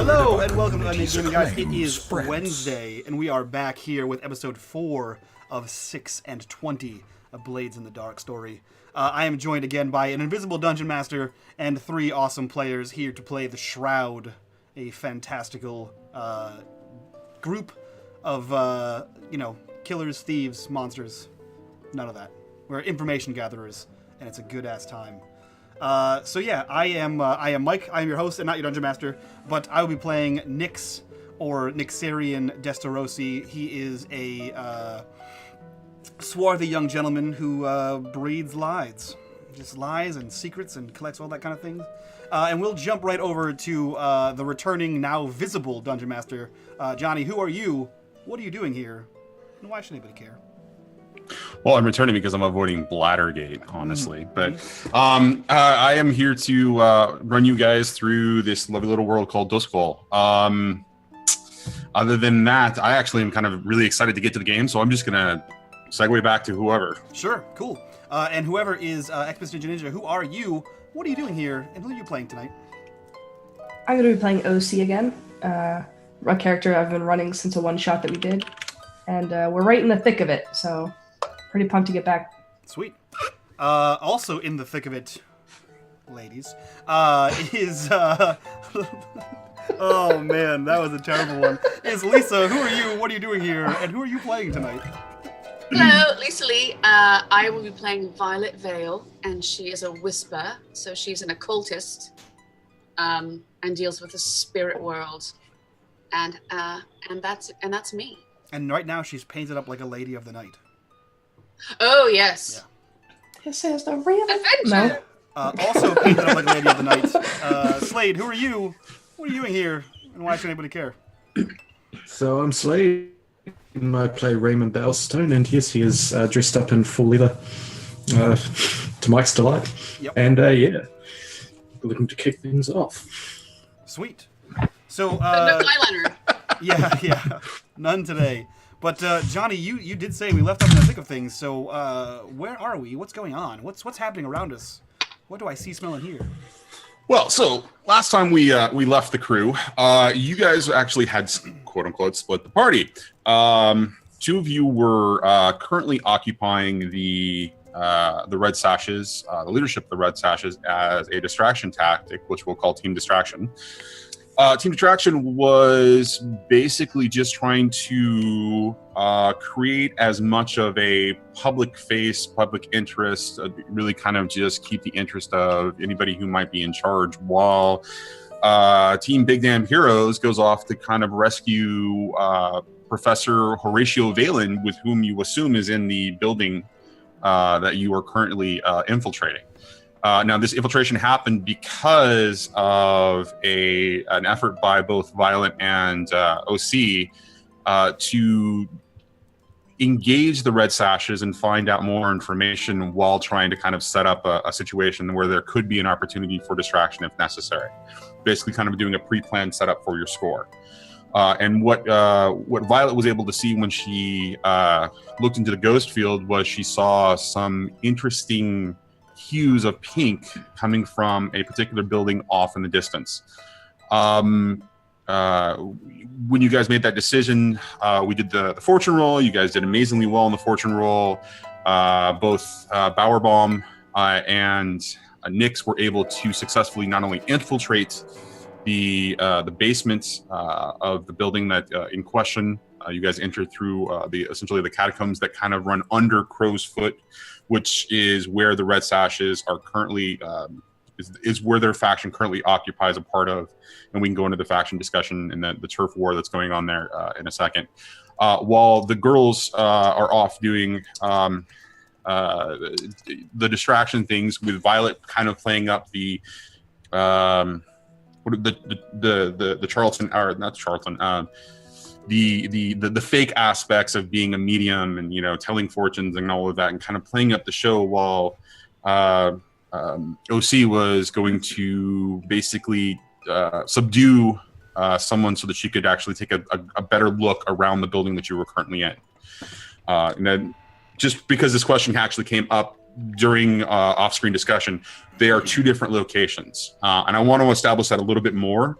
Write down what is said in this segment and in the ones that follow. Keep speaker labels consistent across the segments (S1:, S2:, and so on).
S1: Hello and welcome to unMadeGaming, guys. It is Wednesday, and we are back here with episode 4 of 6 and 20 of Blades in the Dark story. I am joined again by an invisible dungeon master and 3 awesome players here to play the Shroud, a fantastical group of, killers, thieves, monsters. None of that. We're information gatherers, and it's a good-ass time. I am Mike. I am your host and not your dungeon master, but I will be playing Nyx, or Nyxarian Destarosi. He is a swarthy young gentleman who breeds lies. Just lies and secrets and collects all that kind of thing. And we'll jump right over to the returning, now visible dungeon master. Johnny, who are you? What are you doing here? And why should anybody care?
S2: Well, I'm returning because I'm avoiding Bladdergate, honestly. But I am here to run you guys through this lovely little world called Duskwall. Other than that, I actually am kind of really excited to get to the game, so I'm just going to segue back to whoever.
S1: Sure, cool. And whoever is Expedition Ninja, who are you? What are you doing here? And who are you playing tonight?
S3: I'm going to be playing OC again, a character I've been running since a one-shot that we did. And we're right in the thick of it, so pretty pumped to get back.
S1: Sweet. Also in the thick of it, ladies, is... oh man, that was a terrible one. Is Lisa. Who are you? What are you doing here? And who are you playing tonight?
S4: Hello, Lisa Lee. I will be playing Violette Vale, and she is a whisper, so she's an occultist, and deals with the spirit world, and that's me.
S1: And right now she's painted up like a lady of the night.
S4: Oh yes.
S1: Yeah.
S3: This is the real
S4: adventure.
S1: Also painted up like a lady of the night. Slade, who are you? What are you doing here? And why should anybody care?
S5: So I'm Slade. I play Reymond Bowerstone, and yes, he is dressed up in full leather, to Mike's delight.
S1: Yep.
S5: And looking to kick things off.
S1: Sweet. So
S4: no eyeliner.
S1: Yeah, none today. But Johnny, you did say we left up in the thick of things. So where are we? What's going on? What's happening around us? What do I see, smell, and hear?
S2: Well, so last time we left the crew, you guys actually had, quote unquote, split the party. 2 of you were currently occupying the Red Sashes, the leadership of the Red Sashes, as a distraction tactic, which we'll call Team Distraction. Team Distraction was basically just trying to create as much of a public face, public interest, really kind of just keep the interest of anybody who might be in charge, while Team Big Damn Heroes goes off to kind of rescue Professor Horatio Valen, with whom you assume is in the building that you are currently infiltrating. Now, this infiltration happened because of an effort by both Violent and OC to engage the Red Sashes and find out more information while trying to kind of set up a situation where there could be an opportunity for distraction if necessary. Basically kind of doing a pre-planned setup for your score. And what Violet was able to see when she looked into the ghost field was she saw some interesting hues of pink coming from a particular building off in the distance. When you guys made that decision, we did the fortune roll. You guys did amazingly well in the fortune roll. Both Bowerbaum and Nyx were able to successfully not only infiltrate the basement of the building that in question. You guys entered through essentially the catacombs that kind of run under Crow's Foot, which is where the Red Sashes are currently, is where their faction currently occupies a part of, and we can go into the faction discussion and the turf war that's going on there in a second. While the girls are off doing the distraction things, with Violet kind of playing up the Charlton, or not Charlton, the fake aspects of being a medium and, you know, telling fortunes and all of that, and kind of playing up the show, while OC was going to basically subdue someone so that she could actually take a better look around the building that you were currently in. And then, just because this question actually came up during off-screen discussion, they are 2 different locations. And I want to establish that a little bit more.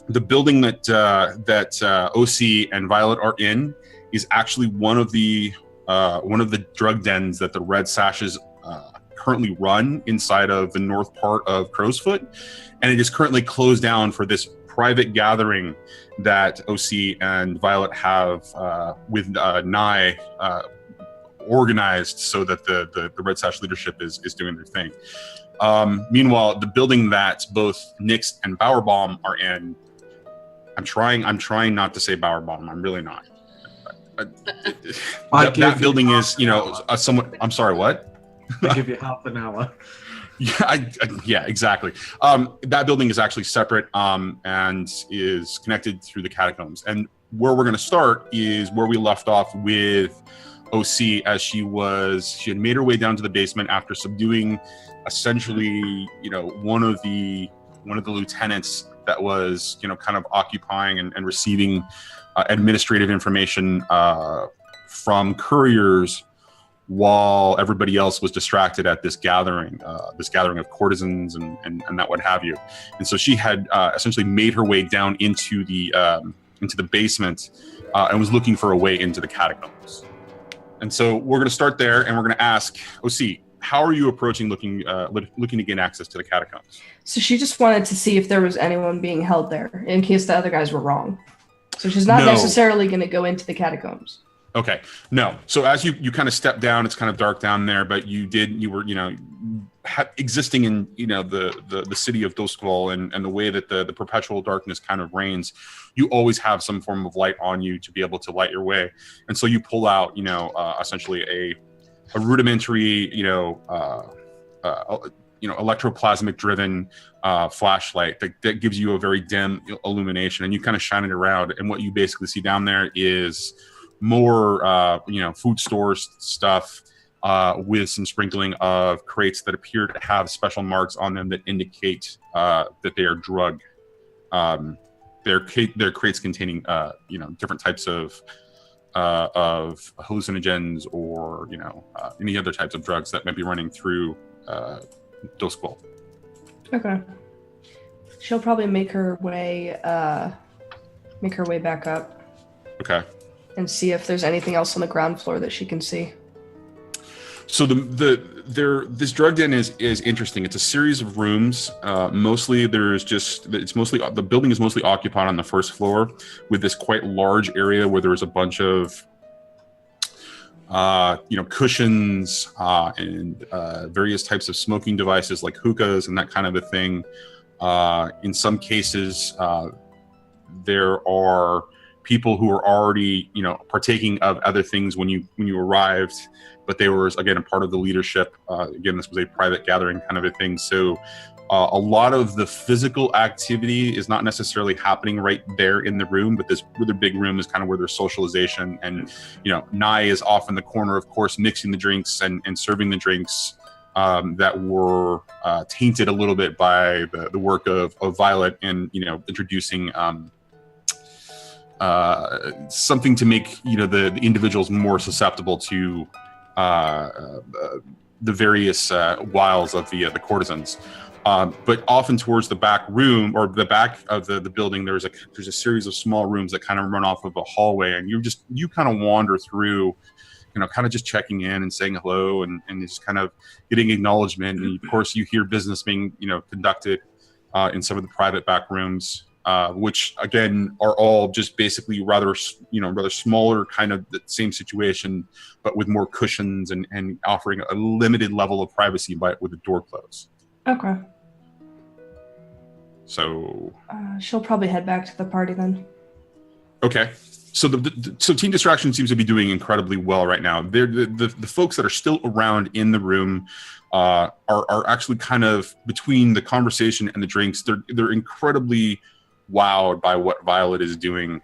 S2: the building that OC and Violet are in is actually one of the drug dens that the Red Sashes currently run inside of the north part of Crowsfoot, and it is currently closed down for this private gathering that OC and Violet have with Nye organized so that the Red Sash leadership is doing their thing. Meanwhile, the building that both Nix and Bowerbaum are in, I'm trying not to say Bowerbaum. I'm really not. That building is, somewhat. I'm sorry. What?
S5: I give you half an hour.
S2: Yeah, exactly. That building is actually separate and is connected through the catacombs. And where we're going to start is where we left off with OC, as she had made her way down to the basement after subduing essentially, one of the lieutenants that was, kind of occupying and receiving administrative information from couriers while everybody else was distracted at this gathering of courtesans and that what have you. And so she had essentially made her way down into the basement and was looking for a way into the catacombs. And so we're going to start there, and we're going to ask OC, how are you approaching looking to gain access to the catacombs?
S3: So she just wanted to see if there was anyone being held there in case the other guys were wrong. So she's not necessarily going to go into the catacombs.
S2: Okay. No. So as you kind of step down, it's kind of dark down there, but you were, existing in, the city of Doskval and the way that the perpetual darkness kind of reigns, you always have some form of light on you to be able to light your way. And so you pull out, essentially a rudimentary, electroplasmic driven flashlight that gives you a very dim illumination, and you kind of shine it around. And what you basically see down there is more, food stores stuff with some sprinkling of crates that appear to have special marks on them that indicate that they are drugged. They're crates containing, different types of hallucinogens or, any other types of drugs that might be running through Doskval.
S3: Okay. She'll probably make her way back up.
S2: Okay.
S3: And see if there's anything else on the ground floor that she can see.
S2: So this drug den is interesting. It's a series of rooms. Mostly the building is mostly occupied on the first floor with this quite large area where there's a bunch of cushions and various types of smoking devices like hookahs and that kind of a thing. In some cases, there are people who are already, partaking of other things when you arrived, but they were, again, a part of the leadership. Again, this was a private gathering kind of a thing. So a lot of the physical activity is not necessarily happening right there in the room, but this really big room is kind of where there's socialization. And, Nye is off in the corner, of course, mixing the drinks and serving the drinks that were tainted a little bit by the work of Violet and, introducing something to make the individuals more susceptible to the various wiles of the courtesans. But often towards the back room or the back of the building, there's a series of small rooms that kind of run off of a hallway, and you kind of wander through, kind of just checking in and saying hello and just kind of getting acknowledgement. And of course, you hear business being conducted in some of the private back rooms. Which again are all just basically rather smaller, kind of the same situation, but with more cushions and offering a limited level of privacy with the door closed.
S3: Okay.
S2: So
S3: she'll probably head back to the party then.
S2: Okay. So so Team Distraction seems to be doing incredibly well right now. The folks that are still around in the room are actually kind of between the conversation and the drinks. They're incredibly wowed by what Violet is doing,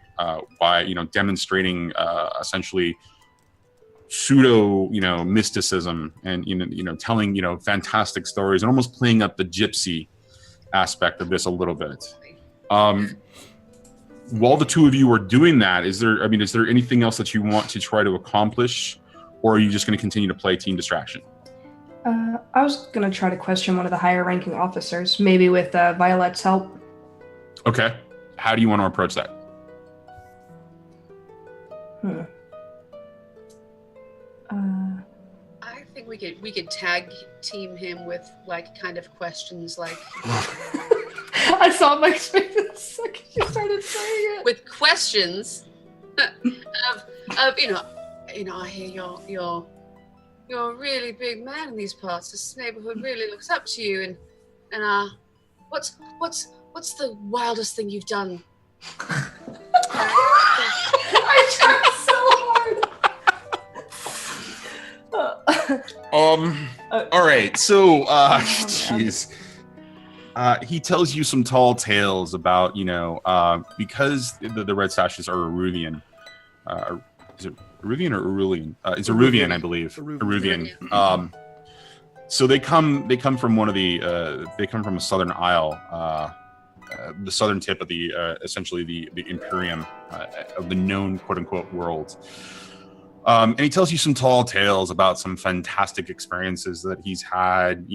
S2: by demonstrating essentially pseudo mysticism and telling fantastic stories and almost playing up the gypsy aspect of this a little bit. While the two of you are doing that, is there anything else that you want to try to accomplish, or are you just going to continue to play Team Distraction?
S3: I was going to try to question one of the higher ranking officers, maybe with Violet's help.
S2: Okay. How do you want to approach that?
S4: I think we could tag team him with like kind of questions like
S3: I saw my face the second you started saying it.
S4: with questions of I hear you're a really big man in these parts. This neighborhood really looks up to you, and what's the wildest thing you've done?
S3: I tried so hard.
S2: All right. So, jeez. He tells you some tall tales about, because the Red Sashes are Eruvian. Is it Eruvian or Arulian? It's Eruvian, I believe. Eruvian. So they come from they come from a southern isle, the southern tip of the essentially the Imperium of the known quote unquote world. And he tells you some tall tales about some fantastic experiences that he's had,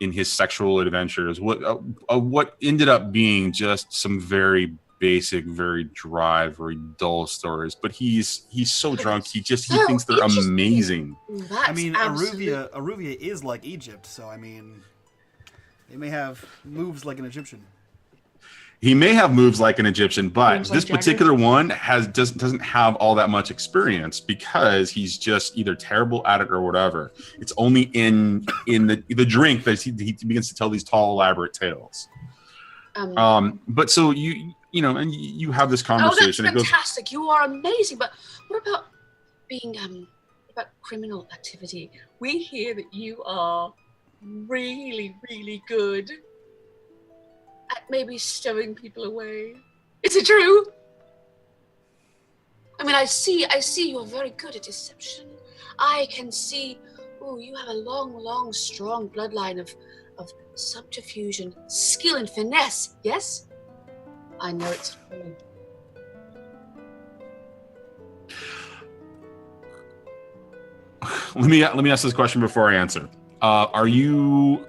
S2: in his sexual adventures. What ended up being just some very basic, very dry, very dull stories. But he's so drunk, he thinks they're amazing.
S1: I mean, Aruvia is like Egypt, so I mean, they may have moves like an Egyptian.
S2: He may have moves like an Egyptian, but
S3: Moves
S2: this
S3: like Jagger?
S2: particular one doesn't have all that much experience because he's just either terrible at it or whatever. It's only in the drink that he begins to tell these tall, elaborate tales. But so and you have this conversation.
S4: Oh, that's fantastic! You are amazing. But what about being about criminal activity? We hear that you are really, really good at maybe stowing people away. Is it true? I mean, I see you're very good at deception. I can see, you have a long, strong bloodline of subterfuge and skill and finesse, yes? I know it's true.
S2: Let me ask this question before I answer. Are you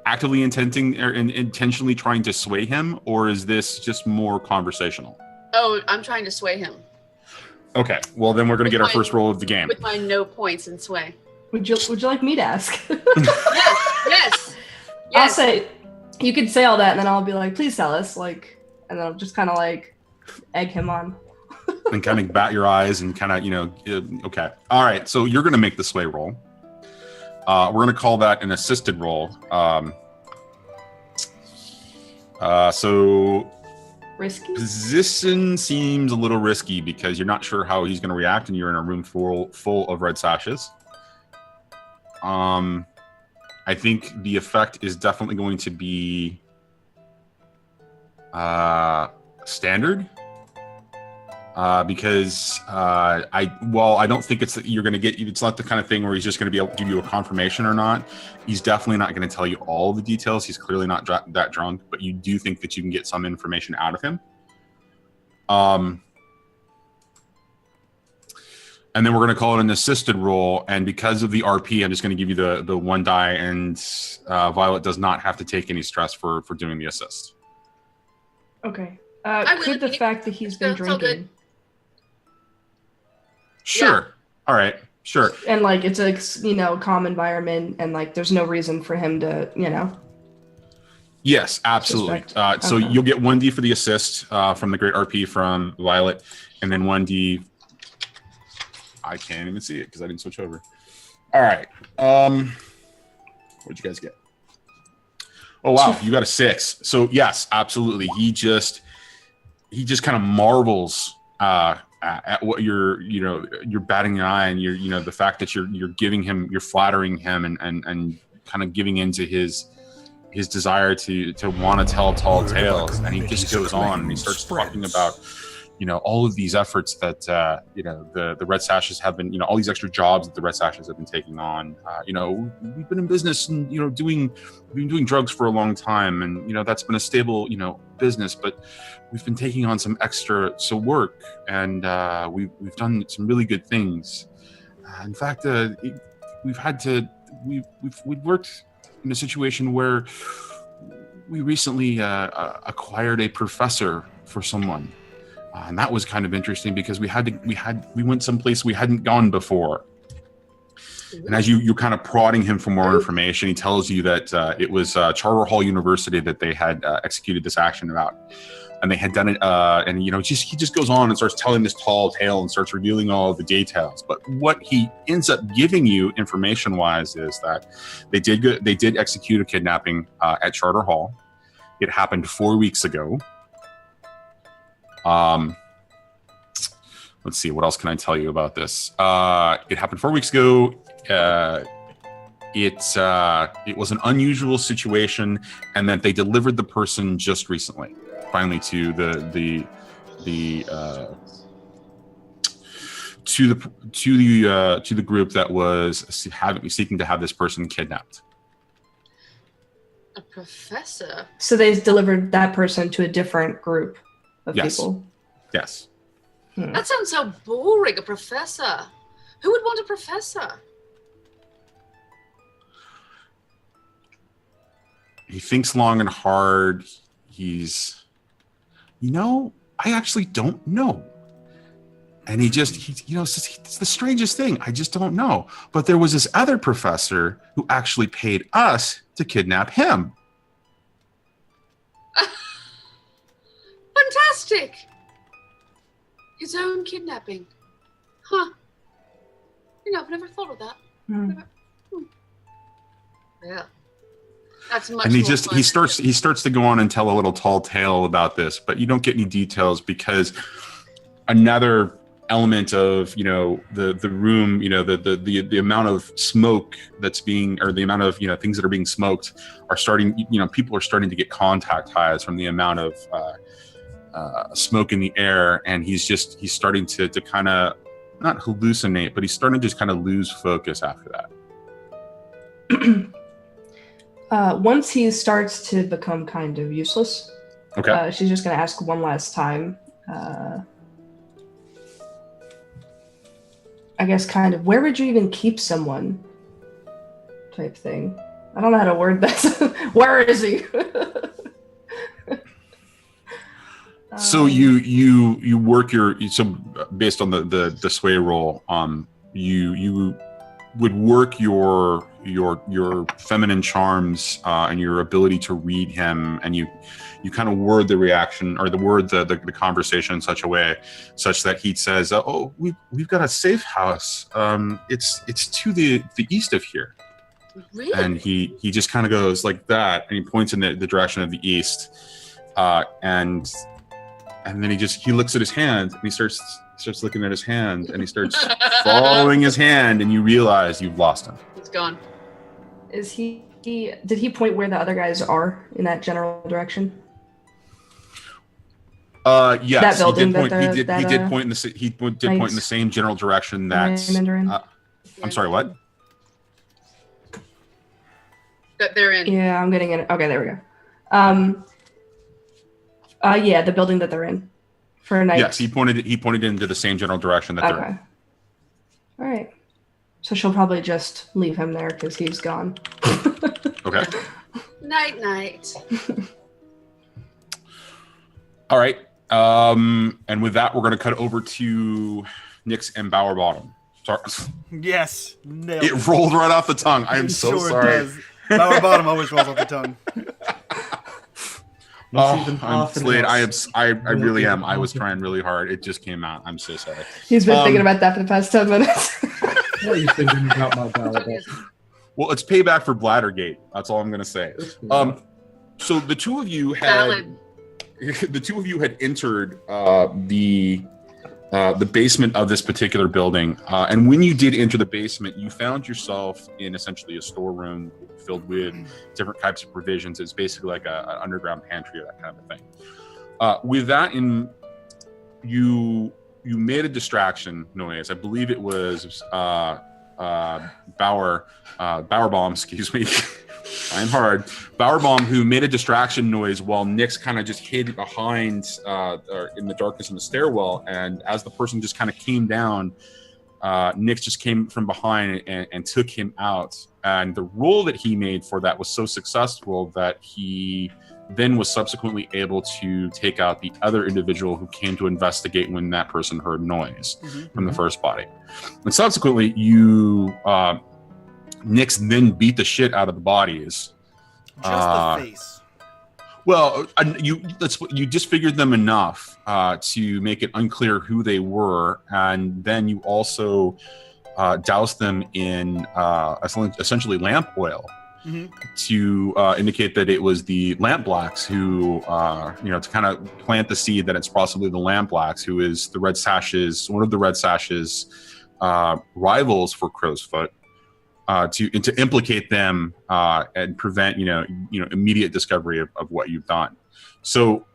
S2: actively intentionally trying to sway him, or is this just more conversational?
S4: Oh, I'm trying to sway him.
S2: Okay, well then we're going to get our first roll of the game.
S4: With my no points in sway.
S3: Would you like me to ask?
S4: Yes.
S3: I'll say, you could say all that, and then I'll be like, please tell us, and then I'll just kind of egg him on.
S2: And kind of bat your eyes and kind of, okay. All right, so you're going to make the sway roll. We're going to call that an assisted roll. So
S3: Risky?
S2: position seems a little risky because you're not sure how he's going to react, and you're in a room full of red sashes. I think the effect is definitely going to be standard. Because I don't think you're going to get, it's not the kind of thing where he's just going to be able to give you a confirmation or not. He's definitely not going to tell you all the details. He's clearly not that drunk, but you do think that you can get some information out of him. And then we're going to call it an assisted roll. And because of the RP, I'm just going to give you the one die, and Violet does not have to take any stress for doing the assist.
S3: Okay.
S4: I
S3: Could the
S4: will.
S3: fact that he's been
S4: It's all good.
S3: drinking
S2: Sure.
S4: Yeah.
S2: All right. Sure.
S3: and it's a calm environment and there's no reason for him to
S2: Yes, absolutely.
S3: Suspect.
S2: So
S3: Okay.
S2: you'll get 1D for the assist from the great RP from Violet, and then 1D. I can't even see it because I didn't switch over. All right. What'd you guys get? Oh wow, you got a 6. So yes, absolutely. He just kind of marvels at what you're batting an eye, and you're the fact that you're giving him, you're flattering him, and kind of giving into his desire to want to tell tall tales. And he just goes on and he starts talking about all of these efforts that the Red Sashes have been, all these extra jobs that the Red Sashes have been taking on. We've been in business and we've been doing drugs for a long time, and that's been a stable business, but we've been taking on some extra work, and we've done some really good things. In fact, we've worked in a situation where we recently acquired a professor for someone, and that was kind of interesting because we went someplace we hadn't gone before. And as you're kind of prodding him for more information, he tells you that it was Charter Hall University that they had executed this action about. And they had done it, and he just goes on and starts telling this tall tale and starts revealing all of the details. But what he ends up giving you information-wise is that they did execute a kidnapping at Charter Hall. It happened 4 weeks ago. Let's see, what else can I tell you about this? It happened 4 weeks ago. It was an unusual situation, and that they delivered the person just recently. Finally, to the group that was seeking to have this person kidnapped.
S4: A professor.
S3: So they delivered that person to a different group of people.
S2: Yes.
S4: That sounds so boring. A professor. Who would want a professor?
S2: He thinks long and hard. I actually don't know. And he says, it's the strangest thing. I just don't know. But there was this other professor who actually paid us to kidnap him.
S4: Fantastic. His own kidnapping. Huh. I've never thought of that. Yeah. That's much
S2: and
S4: more
S2: he starts to go on and tell a little tall tale about this, but you don't get any details because another element of the room, the amount of smoke that's being, or the amount of things that are being smoked are starting, people are starting to get contact highs from the amount of smoke in the air, and he's starting to kind of not hallucinate, but he's starting to just kind of lose focus after that.
S3: Once he starts to become kind of useless, she's just going to ask one last time. I guess kind of, where would you even keep someone? Type thing. I don't know how to word this. Where is he?
S2: So you work based on the sway roll, you would work your feminine charms and your ability to read him, and you kind of word the reaction or the conversation in such a way such that he says, "Oh, we've got a safe house. It's to the east of here."
S4: Really?
S2: And he just kind of goes like that, and he points in the direction of the east, and then he looks at his hand, and he starts looking at his hand, and he starts following his hand, and you realize you've lost him.
S4: It's gone.
S3: Did he point where the other guys are in that general direction?
S2: Yes,
S3: that building
S2: he did point in the same general direction that. I'm sorry, what?
S4: That they're in.
S3: Yeah, I'm getting it. Okay, there we go. Yeah, the building that they're in for a night.
S2: Yes, he pointed into the same general direction that they're in.
S3: All right. So she'll probably just leave him there because he's gone.
S2: Okay.
S4: Night.
S2: All right. And with that, we're going to cut over to Nyx and Bowerbottom. Sorry.
S1: Yes. Nailed
S2: it rolled right off the tongue. I am so sorry.
S1: Bowerbottom always rolls off the tongue.
S2: I'm Slade. I really am. I was trying really hard. It just came out. I'm so sorry.
S3: He's been thinking about that for the past 10 minutes.
S5: What are you thinking about my Bowerbottom?
S2: Well, it's payback for Bladdergate. That's all I'm going to say. So the two of you had entered the basement of this particular building, and when you did enter the basement, you found yourself in essentially a storeroom filled with different types of provisions. It's basically like an underground pantry or that kind of a thing. With that you made a distraction noise. I believe it was Bowerbomb, excuse me. I'm hard. Bowerbomb, who made a distraction noise while Nyx kind of just hid behind or in the darkness in the stairwell, and as the person just kind of came down, Nyx just came from behind and took him out. And the roll that he made for that was so successful that he then was subsequently able to take out the other individual who came to investigate when that person heard noise from the first body. And subsequently, Nyx then beat the shit out of the bodies.
S1: Just the face.
S2: Well, you disfigured them enough to make it unclear who they were, and then you also doused them in essentially lamp oil to indicate that it was the Lamp Blacks who, to kind of plant the seed that it's possibly the Lamp Blacks, who is the Red Sash's, one of the Red Sash's rivals for Crow's Foot. To implicate them and prevent immediate discovery of what you've done. So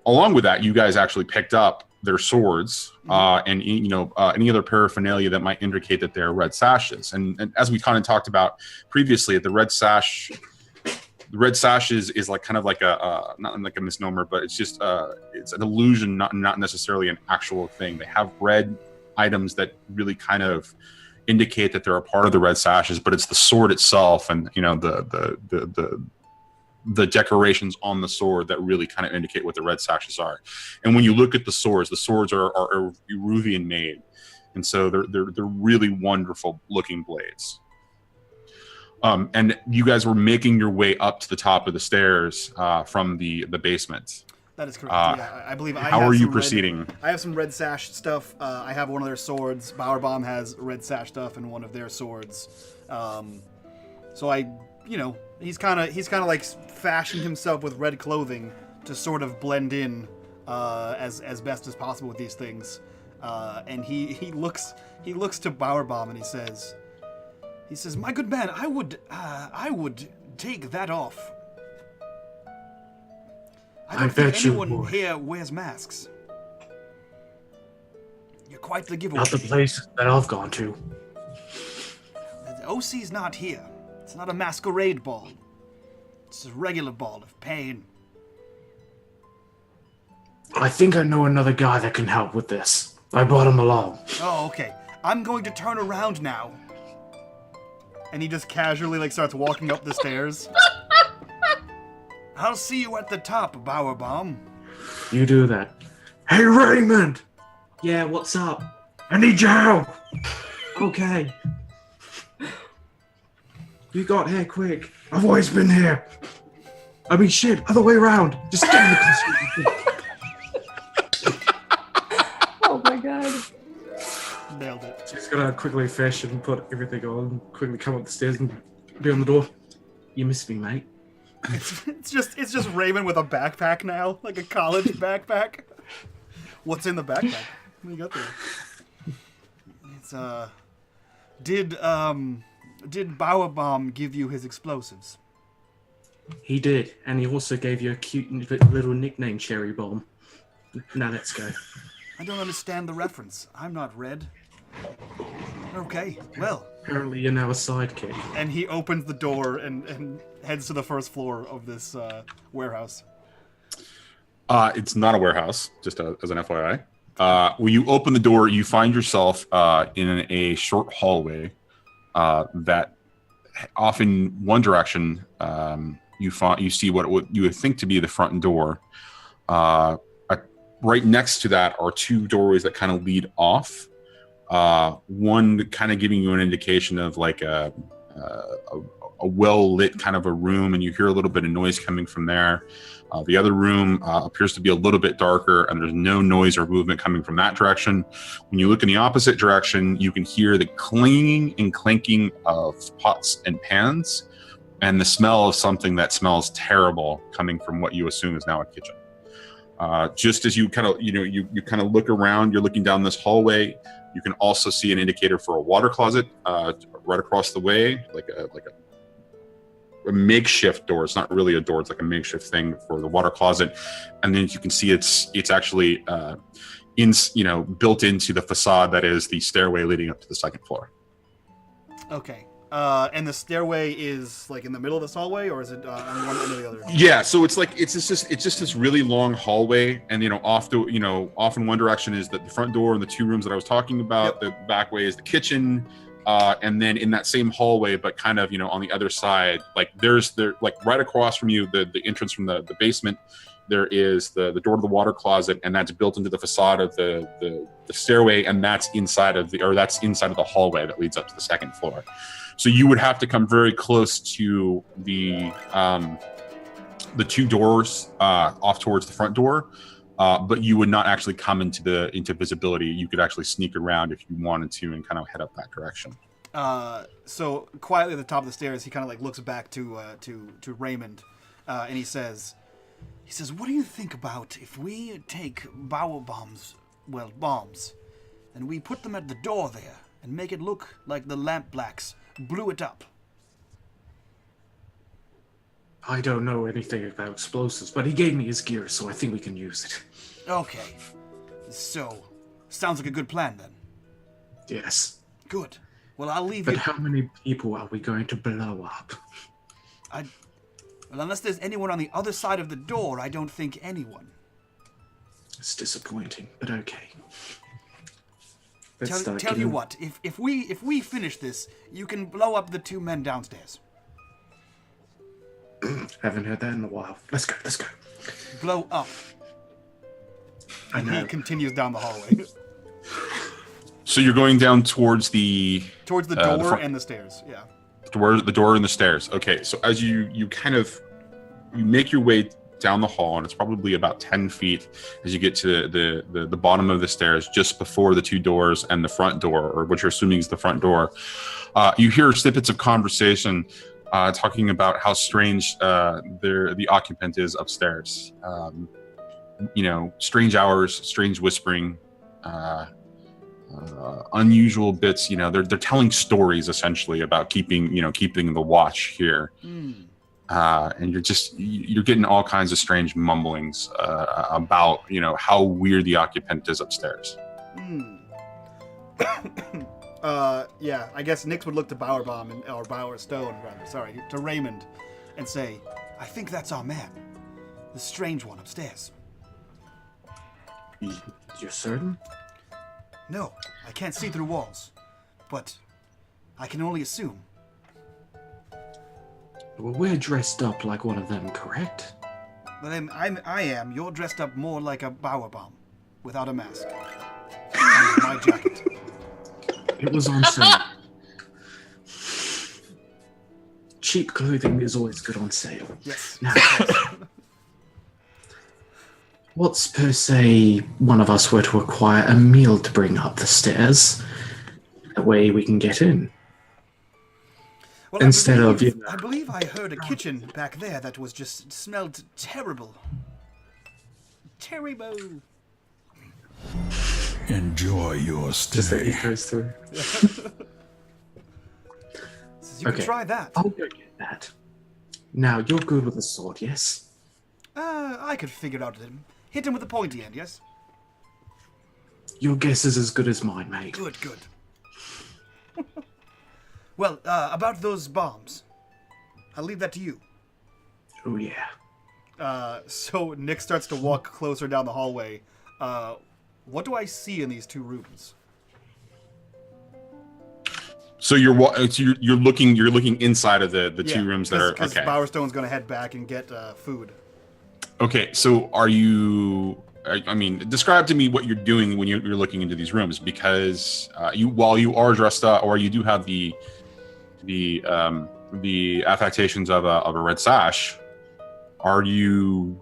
S2: along with that, you guys actually picked up their swords and any other paraphernalia that might indicate that they're Red Sashes. And as we kind of talked about previously, the Red Sash is like kind of like not like a misnomer, but it's just it's an illusion, not necessarily an actual thing. They have red items that really kind of indicate that they're a part of the Red Sashes, but it's the sword itself and the decorations on the sword that really kind of indicate what the Red Sashes are. And when you look at the swords are Eruvian made, and so they're really wonderful looking blades. And you guys were making your way up to the top of the stairs from the basement.
S1: That is correct. Yeah, I believe I have
S2: How are you
S1: some
S2: proceeding?
S1: I have some Red Sash stuff. I have one of their swords. Bowerbaum has Red Sash stuff and one of their swords. So he's kind of like fashioned himself with red clothing to sort of blend in as best as possible with these things. And he looks to Bowerbaum and he says, "My good man, I would take that off. I don't think anyone here wears masks. You're quite the giveaway."
S5: Not the place that I've gone to.
S1: The OC's not here. It's not a masquerade ball. It's a regular ball of pain.
S5: I think I know another guy that can help with this. I brought him along.
S1: Oh, okay. I'm going to turn around now. And he just casually starts walking up the stairs. I'll see you at the top, Bowerbaum.
S5: You do that. Hey, Reymond!
S6: Yeah, what's up?
S5: I need your help!
S6: Okay.
S5: You got here quick. I've always been here. I mean, shit, other way around. Just get in the classroom.
S3: Oh my god.
S1: Nailed it.
S5: She's gonna quickly fish and put everything on, quickly come up the stairs and be on the door. You missed me, mate.
S1: It's just Reymond with a backpack now, like a college backpack. What's in the backpack? What do you got there? It's Did Bowerbaum give you his explosives?
S5: He did, and he also gave you a cute little nickname, Cherry Bomb. Now let's go.
S1: I don't understand the reference. I'm not red. Okay, well.
S5: Apparently you're now a sidekick.
S1: And he opens the door and heads to the first floor of this warehouse.
S2: It's not a warehouse, just as an FYI. When you open the door, you find yourself in a short hallway that off in one direction, you see what you would think to be the front door. Right next to that are two doorways that kind of lead off. One kind of giving you an indication of like a well-lit kind of a room, and you hear a little bit of noise coming from there. The other room appears to be a little bit darker, and there's no noise or movement coming from that direction. When you look in the opposite direction, you can hear the clanging and clanking of pots and pans, and the smell of something that smells terrible coming from what you assume is now a kitchen. Just as you kind of you kind of look around, you're looking down this hallway. You can also see an indicator for a water closet right across the way, like a makeshift door. It's not really a door; it's like a makeshift thing for the water closet. And then you can see it's actually built into the facade that is the stairway leading up to the second floor.
S1: Okay. And the stairway is like in the middle of this hallway, or is it on one end or the other?
S2: Yeah, so it's just this really long hallway, and off in one direction is the front door and the two rooms that I was talking about. Yep. The back way is the kitchen, and then in that same hallway, but kind of on the other side, like there's right across from you, the entrance from the basement. There is the door to the water closet, and that's built into the facade of the stairway, and that's inside of the hallway that leads up to the second floor. So you would have to come very close to the two doors off towards the front door, but you would not actually come into visibility. You could actually sneak around if you wanted to and kind of head up that direction.
S1: So quietly at the top of the stairs, he kind of like looks back to Reymond, and he says, "What do you think about if we take bombs, and we put them at the door there and make it look like the Lamp Blacks blew it up?"
S5: I don't know anything about explosives, but he gave me his gear, so I think we can use it.
S1: Okay. So, sounds like a good plan then.
S5: Yes.
S1: Good. Well, I'll leave
S5: but
S1: you...
S5: But how many people are we going to blow up?
S1: Well, unless there's anyone on the other side of the door, I don't think anyone.
S5: It's disappointing, but okay.
S1: Tell you what, if we finish this, you can blow up the two men downstairs.
S5: Haven't heard that in a while. Let's go.
S1: Blow up.
S5: I know.
S1: He continues down the hallway.
S2: So you're going down towards the
S1: door and the stairs. Yeah.
S2: The door and the stairs. Okay. So as you make your way down the hall, and it's probably about 10 feet as you get to the bottom of the stairs, just before the two doors and the front door, or what you're assuming is the front door. You hear snippets of conversation talking about how strange the occupant is upstairs. Strange hours, strange whispering, unusual bits. They're telling stories essentially about keeping the watch here. And you're getting all kinds of strange mumblings about how weird the occupant is upstairs.
S1: Yeah, I guess Nix would look to Bowerstone, to Reymond, and say, "I think that's our man, the strange one upstairs."
S5: You're certain?
S1: No, I can't see through walls, but I can only assume.
S5: Well, we're dressed up like one of them, correct?
S1: But I am. You're dressed up more like a Bowerbomb, without a mask. And my jacket.
S5: It was on sale. Cheap clothing is always good on sale.
S1: Yes.
S5: Now, what's per se one of us were to require a meal to bring up the stairs? That way we can get in.
S1: Well, I believe I heard a kitchen back there that was just smelled terrible. Terrible.
S7: Enjoy your stay.
S5: Just that he goes through.
S1: You can try that.
S5: I'll go get that. Now, you're good with a sword, yes?
S1: I could figure out hit him with a pointy end, yes?
S5: Your guess is as good as mine, mate.
S1: Good. Well, about those bombs, I'll leave that to you.
S5: Oh, yeah.
S1: So Nick starts to walk closer down the hallway. What do I see in these two rooms?
S2: So you're looking inside of the two rooms that are okay.
S1: Because Bowerstone's going to head back and get food. Okay,
S2: so are you? I mean, describe to me what you're doing when you're looking into these rooms, because while you are dressed up, or you do have the affectations of a red sash, are you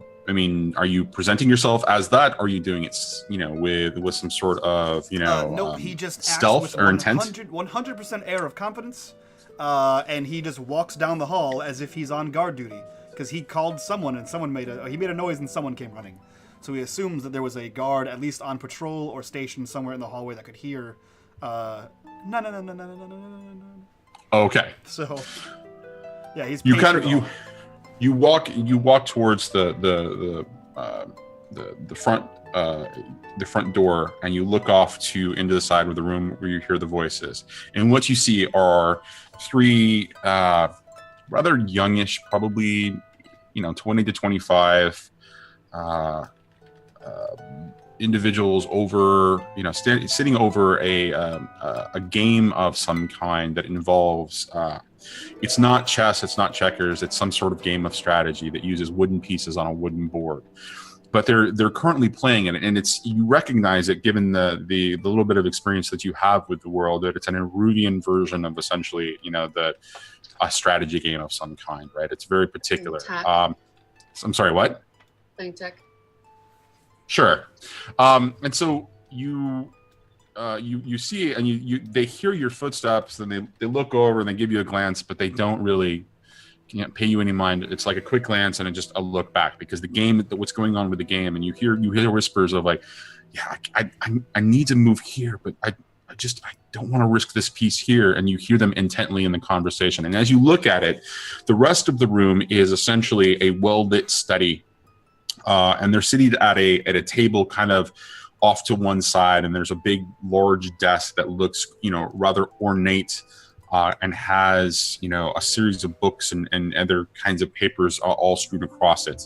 S2: presenting yourself as that, or are you doing it, with some sort of,
S1: no, he just
S2: stealth or intent?
S1: 100% air of confidence, and he just walks down the hall as if he's on guard duty, because he called someone and someone made a noise and someone came running. So he assumes that there was a guard at least on patrol or stationed somewhere in the hallway that could hear, no.
S2: Okay.
S1: So, yeah, he's
S2: you walk towards the front door, and you look off into the side of the room where you hear the voices. And what you see are three rather youngish, probably 20 to 25 individuals over sitting over a game of some kind that involves it's not chess, it's not checkers, it's some sort of game of strategy that uses wooden pieces on a wooden board. But they're currently playing it, and you recognize it given the little bit of experience that you have with the world, that it's an Eruvian version of essentially a strategy game of some kind, right? It's very particular. I'm sorry, what?
S4: Playing tech.
S2: Sure. And so you see it, and they hear your footsteps, and they look over and they give you a glance, but they don't really can't pay you any mind. It's like a quick glance and just a look back, because the game, what's going on with the game, and you hear whispers of like, yeah, I need to move here, but I don't want to risk this piece here. And you hear them intently in the conversation. And as you look at it, the rest of the room is essentially a well-lit study. And they're seated at a table kind of off to one side, and there's a big, large desk that looks, rather ornate, and has, a series of books and other kinds of papers all strewn across it.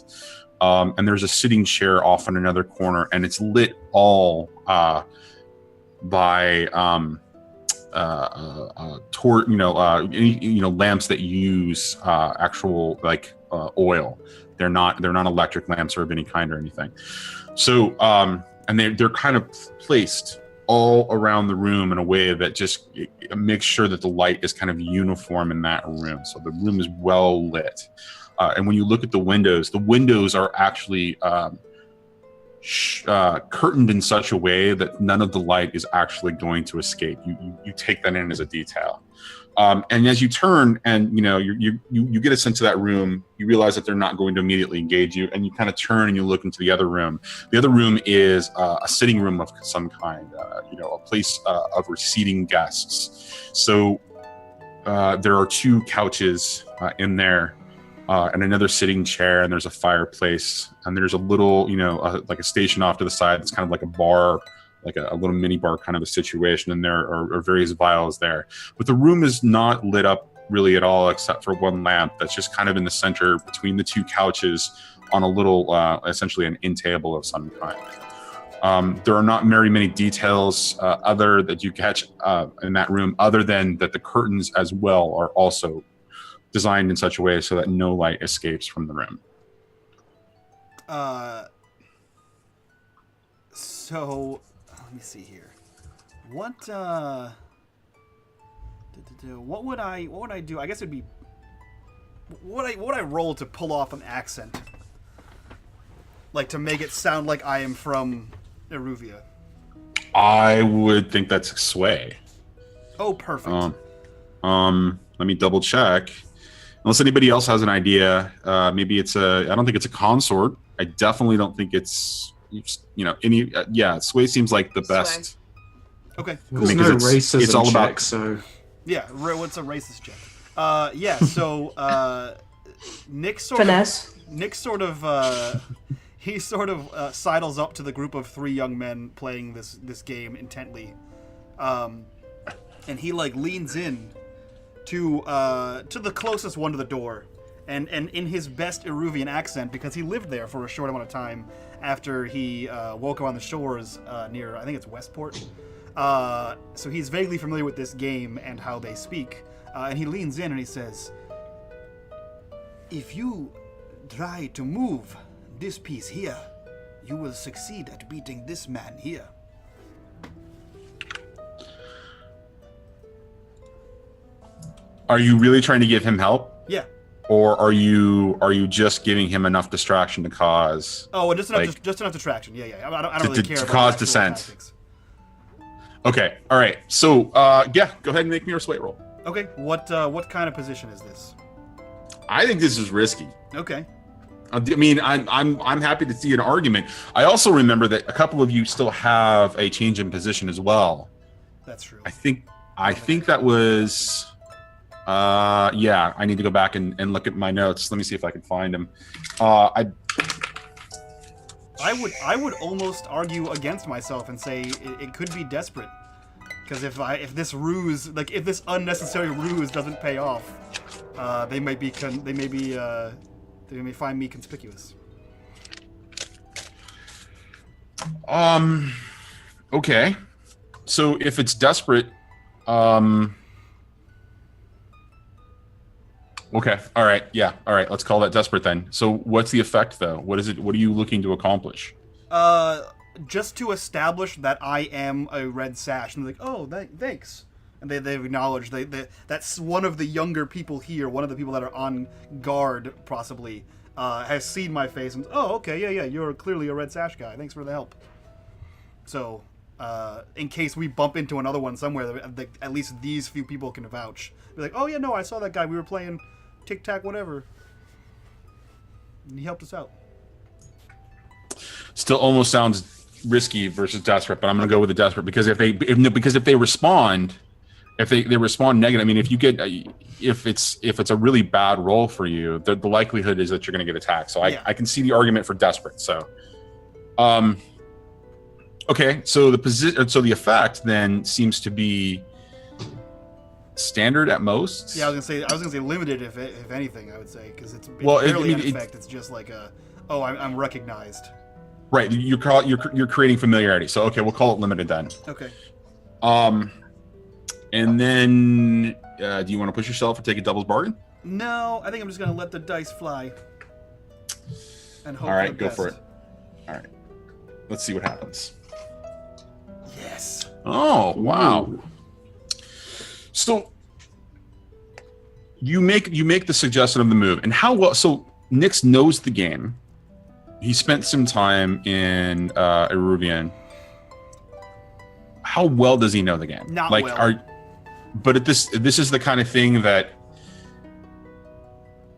S2: And there's a sitting chair off in another corner, and it's lit all by lamps that use actual oil. They're not electric lamps or of any kind or anything. So and they're kind of placed all around the room in a way that just makes sure that the light is kind of uniform in that room. So the room is well lit. And when you look at the windows are actually curtained in such a way that none of the light is actually going to escape. You take that in as a detail. And as you turn and you get a sense of that room, you realize that they're not going to immediately engage you, and you kind of turn and you look into the other room. The other room is a sitting room of some kind, a place of receiving guests. So there are two couches in there, and another sitting chair, and there's a fireplace, and there's a little, like a station off to the side that's kind of like a bar, like a little mini bar kind of a situation, and there are various vials there. But the room is not lit up really at all, except for one lamp that's just kind of in the center between the two couches on a little, essentially an end table of some kind. There are not very many details other that you catch in that room, other than that the curtains as well are also designed in such a way so that no light escapes from the room.
S1: So let me see here. What would I do? I guess it'd be what would I roll to pull off an accent, like to make it sound like I am from Eruvia?
S2: I would think that's sway.
S1: Oh, perfect.
S2: Let me double check. Unless anybody else has an idea, maybe it's I don't think it's a consort. I definitely don't think it's any. Sway seems like the best.
S1: Okay.
S5: Cool. There's no racism
S2: it's all
S5: check,
S2: about.
S5: So
S1: yeah, what's a racist check? So Nick sort
S3: Finesse.
S1: he sort of sidles up to the group of three young men playing this game intently, and he leans in to the closest one to the door, and in his best Eruvian accent, because he lived there for a short amount of time after he woke up on the shores near, I think it's Westport. So he's vaguely familiar with this game and how they speak, and he leans in and he says, "If you try to move this piece here, you will succeed at beating this man here."
S2: Are you really trying to give him help?
S1: Yeah.
S2: Or are you just giving him enough distraction to cause?
S1: Oh, just enough distraction. Yeah. I don't really care
S2: to
S1: about
S2: cause
S1: actual
S2: dissent.
S1: tactics.
S2: Okay. All right. So go ahead and make me your sway roll.
S1: Okay. What kind of position is this?
S2: I think this is risky.
S1: Okay.
S2: I mean, I'm happy to see an argument. I also remember that a couple of you still have a change in position as well.
S1: That's true.
S2: I think that was. I need to go back and look at my notes. Let me see if I can find them. I would
S1: almost argue against myself and say it could be desperate, Because if this ruse, like if this unnecessary ruse doesn't pay off, they may find me conspicuous.
S2: Okay. So if it's desperate, okay. All right. Yeah. All right. Let's call that desperate then. So what's the effect though? What is it? What are you looking to accomplish?
S1: Just to establish that I am a red sash, and they're like, oh, thanks. And they've acknowledged that's one of the younger people here, one of the people that are on guard, possibly, has seen my face and, oh, okay, yeah, you're clearly a red sash guy. Thanks for the help. So, in case we bump into another one somewhere, at least these few people can vouch. Be like, oh, yeah, no, I saw that guy. We were playing tic-tac, whatever. And he helped us out.
S2: Still almost sounds risky versus desperate, but I'm going to go with the desperate because if they respond, if they respond negative, I mean, if it's a really bad roll for you, the likelihood is that you're going to get attacked. So I can see the argument for desperate. So, okay, so the effect then seems to be standard at most.
S1: Yeah, I was gonna say limited if anything. I would say because it's barely an effect. It's just like I'm recognized.
S2: Right, you're creating familiarity. So okay, we'll call it limited then.
S1: Okay.
S2: And then do you want to push yourself or take a doubles bargain?
S1: No, I think I'm just gonna let the dice fly. And hope.
S2: All right,
S1: for the
S2: go
S1: best.
S2: for it. All right, let's see what happens.
S1: Yes.
S2: Oh wow. So you make the suggestion of the move, and how well? So Nyx knows the game. He spent some time in Eruvian. How well does he know the game?
S1: Not well.
S2: But this is the kind of thing that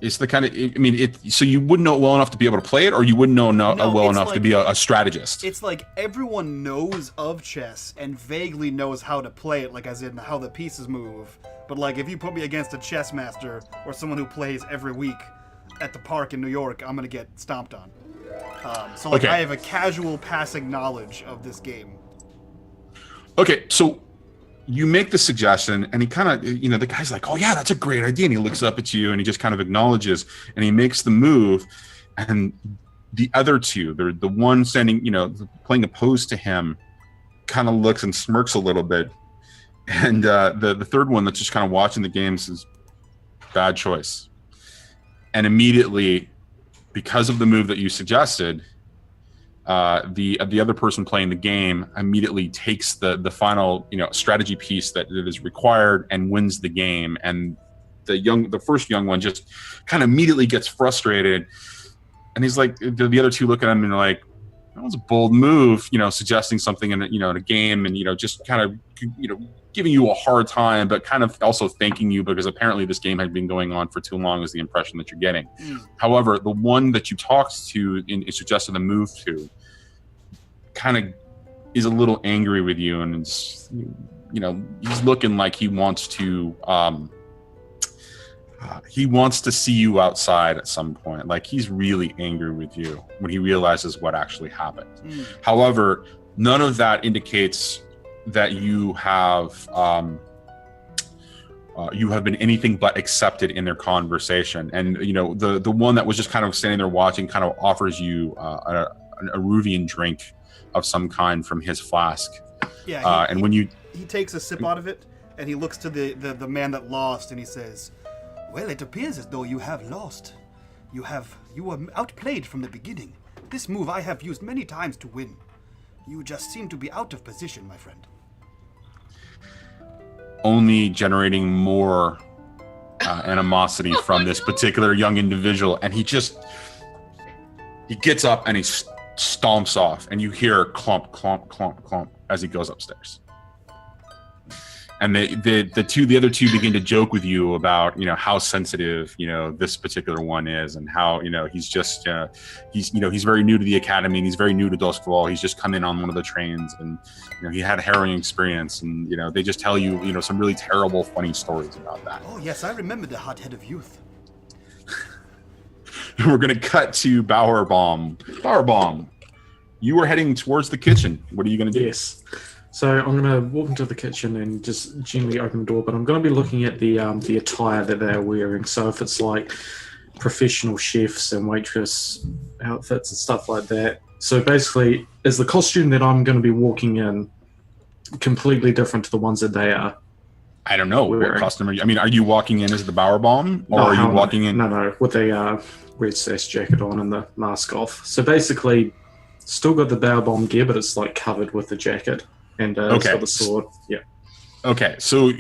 S2: it's the kind of. I mean, so you wouldn't know it well enough to be able to play it, or you wouldn't know well enough to be a strategist.
S1: It's like everyone knows of chess and vaguely knows how to play it, like as in how the pieces move. But like if you put me against a chess master or someone who plays every week at the park in New York, I'm gonna get stomped on. So like I have a casual passing knowledge of this game.
S2: Okay, so you make the suggestion, and he kind of, the guy's like, oh yeah, that's a great idea. And he looks up at you and he just kind of acknowledges and he makes the move. And the other two, the one standing, playing opposed to him, kind of looks and smirks a little bit. And the third one that's just kind of watching the game says, bad choice. And immediately, because of the move that you suggested, the other person playing the game immediately takes the final strategy piece that is required and wins the game. And the first young one just kind of immediately gets frustrated, and he's like, the other two look at him and they're like, that was a bold move, suggesting something in a game, and just kind of giving you a hard time, but kind of also thanking you because apparently this game had been going on for too long is the impression that you're getting. However, the one that you talked to and suggested the move to kind of is a little angry with you, and it's, he's looking like he wants to see you outside at some point. Like he's really angry with you when he realizes what actually happened. However, none of that indicates that you have been anything but accepted in their conversation. And the one that was just kind of standing there watching kind of offers you an Eruvian drink of some kind from his flask. Yeah, he
S1: takes a sip out of it and he looks to the man that lost and he says, well, it appears as though you have lost. You were outplayed from the beginning. This move I have used many times to win. You just seem to be out of position, my friend.
S2: Only generating more animosity from this particular young individual. And he gets up and he stomps off, and you hear clump, clump, clump, clump as he goes upstairs. And the other two begin to joke with you about, how sensitive, this particular one is, and how, he's just, he's very new to the academy, and he's very new to Duskfall. He's just come in on one of the trains, and, he had a harrowing experience, and, they just tell you, some really terrible, funny stories about that.
S1: Oh, yes, I remember the hothead of youth.
S2: We're going to cut to Bowerbaum. Bowerbaum, you were heading towards the kitchen. What are you going to do?
S5: Yes. So I'm going to walk into the kitchen and just gently open the door, but I'm going to be looking at the attire that they're wearing. So if it's like professional chefs and waitress outfits and stuff like that. So basically, is the costume that I'm going to be walking in completely different to the ones that they are?
S2: I don't know. What costume are you? I mean, are you walking in as the Bowerbomb, or are you walking in?
S5: No, with a red sash jacket on and the mask off. So basically, still got the Bowerbomb gear, but it's like covered with the jacket and it's got the sword. Yeah.
S2: Okay, so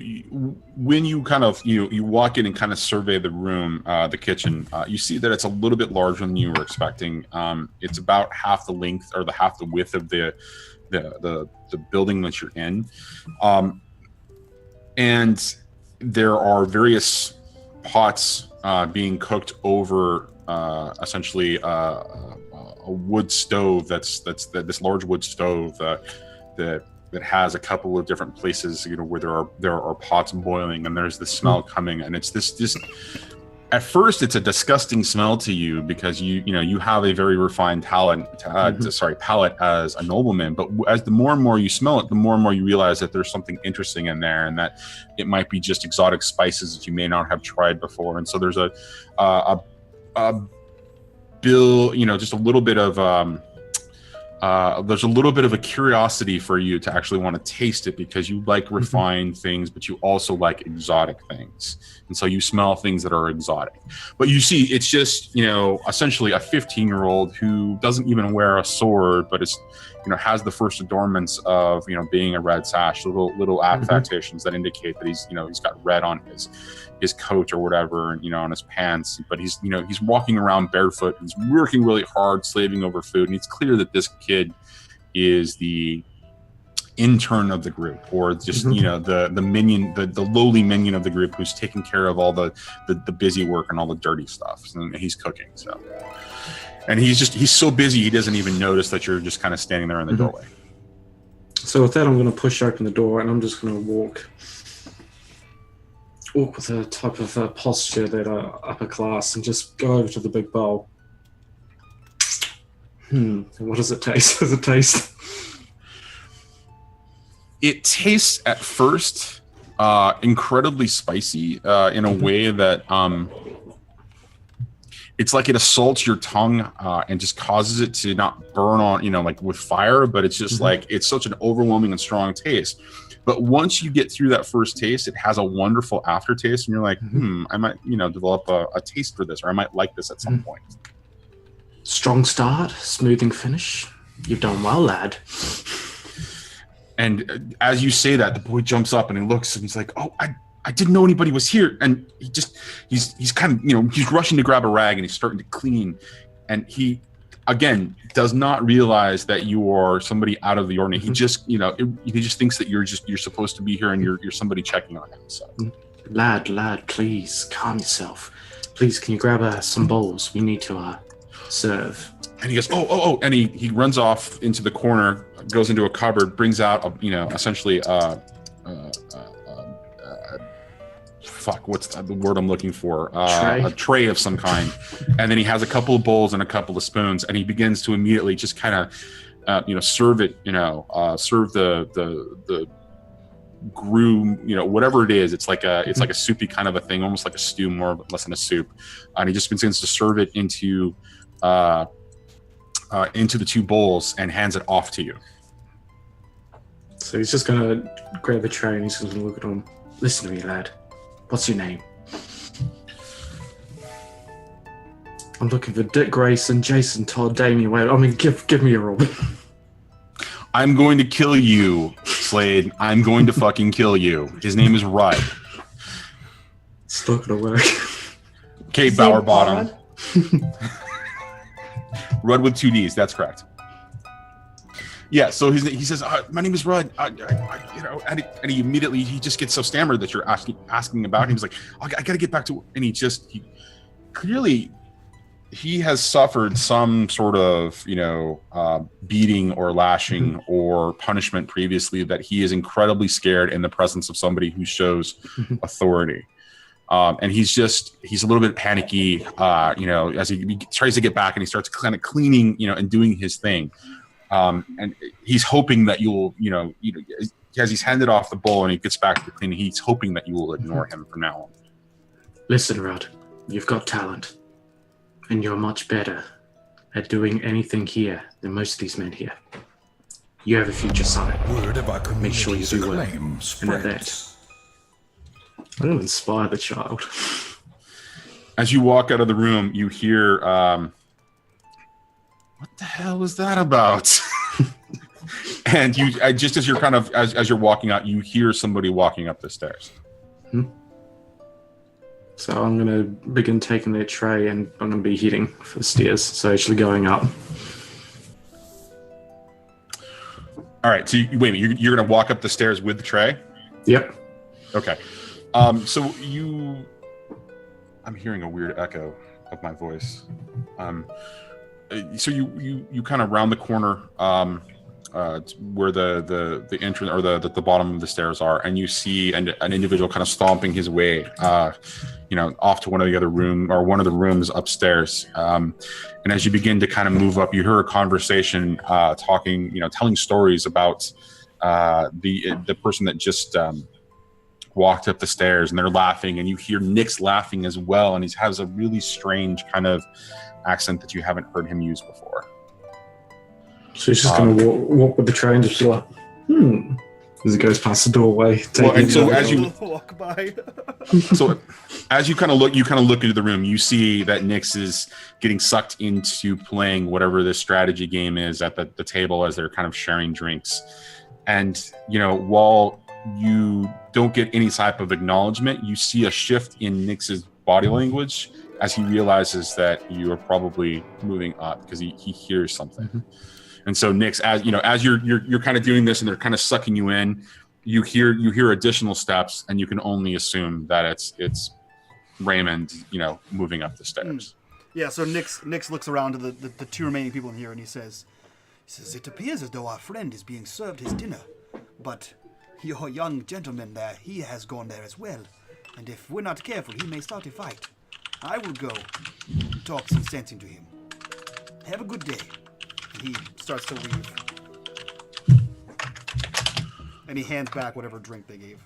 S2: when you kind of you walk in and kind of survey the room, the kitchen, you see that it's a little bit larger than you were expecting. It's about half the length or half the width of the building that you're in. And there are various pots being cooked over essentially a wood stove. That's this large wood stove that has a couple of different places, where there are pots boiling, and there's the smell coming, and it's this. At first, it's a disgusting smell to you because you have a very refined palate as a nobleman. But as the more and more you smell it, the more and more you realize that there's something interesting in there, and that it might be just exotic spices that you may not have tried before. And so there's a bill, just a little bit of there's a little bit of a curiosity for you to actually want to taste it, because you like refined things, but you also like exotic things. And so you smell things that are exotic. But you see, it's just, essentially a 15-year-old who doesn't even wear a sword, but is, has the first adornments of, being a red sash, little affectations that indicate that he's got red on his coat or whatever, and on his pants, but he's walking around barefoot. He's working really hard, slaving over food, and it's clear that this kid is the intern of the group, or just the minion, the lowly minion of the group, who's taking care of all the busy work and all the dirty stuff. And he's cooking, so, and he's so busy he doesn't even notice that you're just kind of standing there in the doorway.
S5: So with that, I'm going to push open the door, and I'm just going to walk with a type of posture that upper class, and just go over to the big bowl. And what does it taste? Does it taste?
S2: It tastes at first incredibly spicy in a way that it's like it assaults your tongue and just causes it to not burn on, like with fire, but it's just like, it's such an overwhelming and strong taste. But once you get through that first taste, it has a wonderful aftertaste, and you're like, I might, develop a taste for this, or I might like this at some point.
S5: Strong start, smoothing finish. You've done well, lad.
S2: And as you say that, the boy jumps up and he looks, and he's like, "Oh, I didn't know anybody was here." And he's kind of, he's rushing to grab a rag, and he's starting to clean, and he, again, does not realize that you are somebody out of the ordinary. He just, he just thinks that you're supposed to be here, and you're somebody checking on him. So,
S5: lad, please calm yourself. Please, can you grab some bowls? We need to serve.
S2: And he goes, oh, and he runs off into the corner, goes into a cupboard, brings out essentially what's the word I'm looking for? A tray of some kind. And then he has a couple of bowls and a couple of spoons, and he begins to immediately just kind of, serve it, serve the grew, whatever it is. It's like a soupy kind of a thing, almost like a stew, more or less than a soup. And he just begins to serve it into the two bowls and hands it off to you.
S5: So he's just going to grab a tray, and he's going to look at him. Listen to me, lad. What's your name? I'm looking for Dick Grayson, Jason Todd, Damien Wade. I mean, give me a roll.
S2: I'm going to kill you, Slade. I'm going to fucking kill you. His name is Rudd.
S5: It's not going to work.
S2: Okay, Bowerbottom. Rudd with 2 Ds. That's correct. Yeah, so he says, "My name is Rudd," and he immediately just gets so stammered that you're asking about him. He's like, "I got to get back to," and he clearly has suffered some sort of beating or lashing or punishment previously, that he is incredibly scared in the presence of somebody who shows authority. And he's a little bit panicky, as he tries to get back, and he starts kind of cleaning, and doing his thing. and he's hoping that you'll, as he's handed off the bowl and he gets back to the cleaning, he's hoping that you will ignore him from now on.
S5: Listen, Shroud, you've got talent, and you're much better at doing anything here than most of these men here. You have a future, son.
S7: Word of our
S5: Make sure you
S7: community's
S5: do well.
S7: acclaim
S5: And at that,
S7: spreads.
S5: I'm going to inspire the child.
S2: As you walk out of the room, you hear, what the hell was that about? And you, just as you're kind of, as you're walking out, you hear somebody walking up the stairs.
S5: So I'm going to begin taking their tray, and I'm going to be heading for the stairs. So actually going up.
S2: All right, so wait a minute, you're going to walk up the stairs with the tray?
S5: Yep.
S2: Okay. So I'm hearing a weird echo of my voice. So you kind of round the corner where the entrance or the bottom of the stairs are, and you see an individual kind of stomping his way, off to one of the other room or one of the rooms upstairs. And as you begin to kind of move up, you hear a conversation talking, telling stories about the person that just walked up the stairs, and they're laughing, and you hear Nick's laughing as well, and he has a really strange kind of accent that you haven't heard him use before.
S5: So he's just going to walk with the tray and just be like, as it goes past the doorway.
S2: And so as you
S1: walk by,
S2: so as you kind of look into the room, you see that Nyx is getting sucked into playing whatever this strategy game is at the table as they're kind of sharing drinks. And while you don't get any type of acknowledgement, you see a shift in Nyx's body language as he realizes that you are probably moving up because he hears something. Mm-hmm. And so Nyx, as you're kind of doing this and they're kind of sucking you in, you hear additional steps, and you can only assume that it's Reymond, moving up the stairs.
S1: Yeah, so Nyx looks around to the two remaining people in here, and he says, it appears as though our friend is being served his dinner, but your young gentleman there, he has gone there as well, and if we're not careful, he may start a fight. I will go talk some sense into him. Have a good day. And he starts to leave. And he hands back whatever drink they gave.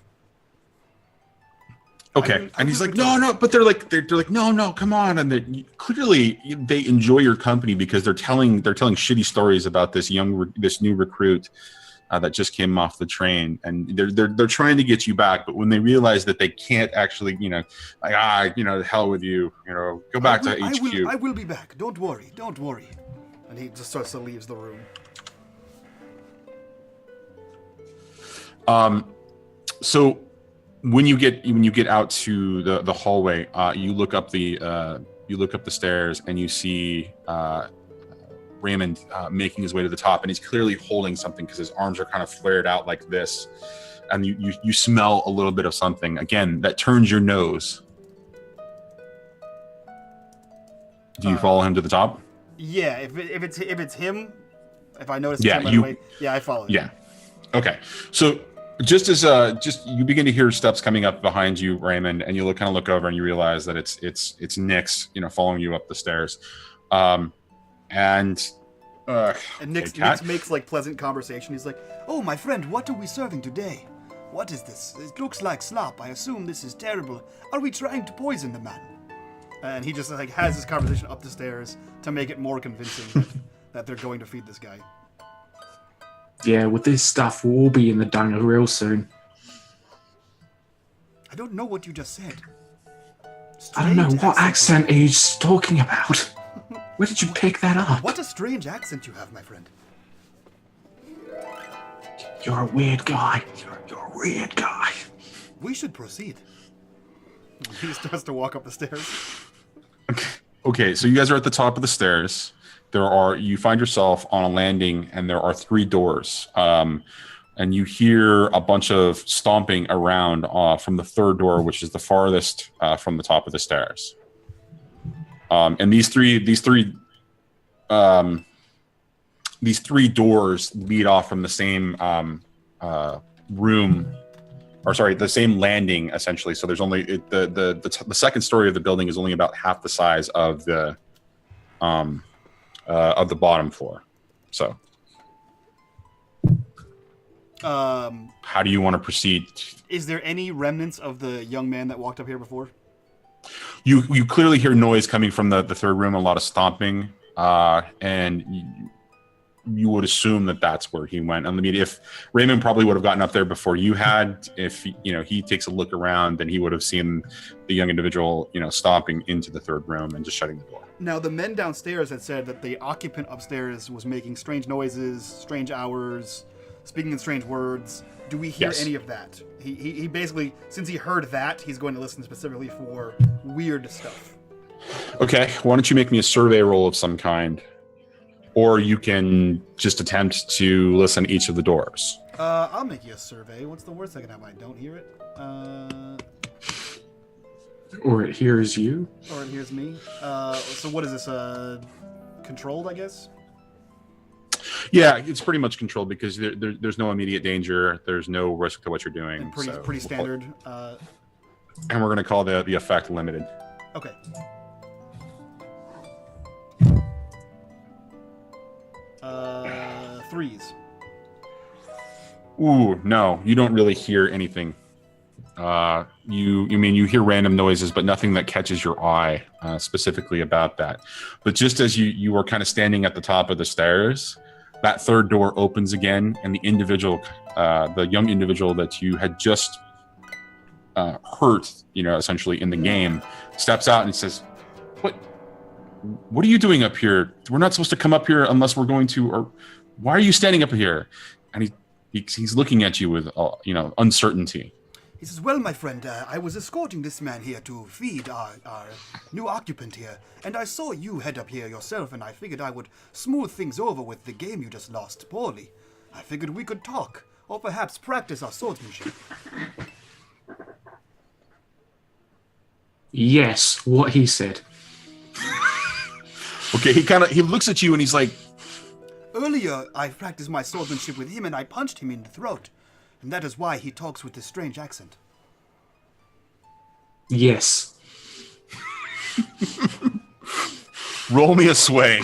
S2: Okay, and he's like, no, but they're like, no, come on, and clearly they enjoy your company because they're telling shitty stories about this new recruit that just came off the train, and they're trying to get you back, but when they realize that they can't actually, the hell with you, go back to HQ.
S1: I will be back. Don't worry. And he just starts to leave the room.
S2: So when you get out to the hallway, you look up the stairs, and you see Reymond making his way to the top, and he's clearly holding something because his arms are kind of flared out like this, and you smell a little bit of something again that turns your nose. Do you follow him to the top?
S1: Yeah, if it's him, if I notice him right away, I follow him.
S2: Yeah. Okay. So just as you begin to hear steps coming up behind you, Reymond, and you look over and you realize that it's Nyx, following you up the stairs. And
S1: Nyx makes like pleasant conversation. He's like, "Oh, my friend, what are we serving today? What is this? It looks like slop. I assume this is terrible. Are we trying to poison the man?" And he just has this conversation up the stairs to make it more convincing that they're going to feed this guy.
S5: Yeah, with this stuff, we'll all be in the dung real soon.
S1: I don't know what you just said.
S5: I don't know. What accent are you talking about? Where did you pick that up?
S1: What a strange accent you have, my friend.
S5: You're a weird guy. You're a weird guy.
S1: We should proceed. He starts to walk up the stairs.
S2: Okay, so you guys are at the top of the stairs. You find yourself on a landing, and there are 3 doors. And you hear a bunch of stomping around from the 3rd door, which is the farthest from the top of the stairs. And these three doors lead off from the same room, or sorry, the same landing essentially. So there's only the 2nd story of the building is only about half the size of the bottom floor. So How do you want to proceed?
S1: Is there any remnants of the young man that walked up here before?
S2: You clearly hear noise coming from the third room, a lot of stomping, and you would assume that that's where he went. I mean, if Reymond probably would have gotten up there before you had, if he takes a look around, then he would have seen the young individual, stomping into the third room and just shutting the door.
S1: Now, the men downstairs had said that the occupant upstairs was making strange noises, strange hours, speaking in strange words. Do we hear any of that? He basically, since he heard that, he's going to listen specifically for weird stuff.
S2: Okay, why don't you make me a survey roll of some kind? Or you can just attempt to listen to each of the doors.
S1: I'll make you a survey. What's the worst that can happen? I don't hear it.
S5: Or it hears you.
S1: Or it hears me. So what is this? Controlled, I guess?
S2: Yeah, it's pretty much controlled because there's no immediate danger. There's no risk to what you're doing.
S1: And pretty standard.
S2: And we're going to call the effect limited.
S1: Okay. Threes.
S2: Ooh, no, you don't really hear anything. You hear random noises, but nothing that catches your eye specifically about that. But just as you were kind of standing at the top of the stairs, that third door opens again, and the young individual that you had just hurt, essentially in the game, steps out and says, What are you doing up here? We're not supposed to come up here unless we're going to, or why are you standing up here? And he's looking at you with, uncertainty.
S1: He says, well, my friend, I was escorting this man here to feed our new occupant here, and I saw you head up here yourself, and I figured I would smooth things over with the game you just lost poorly. I figured we could talk, or perhaps practice our swordsmanship.
S5: Yes, what he said.
S2: Okay, he looks at you and he's like,
S1: earlier, I practiced my swordsmanship with him, and I punched him in the throat. And that is why he talks with this strange accent.
S5: Yes.
S2: Roll me a sway.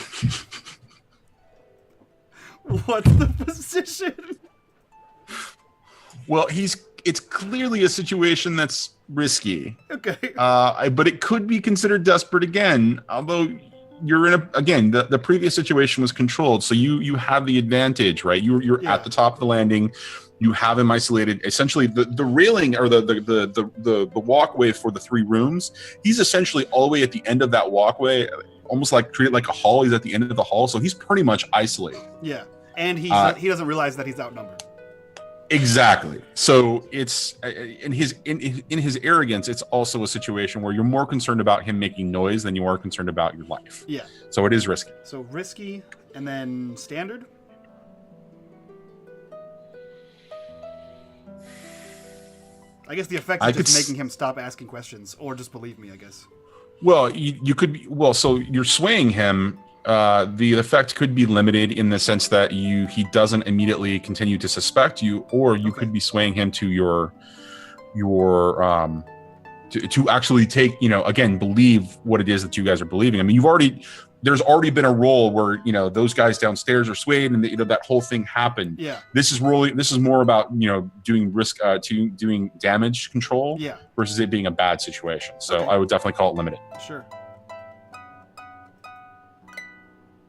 S1: What's the position?
S2: Well, it's clearly a situation that's risky.
S1: Okay.
S2: But it could be considered desperate again, although you're in the previous situation was controlled, so you have the advantage, right? You're at the top of the landing. You have him isolated. Essentially, the railing or the walkway for the three rooms. He's essentially all the way at the end of that walkway, almost like treated like a hall. He's at the end of the hall, so he's pretty much isolated.
S1: Yeah, and he doesn't realize that he's outnumbered.
S2: Exactly. So it's in his arrogance. It's also a situation where you're more concerned about him making noise than you are concerned about your life.
S1: Yeah.
S2: So it is risky.
S1: So risky, and then standard. I guess the effect is just making him stop asking questions, or just believe me, I guess.
S2: Well, you could be, so you're swaying him. The effect could be limited in the sense that he doesn't immediately continue to suspect you, or you could be swaying him to to actually take, again, believe what it is that you guys are believing. I mean, there's already been a roll where, those guys downstairs are swayed and that whole thing happened.
S1: Yeah.
S2: This is more about, doing doing damage control versus it being a bad situation. So I would definitely call it limited.
S1: Sure.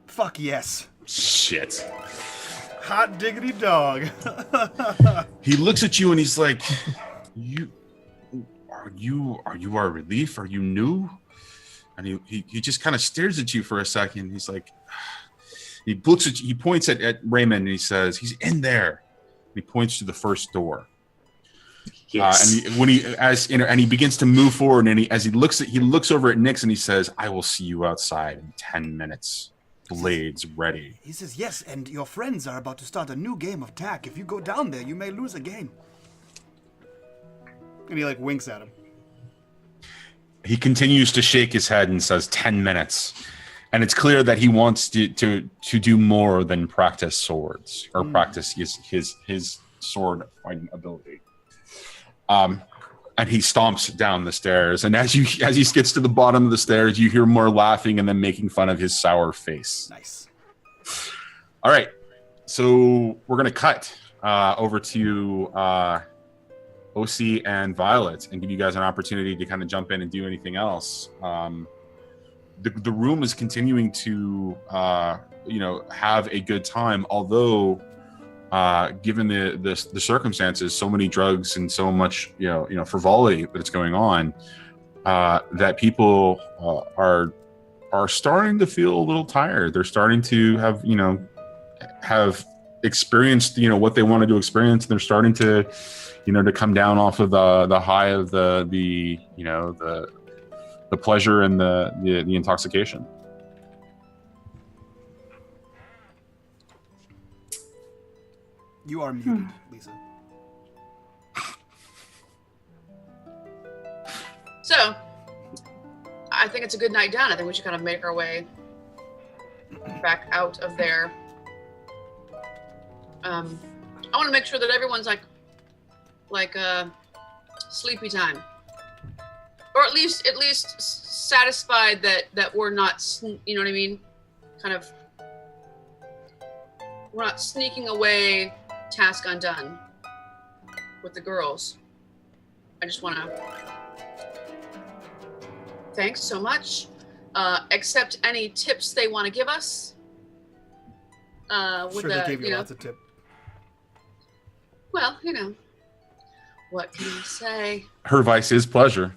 S1: Fuck yes.
S2: Shit.
S1: Hot diggity dog.
S2: He looks at you and he's like, Are you our relief? Are you new? And he just kind of stares at you for a second. He's like, he points at Reymond and he says, he's in there. And he points to the first door.
S5: Yes.
S2: And he begins to move forward, and he looks over at Nix and he says, I will see you outside in 10 minutes. Blades ready.
S1: He says, yes, and your friends are about to start a new game of tag. If you go down there, you may lose a game. And he winks at him.
S2: He continues to shake his head and says 10 minutes. And it's clear that he wants to do more than practice swords or practice his sword fighting ability. And he stomps down the stairs. And as he gets to the bottom of the stairs, you hear more laughing and then making fun of his sour face.
S1: Nice.
S2: All right. So we're going to cut. over to OC and Violet and give you guys an opportunity to kind of jump in and do anything else. The room is continuing to have a good time, although given the circumstances, so many drugs and so much frivolity that's going on, that people are starting to feel a little tired. They're starting to have experienced what they wanted to experience, and they're starting to to come down off of the high of the pleasure and the intoxication.
S1: You are muted, Lisa.
S4: So, I think it's a good night down. I think we should kind of make our way back out of there. I want to make sure that everyone's like sleepy time, or at least satisfied that we're not, you know what I mean, kind of, we're not sneaking away, task undone with the girls. I just want to thanks so much. Accept any tips they want to give us.
S1: Sure, they gave you lots of tips.
S4: Well, what can I say?
S2: Her vice is pleasure.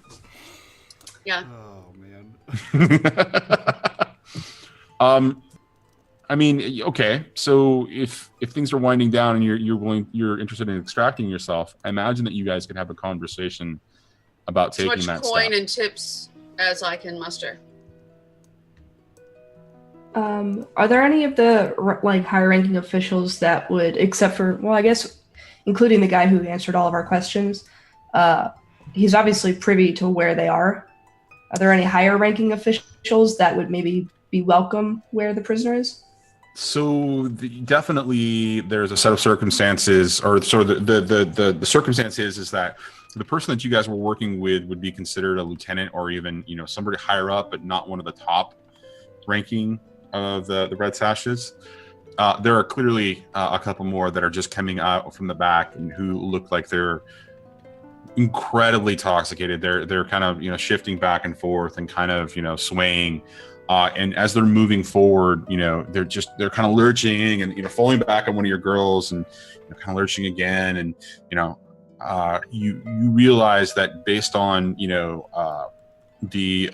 S4: Yeah.
S1: Oh man.
S2: I mean, okay. So if things are winding down and you're interested in extracting yourself, I imagine that you guys can have a conversation about taking that step.
S4: As much coin and tips as I can muster.
S3: Are there any of the higher-ranking officials that would, except for, well, I guess, including the guy who answered all of our questions, he's obviously privy to where they are. Are there any higher-ranking officials that would maybe be welcome where the prisoner is?
S2: So definitely, there's a set of circumstances, or sort of the circumstance is that the person that you guys were working with would be considered a lieutenant, or even somebody higher up, but not one of the top ranking of the Red Sashes. There are clearly a couple more that are just coming out from the back and who look like they're incredibly intoxicated. They're kind of shifting back and forth and kind of swaying. And as they're moving forward, they're kind of lurching and falling back on one of your girls and kind of lurching again. And you realize that based on the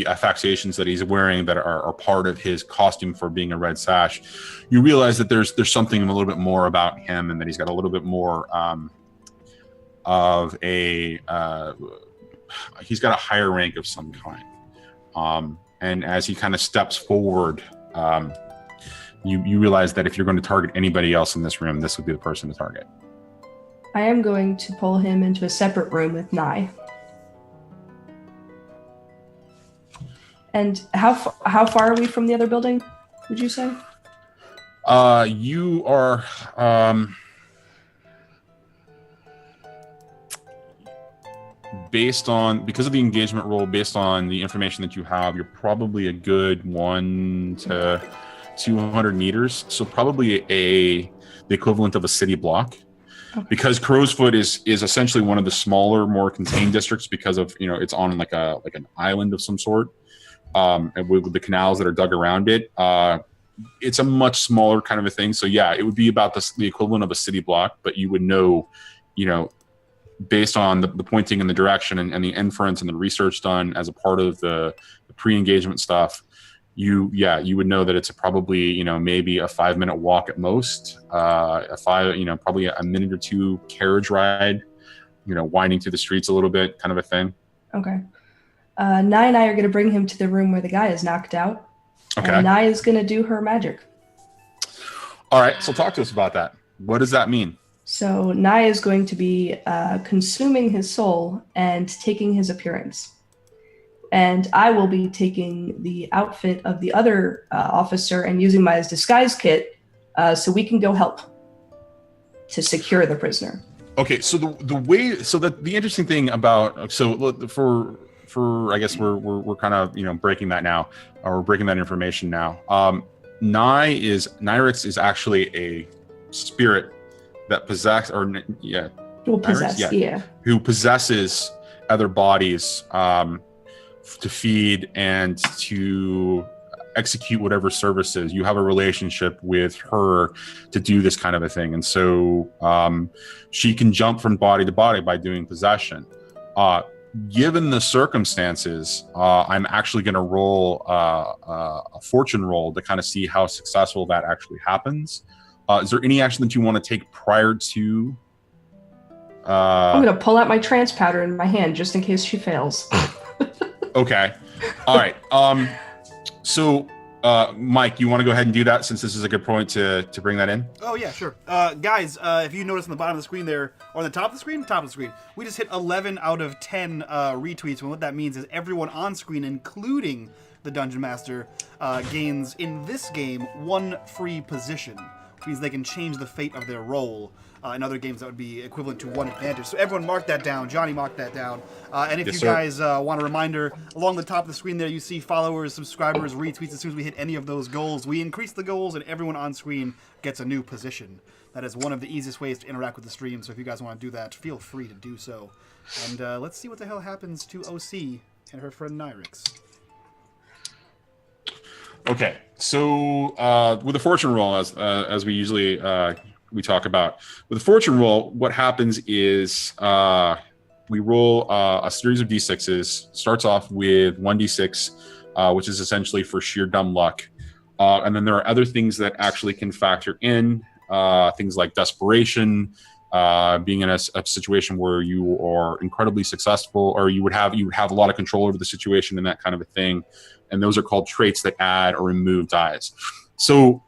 S2: affectations that he's wearing that are part of his costume for being a Red Sash, you realize that there's something a little bit more about him, and that he's got a little bit more of a he's got a higher rank of some kind. And as he kind of steps forward, you realize that if you're going to target anybody else in this room, this would be the person to target.
S3: I am going to pull him into a separate room with Nye. And how far are we from the other building, would you say?
S2: You are because of the engagement role, based on the information that you have, you're probably a good 1 to 200 meters. So probably the equivalent of a city block. Okay. Because Crowsfoot is essentially one of the smaller, more contained districts because of it's on like an island of some sort. And with the canals that are dug around it, it's a much smaller kind of a thing. So yeah, it would be about the equivalent of a city block, but you would know, based on the pointing and the direction and the inference and the research done as a part of the pre-engagement stuff, you would know that it's probably maybe a 5-minute walk at most, probably a minute or two carriage ride, winding through the streets a little bit, kind of a thing.
S3: Okay. Nye and I are going to bring him to the room where the guy is knocked out. Okay. And Nye is going to do her magic.
S2: All right. So talk to us about that. What does that mean?
S3: So Nye is going to be consuming his soul and taking his appearance. And I will be taking the outfit of the other officer and using my disguise kit so we can go help to secure the prisoner.
S2: Okay. So the interesting thing about, for I guess we're kind of breaking that now, or we're breaking that information now. Nyrix is actually a spirit that possess, or yeah,
S3: Well,
S2: Iris?
S3: possess, yeah.
S2: who possesses other bodies to feed and to execute whatever services. You have a relationship with her to do this kind of a thing, and so she can jump from body to body by doing possession. Given the circumstances, I'm actually going to roll a fortune roll to kind of see how successful that actually happens. Is there any action that you want to take prior to?
S3: I'm going to pull out my trance powder in my hand just in case she fails.
S2: Okay. All right. So, Mike, you want to go ahead and do that since this is a good point to bring that in?
S1: Oh, yeah, sure. Guys, if you notice on the bottom of the screen there, or on the top of the screen, we just hit 11 out of 10 retweets. And what that means is everyone on screen, including the Dungeon Master, gains, in this game, 1 free position, which means they can change the fate of their role. In other games, that would be equivalent to 1 advantage. So everyone mark that down. Johnny marked that down. And if you guys want a reminder, along the top of the screen there, you see followers, subscribers, retweets. As soon as we hit any of those goals, we increase the goals, and everyone on screen gets a new position. That is one of the easiest ways to interact with the stream. So if you guys want to do that, feel free to do so. And let's see what the hell happens to OC and her friend Nyrix.
S2: Okay, so with the fortune roll, as we usually we talk about, with the fortune roll, what happens is we roll a series of d6s. Starts off with 1d6, which is essentially for sheer dumb luck, and then there are other things that actually can factor in, things like desperation, being in a situation where you are incredibly successful, or you would have a lot of control over the situation and that kind of a thing. And those are called traits that add or remove dice. So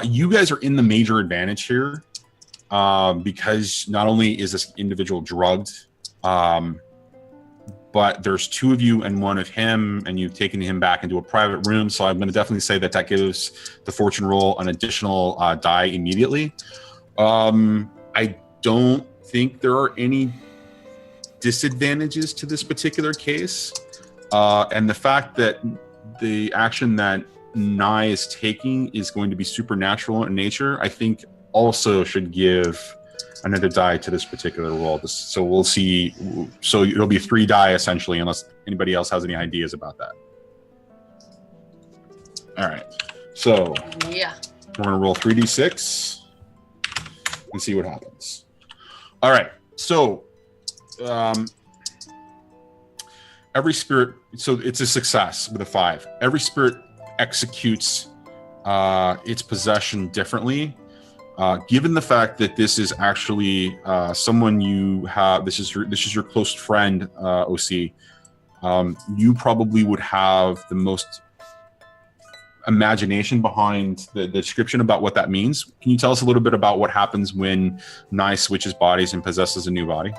S2: you guys are in the major advantage here because not only is this individual drugged, but there's 2 of you and 1 of him, and you've taken him back into a private room. So I'm going to definitely say that gives the fortune roll an additional die immediately. I don't think there are any disadvantages to this particular case. And the fact that the action that Nye is taking is going to be supernatural in nature, I think also should give another die to this particular roll. So we'll see. So it'll be 3 die essentially, unless anybody else has any ideas about that. All right. So
S4: Yeah.
S2: we're going to roll 3d6 and see what happens. All right. So every spirit, so it's a success with a 5. Every spirit executes its possession differently. Given the fact that this is actually someone you have, this is your close friend, OC, you probably would have the most imagination behind the description about what that means. Can you tell us a little bit about what happens when Nye switches bodies and possesses a new body?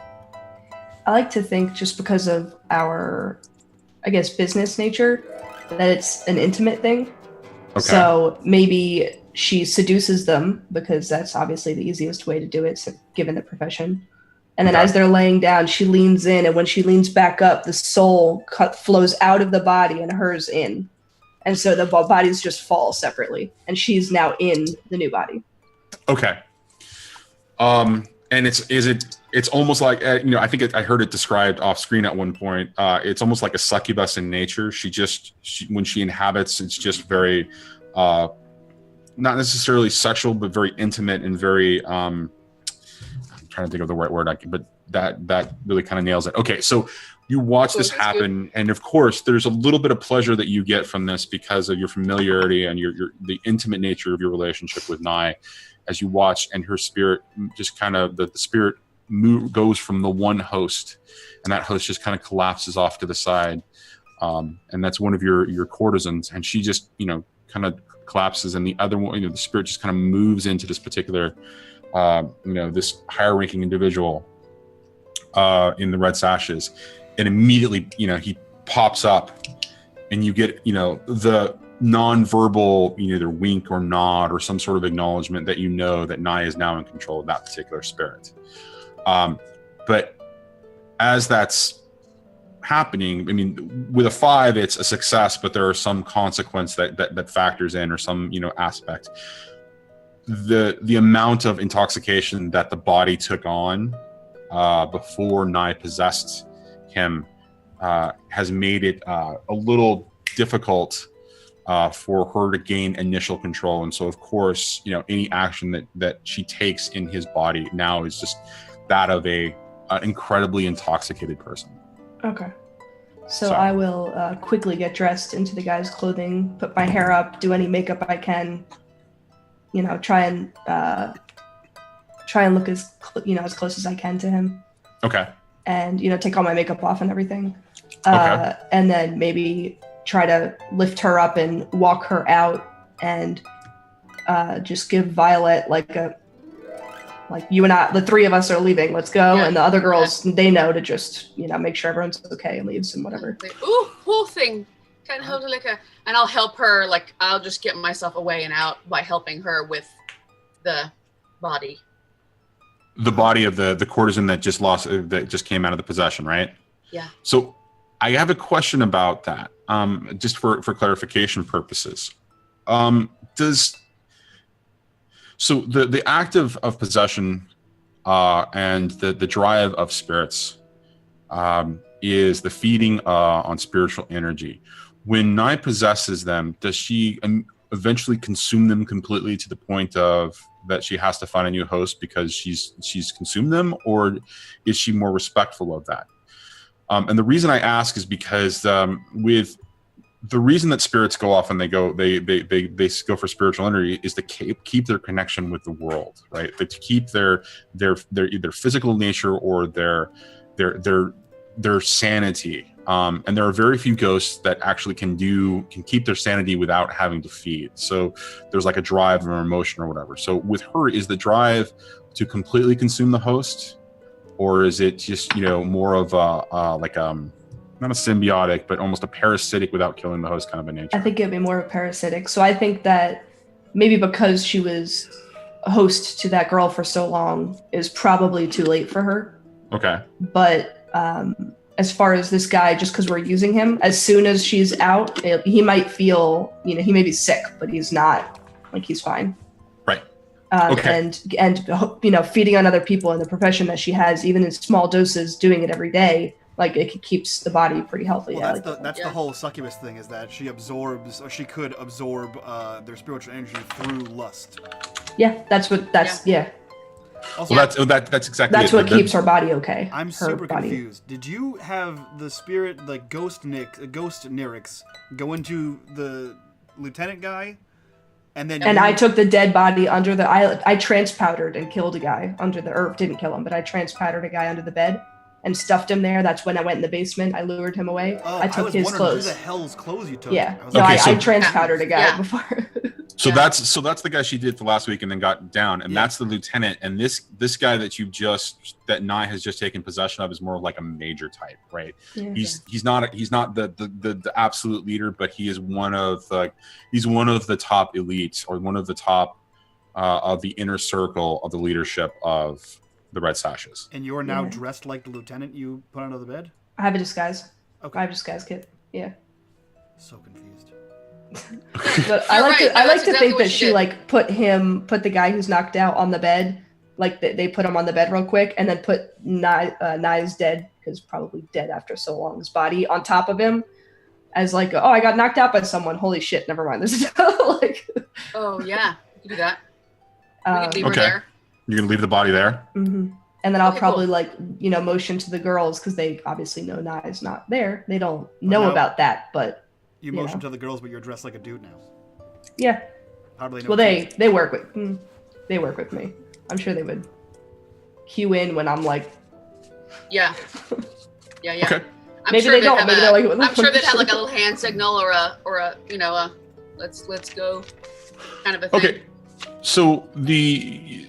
S3: I like to think, just because of our, I guess, business nature, that it's an intimate thing. Okay. So maybe she seduces them, because that's obviously the easiest way to do it, given the profession. And then as they're laying down, she leans in, and when she leans back up, the soul flows out of the body and hers in. And so the bodies just fall separately, and she's now in the new body. Okay.
S2: And it's almost like, I think I heard it described off screen at one point. It's almost like a succubus in nature. She when she inhabits, it's just very, not necessarily sexual, but very intimate and very, I'm trying to think of the right word, but that really kind of nails it. Okay. So you watch this happen, and of course there's a little bit of pleasure that you get from this because of your familiarity and the intimate nature of your relationship with Nye, as you watch, and her spirit just kind of, the spirit goes from the one host, and that host just kind of collapses off to the side, and that's one of your courtesans, and she just kind of collapses, and the other one, the spirit just kind of moves into this particular this higher ranking individual in the red sashes, and immediately he pops up, and you get the non-verbal either wink or nod or some sort of acknowledgement that that Nye is now in control of that particular spirit. But as that's happening, I mean, with a 5, it's a success, but there are some consequence that factors in, or some aspect. the amount of intoxication that the body took on before Nye possessed him has made it a little difficult for her to gain initial control. And so, of course, any action that she takes in his body now is just that of a incredibly intoxicated person.
S3: Okay. So I will quickly get dressed into the guy's clothing, put my hair up, do any makeup I can, try and look as close as I can to him.
S2: Okay.
S3: And take all my makeup off and everything.
S2: Okay.
S3: And then maybe try to lift her up and walk her out, and just give Violet like you and I, the three of us are leaving. Let's go. Yeah. And the other girls, they know to just make sure everyone's okay and leaves and whatever.
S4: Ooh, poor thing. Can't hold a liquor. And I'll help her. I'll just get myself away and out by helping her with the body.
S2: The body of the courtesan that just came out of the possession, right?
S4: Yeah.
S2: So I have a question about that, just for clarification purposes. So the act of possession and the drive of spirits is the feeding on spiritual energy. When Nye possesses them, does she eventually consume them completely to the point of that she has to find a new host because she's consumed them, or is she more respectful of that? And the reason I ask is because with the reason that spirits go off and they go for spiritual energy is to keep their connection with the world, right? To keep their either physical nature or their sanity. And there are very few ghosts that actually can keep their sanity without having to feed. So there's like a drive or emotion or whatever. So with her, is the drive to completely consume the host, or is it just more of not a symbiotic, but almost a parasitic without killing the host kind of a nature?
S3: I think it'd be more of a parasitic. So I think that maybe because she was a host to that girl for so long, is probably too late for her. Okay. But as far as this guy, just because we're using him, as soon as she's out, he might feel, he may be sick, but he's not, he's fine.
S2: Right.
S3: Okay. And feeding on other people in the profession that she has, even in small doses, doing it every day, it keeps the body pretty healthy.
S1: Well, that's the whole succubus thing, is that she could absorb their spiritual energy through lust.
S3: Yeah, yeah.
S2: Also, that's exactly
S3: what keeps her body okay.
S1: I'm super confused. Did you have the spirit, ghost Nyrix, go into the lieutenant guy? And I took the dead body under the... I transpowdered and killed a guy under the... Or didn't kill him, but I transpowdered a guy under the bed and stuffed him there. That's when I went in the basement. I lured him away. I took his clothes. Who the hell's clothes you took?
S3: Yeah. I transpowdered a guy before.
S2: So that's the guy she did for last week and then got down, and that's the lieutenant. And this guy that Nye has just taken possession of is more of like a major type, right? Yeah. He's not the absolute leader, but he is one of the top elites, or one of the top of the inner circle of the leadership of the Red Sashes.
S1: And you're now dressed like the lieutenant you put under the bed?
S3: I have a disguise.
S1: Okay.
S3: I have a disguise kit. Yeah.
S1: So confused.
S3: But I like to think that she put the guy who's knocked out on the bed, they put him on the bed real quick, and then put Nye's dead, because probably dead after so long, his body on top of him, as I got knocked out by someone. Holy shit! Never mind. This is
S4: Oh yeah, you can do that. We can leave her there.
S2: You're gonna leave the body there.
S3: Mm-hmm. And then I'll probably motion to the girls, because they obviously know Nye's not there. They don't know about that, but.
S1: You motion to the girls, but you're dressed like a dude now.
S3: Yeah.
S1: Probably.
S3: Well, they work with me. I'm sure they would cue in when I'm
S4: Yeah. Yeah.
S2: Okay.
S3: Maybe they don't. Maybe they're
S4: I'm sure they'd have a little hand signal or a let's go kind of a thing.
S2: Okay. So the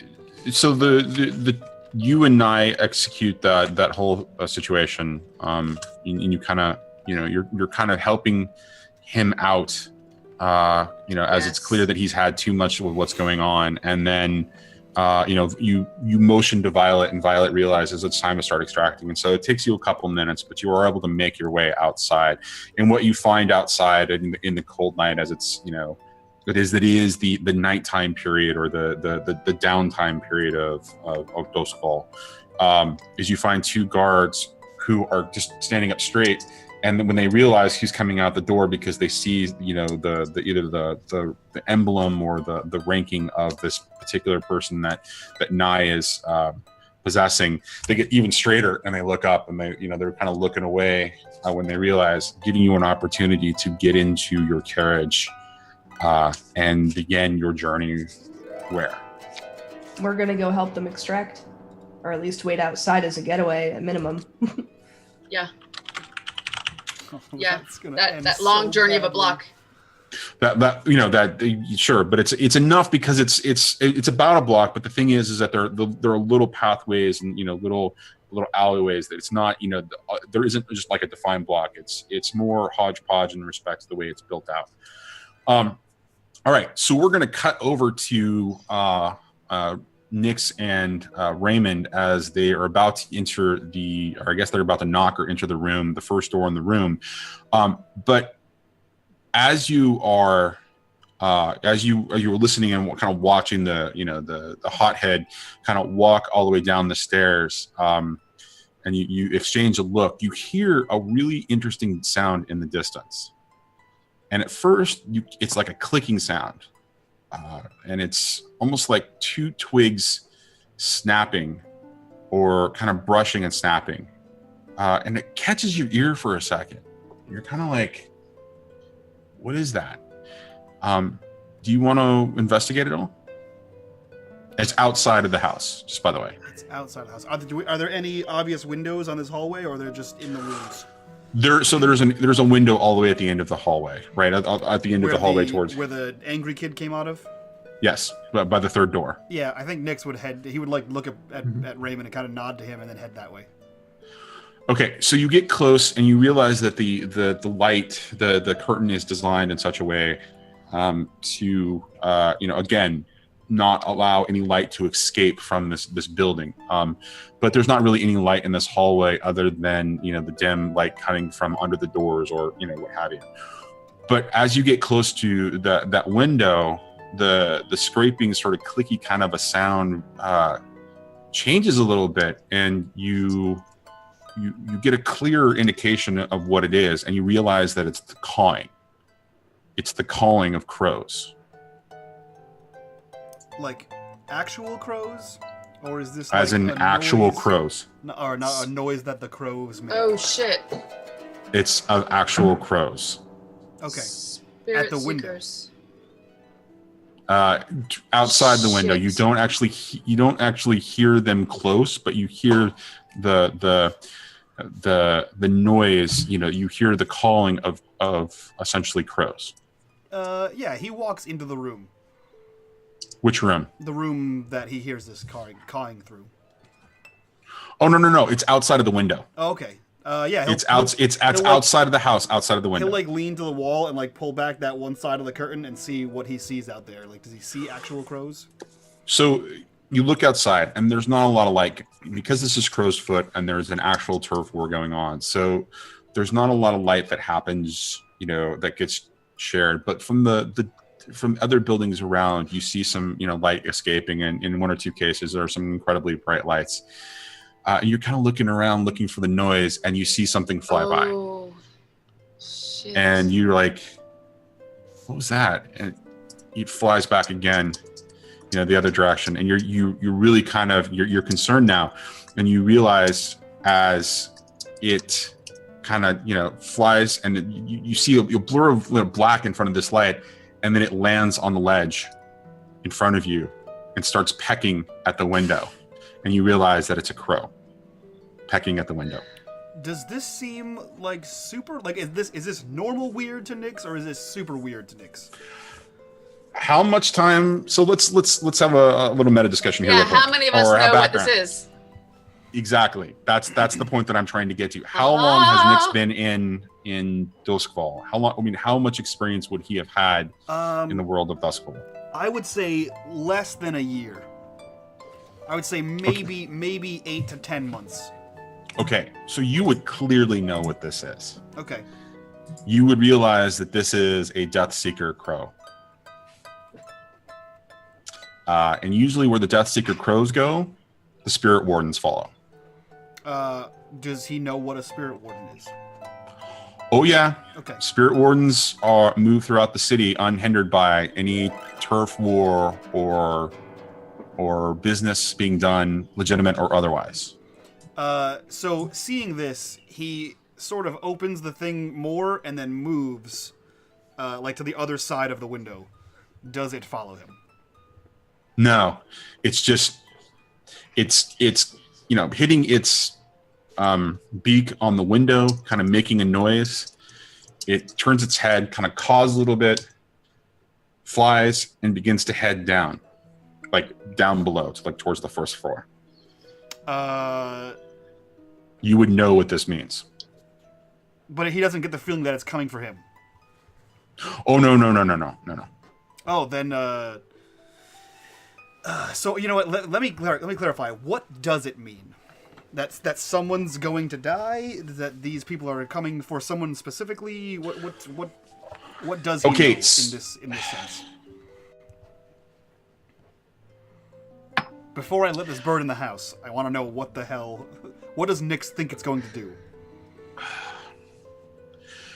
S2: you and Nye execute that whole situation. And you kind of you're kind of helping him out, as it's clear that he's had too much of what's going on, and then you motion to Violet, and Violet realizes it's time to start extracting, and so it takes you a couple minutes, but you are able to make your way outside. And what you find outside in the cold night, as it's it is the nighttime period or the downtime period of Doskval. Is you find two guards who are just standing up straight, and when they realize who's coming out the door because they see the either the emblem or the ranking of this particular person that Nye is possessing, they get even straighter and they look up and they're kind of looking away when they realize, giving you an opportunity to get into your carriage and begin your journey. Where?
S3: We're gonna go help them extract, or at least wait outside as a getaway at minimum.
S4: Yeah.
S1: That's gonna end
S4: That long
S1: so
S4: journey of a
S1: badly.
S4: block.
S2: Sure, but it's enough because it's about a block. But the thing is that there are little pathways and little alleyways that it's not there isn't just like a defined block. It's more hodgepodge in respect to the way it's built out. All right, so we're going to cut over to Nyx and Reymond as they are about to enter or I guess they're about to knock or enter the room, the first door in the room. But as you are listening and kind of watching the hothead kind of walk all the way down the stairs, and you exchange a look, you hear a really interesting sound in the distance. And at first, it's like a clicking sound. And it's almost like two twigs snapping or kind of brushing and snapping. And it catches your ear for a second. You're kind of like, what is that? Do you want to investigate it all? It's outside of the house, just by the way.
S1: It's outside the house. Are there any obvious windows on this hallway, or they're just in the rooms?
S2: There's a window all the way at the end of the hallway, right at the end of the hallway towards
S1: where the angry kid came out of.
S2: Yes, by the third door.
S1: Yeah, I think Nyx would like look at Reymond and kind of nod to him and then head that way.
S2: Okay, so you get close and you realize that the light, the curtain is designed in such a way to again, not allow any light to escape from this building. But there's not really any light in this hallway other than the dim light coming from under the doors or what have you. But as you get close to that window, the scraping sort of clicky kind of a sound changes a little bit, and you get a clearer indication of what it is, and you realize that it's the cawing. It's the calling of crows.
S1: Like actual crows? Or is this
S2: as
S1: like
S2: in
S1: a
S2: actual
S1: noise?
S2: crows?
S1: Or not a noise that the crows make?
S4: Oh shit.
S2: It's of actual crows.
S1: Okay.
S4: Spirit
S1: At the window.
S4: seekers.
S2: Outside the window,
S4: Shit.
S2: you don't actually hear them close, but you hear the noise. You hear the calling of essentially crows.
S1: Yeah, he walks into the room.
S2: Which room?
S1: The room that he hears this cawing through.
S2: Oh no! It's outside of the window.
S1: Oh, okay. Yeah.
S2: It's outside of the house, outside of the window.
S1: He'll like lean to the wall and like pull back that one side of the curtain and see what he sees out there. Like, does he see actual crows?
S2: So you look outside, and there's not a lot of light because this is Crow's Foot, and there's an actual turf war going on. So there's not a lot of light that happens, that gets shared. But from other buildings around, you see some, light escaping, and in one or two cases, there are some incredibly bright lights. And you're kind of looking around, looking for the noise, and you see something fly by.
S4: Shit.
S2: And you're like, what was that? And it flies back again, the other direction. And you're really kind of, you're concerned now. And you realize as it kind of, flies, and you see a blur of black in front of this light, and then it lands on the ledge in front of you and starts pecking at the window. And you realize that it's a crow pecking at the window.
S1: Does this seem like super? Like, is this normal weird to Nyx, or is this super weird to Nyx?
S2: How much time? So let's have a little meta discussion here.
S4: Yeah,
S2: real quick,
S4: how many of us
S2: or
S4: know
S2: have
S4: what this
S2: background.
S4: is?
S2: Exactly. That's the point that I'm trying to get to. How long has Nyx been in Duskfall? How long? I mean, how much experience would he have had in the world of Duskfall?
S1: I would say less than a year. I would say maybe 8 to 10 months.
S2: Okay, so you would clearly know what this is.
S1: Okay.
S2: You would realize that this is a Death Seeker crow. And usually where the Deathseeker crows go, the Spirit Wardens follow.
S1: Does he know what a Spirit Warden is?
S2: Oh yeah.
S1: Okay.
S2: Spirit Wardens move throughout the city unhindered by any turf war or business being done, legitimate or otherwise.
S1: So seeing this, he sort of opens the thing more and then moves, like to the other side of the window. Does it follow him?
S2: No, it's just it's hitting its beak on the window, kind of making a noise. It turns its head, kind of caws a little bit, flies, and begins to head down, like down below, like towards the first floor. You would know what this means.
S1: But he doesn't get the feeling that it's coming for him.
S2: Oh no.
S1: Oh, then. So you know what? Let me clarify. What does it mean? That someone's going to die? That these people are coming for someone specifically? What does he know in this sense? Before I let this bird in the house, I want to know what the hell. What does Nyx think it's going to do?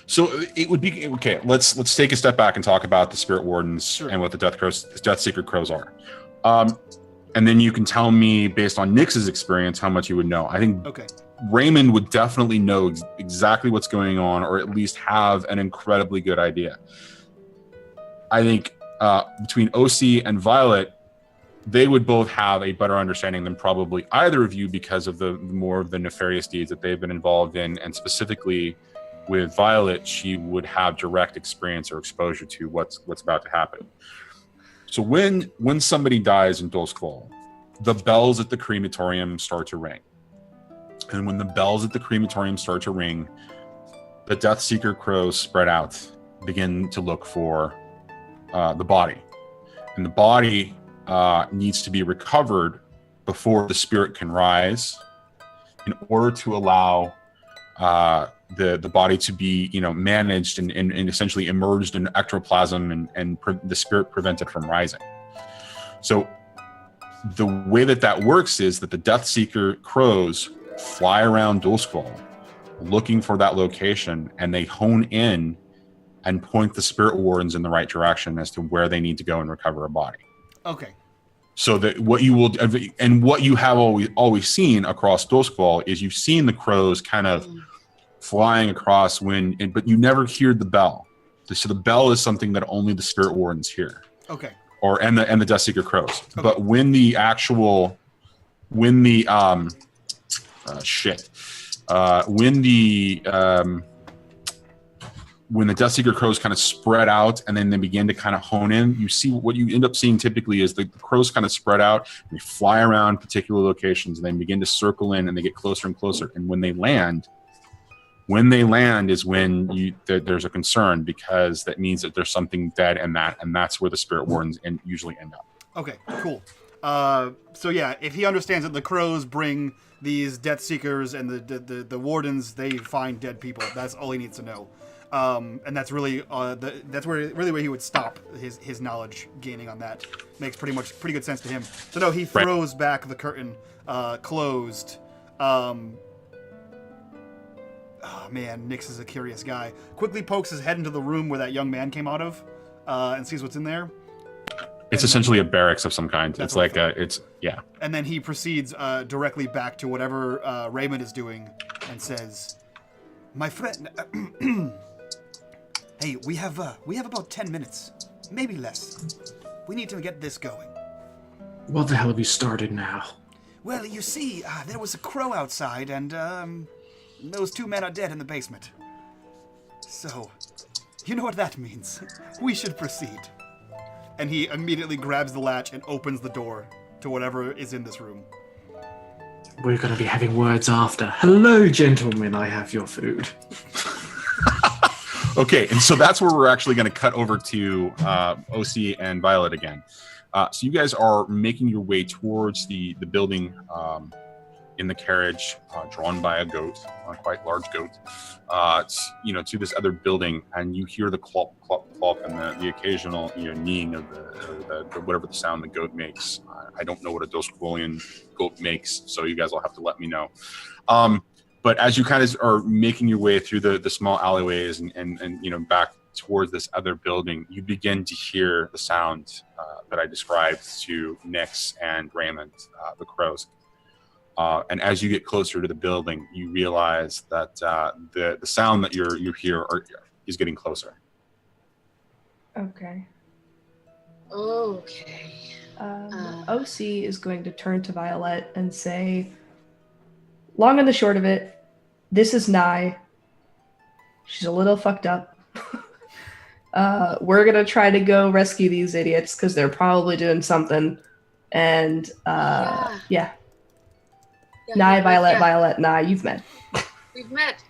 S2: So it would be okay. Let's take a step back and talk about the Spirit Wardens and what the Deathseeker crows are. And then you can tell me, based on Nyx's experience, how much you would know. I think Reymond would definitely know exactly what's going on, or at least have an incredibly good idea. I think between OC and Violette, they would both have a better understanding than probably either of you because of the more of the nefarious deeds that they've been involved in, and specifically with Violette, she would have direct experience or exposure to what's about to happen. So when somebody dies in Duskfall, the bells at the crematorium start to ring. And when the bells at the crematorium start to ring, the Deathseeker crows spread out, begin to look for the body. And the body needs to be recovered before the spirit can rise, in order to allow the body to be managed and essentially immersed in ectoplasm and the spirit prevented from rising. So the way that works is that the Deathseeker crows fly around Duskfall looking for that location, and they hone in and point the Spirit Wardens in the right direction as to where they need to go and recover a body.
S1: Okay.
S2: So that what you will, and what you have always seen across Duskfall is you've seen the crows kind of flying across but you never hear the bell. So the bell is something that only the Spirit Wardens hear.
S1: Okay.
S2: And the Deathseeker crows.
S1: Okay.
S2: But when the Deathseeker crows kind of spread out and then they begin to kind of hone in, you see what you end up seeing typically is the crows kind of spread out and they fly around particular locations and they begin to circle in and they get closer and closer. And when they land is when there's a concern, because that means that there's something dead and that's where the Spirit Wardens usually end up.
S1: Okay, cool. So yeah, if he understands that the crows bring these Death Seekers and the Wardens, they find dead people. That's all he needs to know. And that's really that's where he would stop his knowledge gaining on that. Makes pretty good sense to him. So no, he throws back the curtain, closed. Oh man, Nyx is a curious guy. Quickly pokes his head into the room where that young man came out of, and sees what's in there.
S2: It's essentially a barracks of some kind. It's like
S1: And then he proceeds directly back to whatever Reymond is doing, and says, "My friend, hey, we have about 10 minutes, maybe less. We need to get this going."
S5: What the hell have you started now?
S1: Well, you see, there was a crow outside, and those 2 men are dead in the basement. So, you know what that means. We should proceed. And he immediately grabs the latch and opens the door to whatever is in this room.
S5: We're going to be having words after. Hello, gentlemen, I have your food.
S2: Okay, and so that's where we're actually going to cut over to OC and Violette again. So you guys are making your way towards the building in the carriage, drawn by a goat, a quite large goat, to this other building, and you hear the clop, clop, clop, and the occasional kneeing of the whatever the sound the goat makes. I don't know what a Dosquolian goat makes, so you guys will have to let me know. But as you kind of are making your way through the small alleyways and back towards this other building, you begin to hear the sound that I described to Nyx and Reymond, the crows. And as you get closer to the building, you realize that the sound that you hear is getting closer.
S3: Okay.
S4: Okay.
S3: OC is going to turn to Violette and say, long and the short of it, this is Nye. She's a little fucked up. We're going to try to go rescue these idiots because they're probably doing something. And yeah. Nye, Violette, Violette, Nye, you've met.
S4: We've met.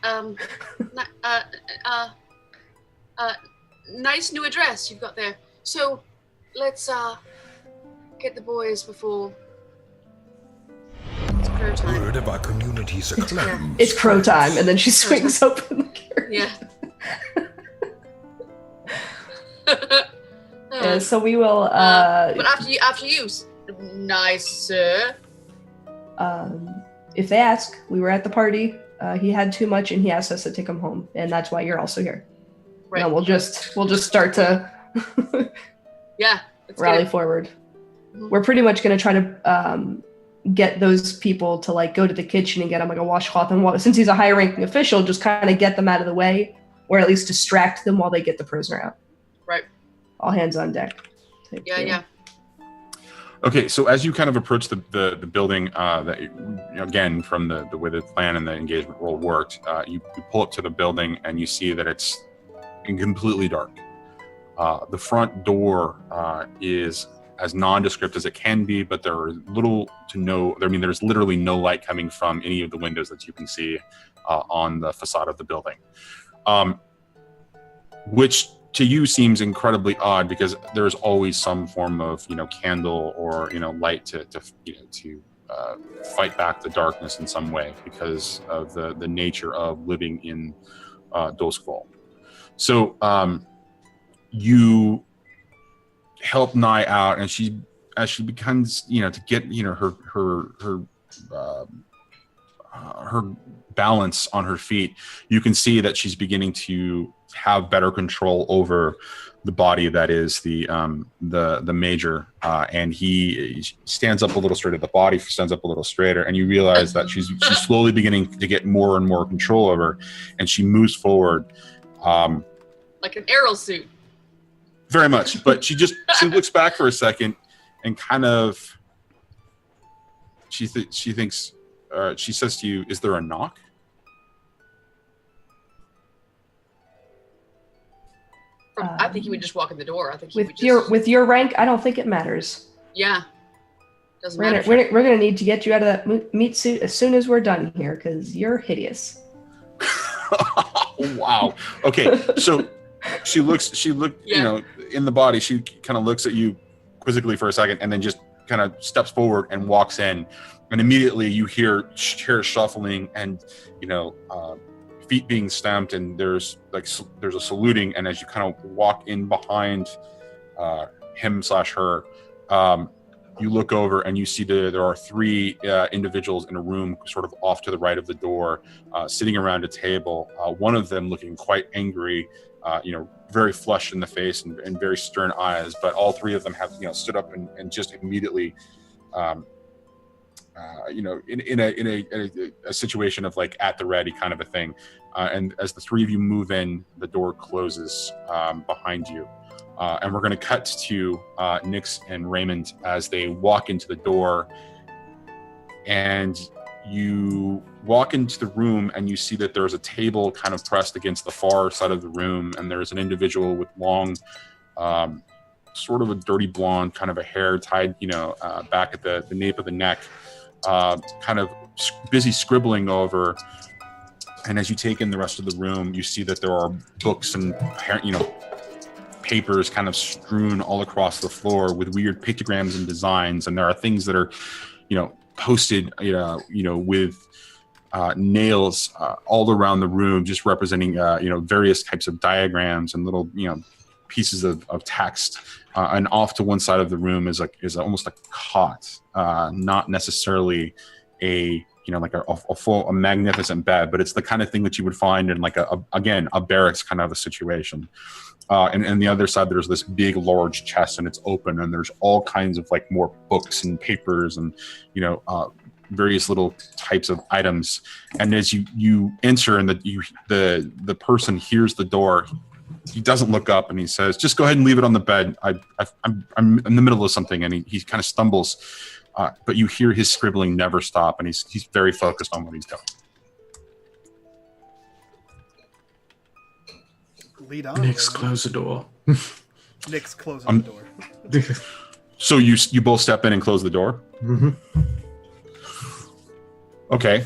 S4: Nice new address you've got there. So let's get the boys before it's crow time.
S7: Word of our community's acclaimed.
S3: It's crow time, and then she swings open the carriage.
S4: Yeah.
S3: So we will.
S4: But after you, nice sir.
S3: If they ask, we were at the party. He had too much, and he asked us to take him home, and that's why you're also here.
S4: Right.
S3: No, we'll just start to rally forward. Mm-hmm. We're pretty much going to try to get those people to go to the kitchen and get him a washcloth and water. Since he's a high-ranking official, just kind of get them out of the way, or at least distract them while they get the prisoner out.
S4: Right.
S3: All hands on deck.
S4: Yeah.
S2: Okay, so as you kind of approach the building, that again from the way the plan and the engagement roll worked, you pull up to the building and you see that it's completely dark. The front door is as nondescript as it can be, but there are little to no. I mean, there's literally no light coming from any of the windows that you can see on the facade of the building, which to you seems incredibly odd because there's always some form of candle or light to fight back the darkness in some way because of the nature of living in Dosquol. So you help Nye out, and as she begins to get her balance on her feet, you can see that she's beginning to have better control over the body that is the major, and he stands up a little straighter. The body stands up a little straighter, and you realize that she's slowly beginning to get more and more control over, and she moves forward,
S4: like an arrow suit.
S2: Very much, but she looks back for a second, and kind of she thinks. She says to you, "Is there a knock?"
S4: I think he would just walk in the door. I think
S3: with your rank, I don't think it matters.
S4: Yeah, doesn't
S3: matter. We're gonna need to get you out of that meat suit as soon as we're done here because you're hideous.
S2: Wow. Okay, so she looked, in the body. She kind of looks at you quizzically for a second, and then just kind of steps forward and walks in. And immediately you hear chairs shuffling and, feet being stamped, and there's a saluting. And as you kind of walk in behind him/her, you look over and you see there are three individuals in a room sort of off to the right of the door, sitting around a table. One of them looking quite angry, very flushed in the face and very stern eyes. But all three of them have, stood up and just immediately, in a situation of at the ready kind of a thing. And as the three of you move in, the door closes behind you. And we're going to cut to Nyx and Reymond as they walk into the door. And you walk into the room and you see that there's a table kind of pressed against the far side of the room. And there's an individual with long, sort of a dirty blonde kind of a hair tied, back at the nape of the neck, kind of busy scribbling over. And as you take in the rest of the room, you see that there are books and, papers kind of strewn all across the floor with weird pictograms and designs. And there are things that are, posted, with nails all around the room, just representing, various types of diagrams and little, pieces of text. And off to one side of the room is almost a cot, not necessarily a a magnificent bed, but it's the kind of thing that you would find in like a barracks kind of a situation. And the other side, there's this big, large chest, and it's open, and there's all kinds of like more books and papers and various little types of items. And as you enter, and the person hears the door, he doesn't look up, and he says, "Just go ahead and leave it on the bed. I'm in the middle of something," and he kind of stumbles. But you hear his scribbling never stop, and he's very focused on what he's doing.
S1: Lead on.
S5: Nix, close the door.
S1: Nix closing the door.
S2: So you both step in and close the door?
S5: Mm-hmm.
S2: Okay.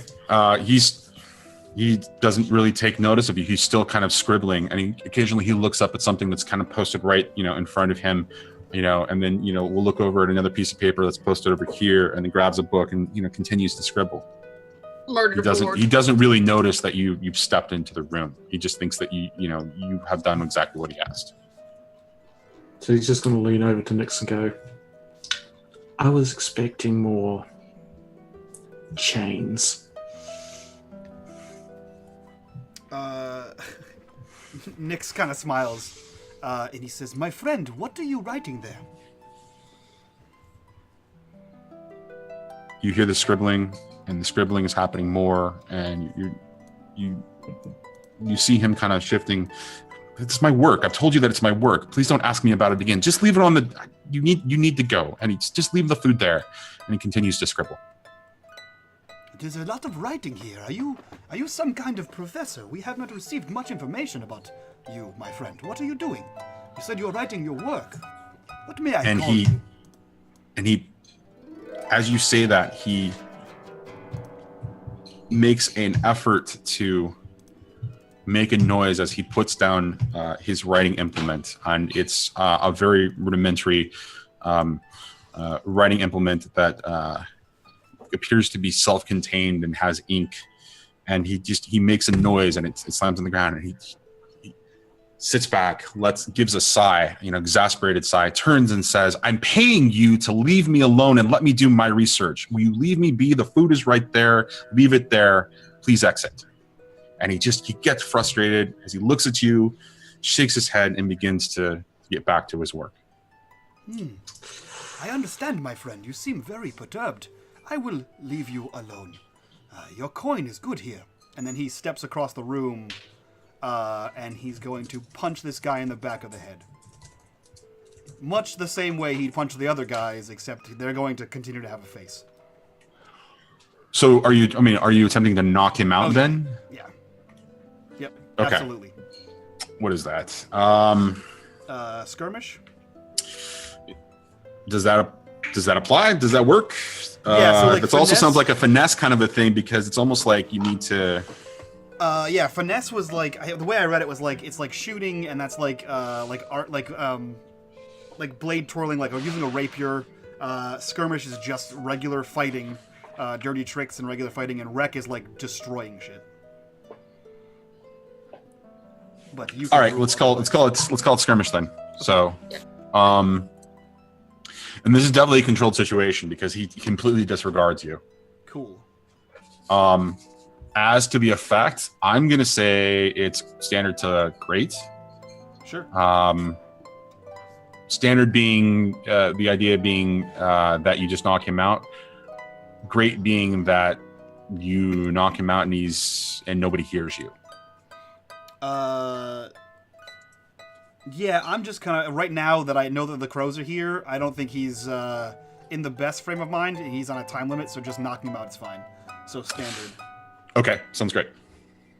S2: He doesn't really take notice of you. He's still kind of scribbling, and occasionally he looks up at something that's kind of posted right, in front of him. And then, we'll look over at another piece of paper that's posted over here, and then grabs a book and, continues to scribble. He doesn't really notice that you've stepped into the room. He just thinks that you have done exactly what he asked.
S5: So he's just going to lean over to Nix and go, "I was expecting more chains."
S1: Nix kind of smiles. And he says, "My friend, what are you writing there?"
S2: You hear the scribbling, and the scribbling is happening more, and you see him kind of shifting. "It's my work. I've told you that it's my work. Please don't ask me about it again. Just leave it on the. You need to go." And he just leave the food there, and he continues to scribble.
S1: "There's a lot of writing here. Are you some kind of professor? We have not received much information about you, my friend. What are you doing? You said you're writing your work. What may I call you?"
S2: And he, as you say that, he makes an effort to make a noise as he puts down his writing implement. And it's a very rudimentary writing implement that appears to be self-contained and has ink. And he makes a noise, and it slams on the ground, and he sits back, gives a sigh, exasperated sigh, turns and says, "I'm paying you to leave me alone and let me do my research. Will you leave me be? The food is right there. Leave it there. Please exit." And he gets frustrated as he looks at you, shakes his head, and begins to get back to his work.
S1: I understand, my friend. You seem very perturbed. I will leave you alone. Your coin is good here. And then he steps across the room, and he's going to punch this guy in the back of the head. Much the same way he punched the other guys, except they're going to continue to have a face.
S2: So are you attempting to knock him out then?
S1: Yeah. Yep.
S2: Okay.
S1: Absolutely.
S2: What is that?
S1: Skirmish?
S2: Does that apply? Does that work?
S1: Yeah, so like
S2: that also sounds like a finesse kind of a thing, because it's almost like you need to.
S1: Yeah, finesse was like the way I read it was like it's like shooting, and that's like art, like blade twirling, like using a rapier. Skirmish is just regular fighting, dirty tricks and regular fighting, and wreck is like destroying shit. But you.
S2: All right, let's call it skirmish then. So, and this is definitely a controlled situation because he completely disregards you.
S1: Cool.
S2: As to the effect, I'm gonna say it's standard to great.
S1: Sure.
S2: Standard being the idea being that you just knock him out. Great being that you knock him out and nobody hears you.
S1: Yeah, I'm just kind of right now that I know that the crows are here. I don't think he's in the best frame of mind. He's on a time limit, so just knocking him out is fine. So standard.
S2: Okay, sounds great.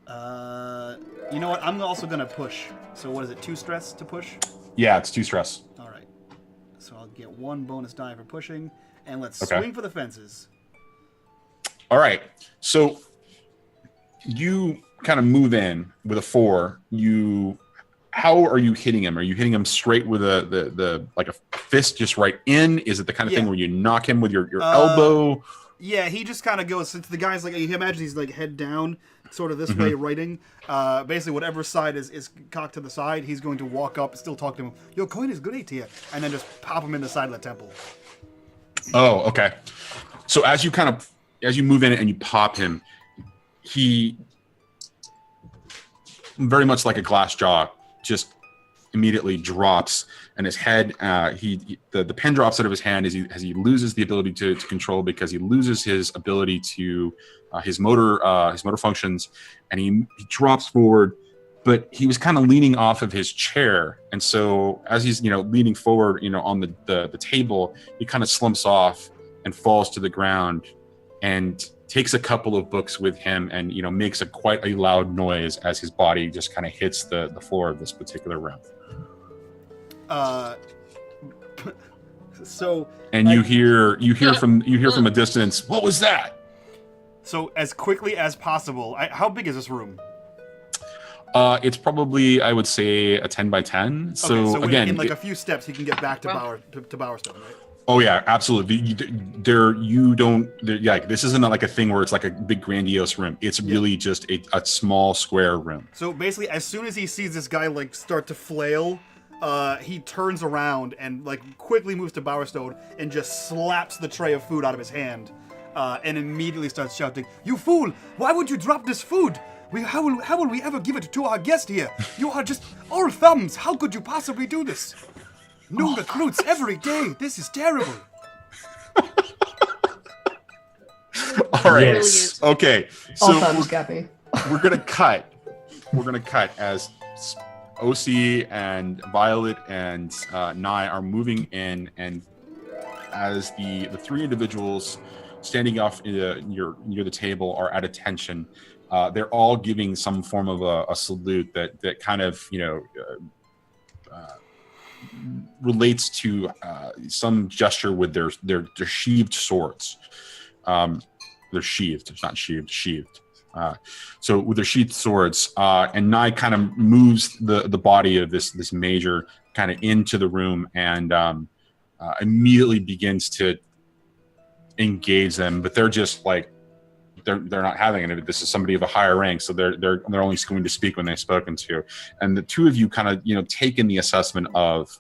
S1: You know what? I'm also gonna push. So what is it? 2 stress to push?
S2: Yeah, it's 2 stress.
S1: All right. So I'll get 1 bonus die for pushing, and let's
S2: Okay.
S1: swing for the fences.
S2: All right. So you kind of move in with a 4. How are you hitting him? Are you hitting him straight with the like a fist just right in? Is it the kind of thing where you knock him with your elbow?
S1: Yeah, he just kind of goes, since the guy's like, you can imagine he's like head down, sort of this way, writing. Basically, whatever side is cocked to the side, he's going to walk up, still talk to him. Your coin is great here. And then just pop him in the side of the temple.
S2: Oh, okay. So as you move in and you pop him, he, very much like a glass jaw, just immediately drops, and his head, the pen drops out of his hand as he loses the ability to control, because he loses his ability to his motor functions, and he drops forward. But he was kind of leaning off of his chair, and so as he's leaning forward, on the table, he kind of slumps off and falls to the ground, and takes a couple of books with him, and makes quite a loud noise as his body just kind of hits the floor of this particular room.
S1: So,
S2: and you hear from a distance, what was that?
S1: So as quickly as possible, how big is this room?
S2: It's probably, I would say, a 10 by 10. So again,
S1: in like a few steps, you can get back to Bowerstone, right?
S2: Oh yeah, absolutely. This isn't like a thing where it's like a big grandiose room. It's really just a small square room.
S1: So basically, as soon as he sees this guy like start to flail, he turns around and like quickly moves to Bowerstone and just slaps the tray of food out of his hand, and immediately starts shouting, "You fool! Why would you drop this food? How will we ever give it to our guest here? You are just all thumbs. How could you possibly do this? New recruits every day. This is terrible."
S2: All right.
S5: Yes.
S2: Okay.
S3: All
S2: So
S3: thumbs got me.
S2: we're gonna cut as OC and Violet and Nye are moving in, and as the three individuals standing off near the table are at attention. They're all giving some form of a salute that kind of relates to some gesture with their sheathed swords. They're sheathed. It's not sheathed. Sheathed. So with their sheathed swords, and Nye kind of moves the body of this major kind of into the room and immediately begins to engage them, but they're just like they're not having it. This is somebody of a higher rank, so they're only going to speak when they're spoken to. And the two of you kind of take in the assessment of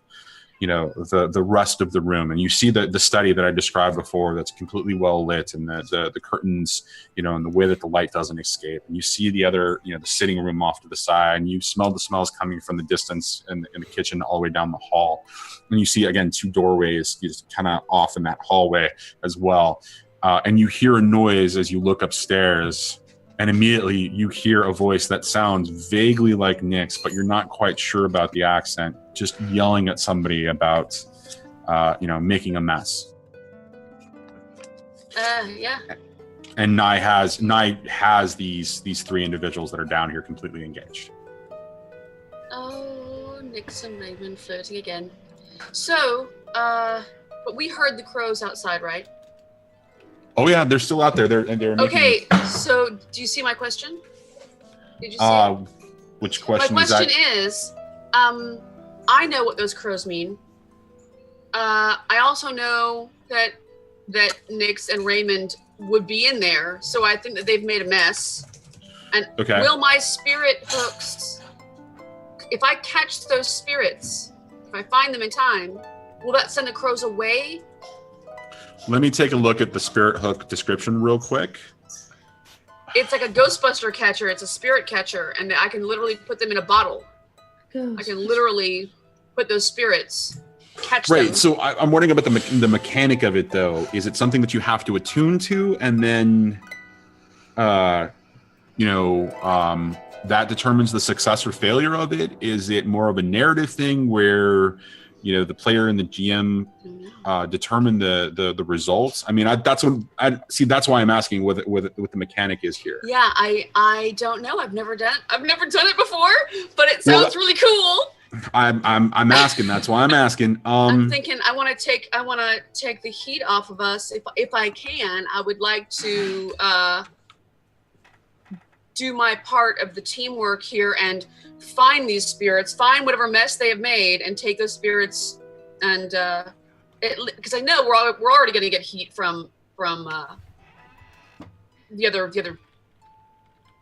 S2: the rest of the room, and you see the study that I described before that's completely well lit, and the curtains, and the way that the light doesn't escape. And you see the other, the sitting room off to the side, and you smell the smells coming from the distance in the kitchen all the way down the hall. And you see again 2 doorways just kind of off in that hallway as well. And you hear a noise as you look upstairs, and immediately you hear a voice that sounds vaguely like Nick's, but you're not quite sure about the accent, just yelling at somebody about, making a mess.
S4: Yeah.
S2: And Nye has these 3 individuals that are down here completely engaged.
S4: Oh, Nix and Reymond flirting again. So, but we heard the crows outside, right?
S2: Oh yeah, they're still out there. They're
S4: okay. So, do you see my question? Did you see it?
S2: Which question?
S4: My question is, I know what those crows mean. I also know that Nix and Reymond would be in there, so I think that they've made a mess. And will my spirit hooks, if I catch those spirits, if I find them in time, will that send the crows away?
S2: Let me take a look at the spirit hook description real quick.
S4: It's like a Ghostbuster catcher. It's a spirit catcher, and I can literally put them in a bottle. I can literally put those spirits, catch them.
S2: Right. So I'm wondering about the mechanic of it, though. Is it something that you have to attune to, and then, that determines the success or failure of it? Is it more of a narrative thing where, the player and the GM determine the results? I mean, that's why I'm asking what the mechanic is here.
S4: Yeah, I don't know. I've never done it before, but it sounds really cool.
S2: I'm asking. That's why I'm asking.
S4: I'm thinking I want to take the heat off of us. If I can, I would like to do my part of the teamwork here and find these spirits, find whatever mess they have made, and take those spirits and because I know we're already going to get heat from the other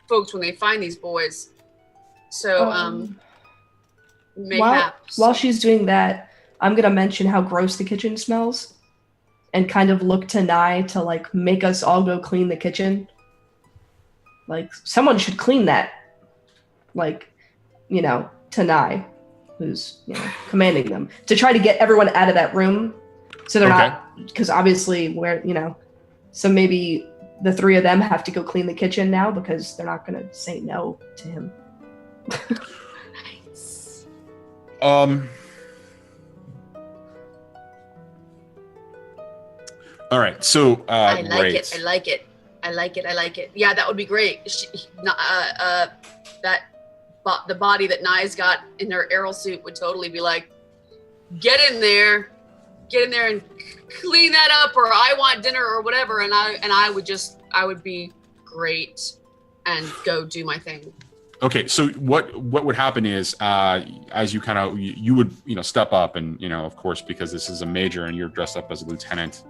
S4: folks when they find these boys. So mayhaps.
S3: While she's doing that, I'm gonna mention how gross the kitchen smells, and kind of look to Nye to like make us all go clean the kitchen. Like someone should clean that. Like, you know, to Nye, who's commanding them to try to get everyone out of that room, so they're not, because obviously so maybe the three of them have to go clean the kitchen now because they're not gonna say no to him.
S4: Nice.
S2: All right. So
S4: I like
S2: right.
S4: it. I like it. I like it. I like it. Yeah, that would be great. The body that Nye's got in her arrow suit would totally be like, get in there and clean that up, or I want dinner or whatever. And I would be great and go do my thing.
S2: Okay, so what would happen is, as you kind of you would step up, and of course, because this is a major and you're dressed up as a lieutenant,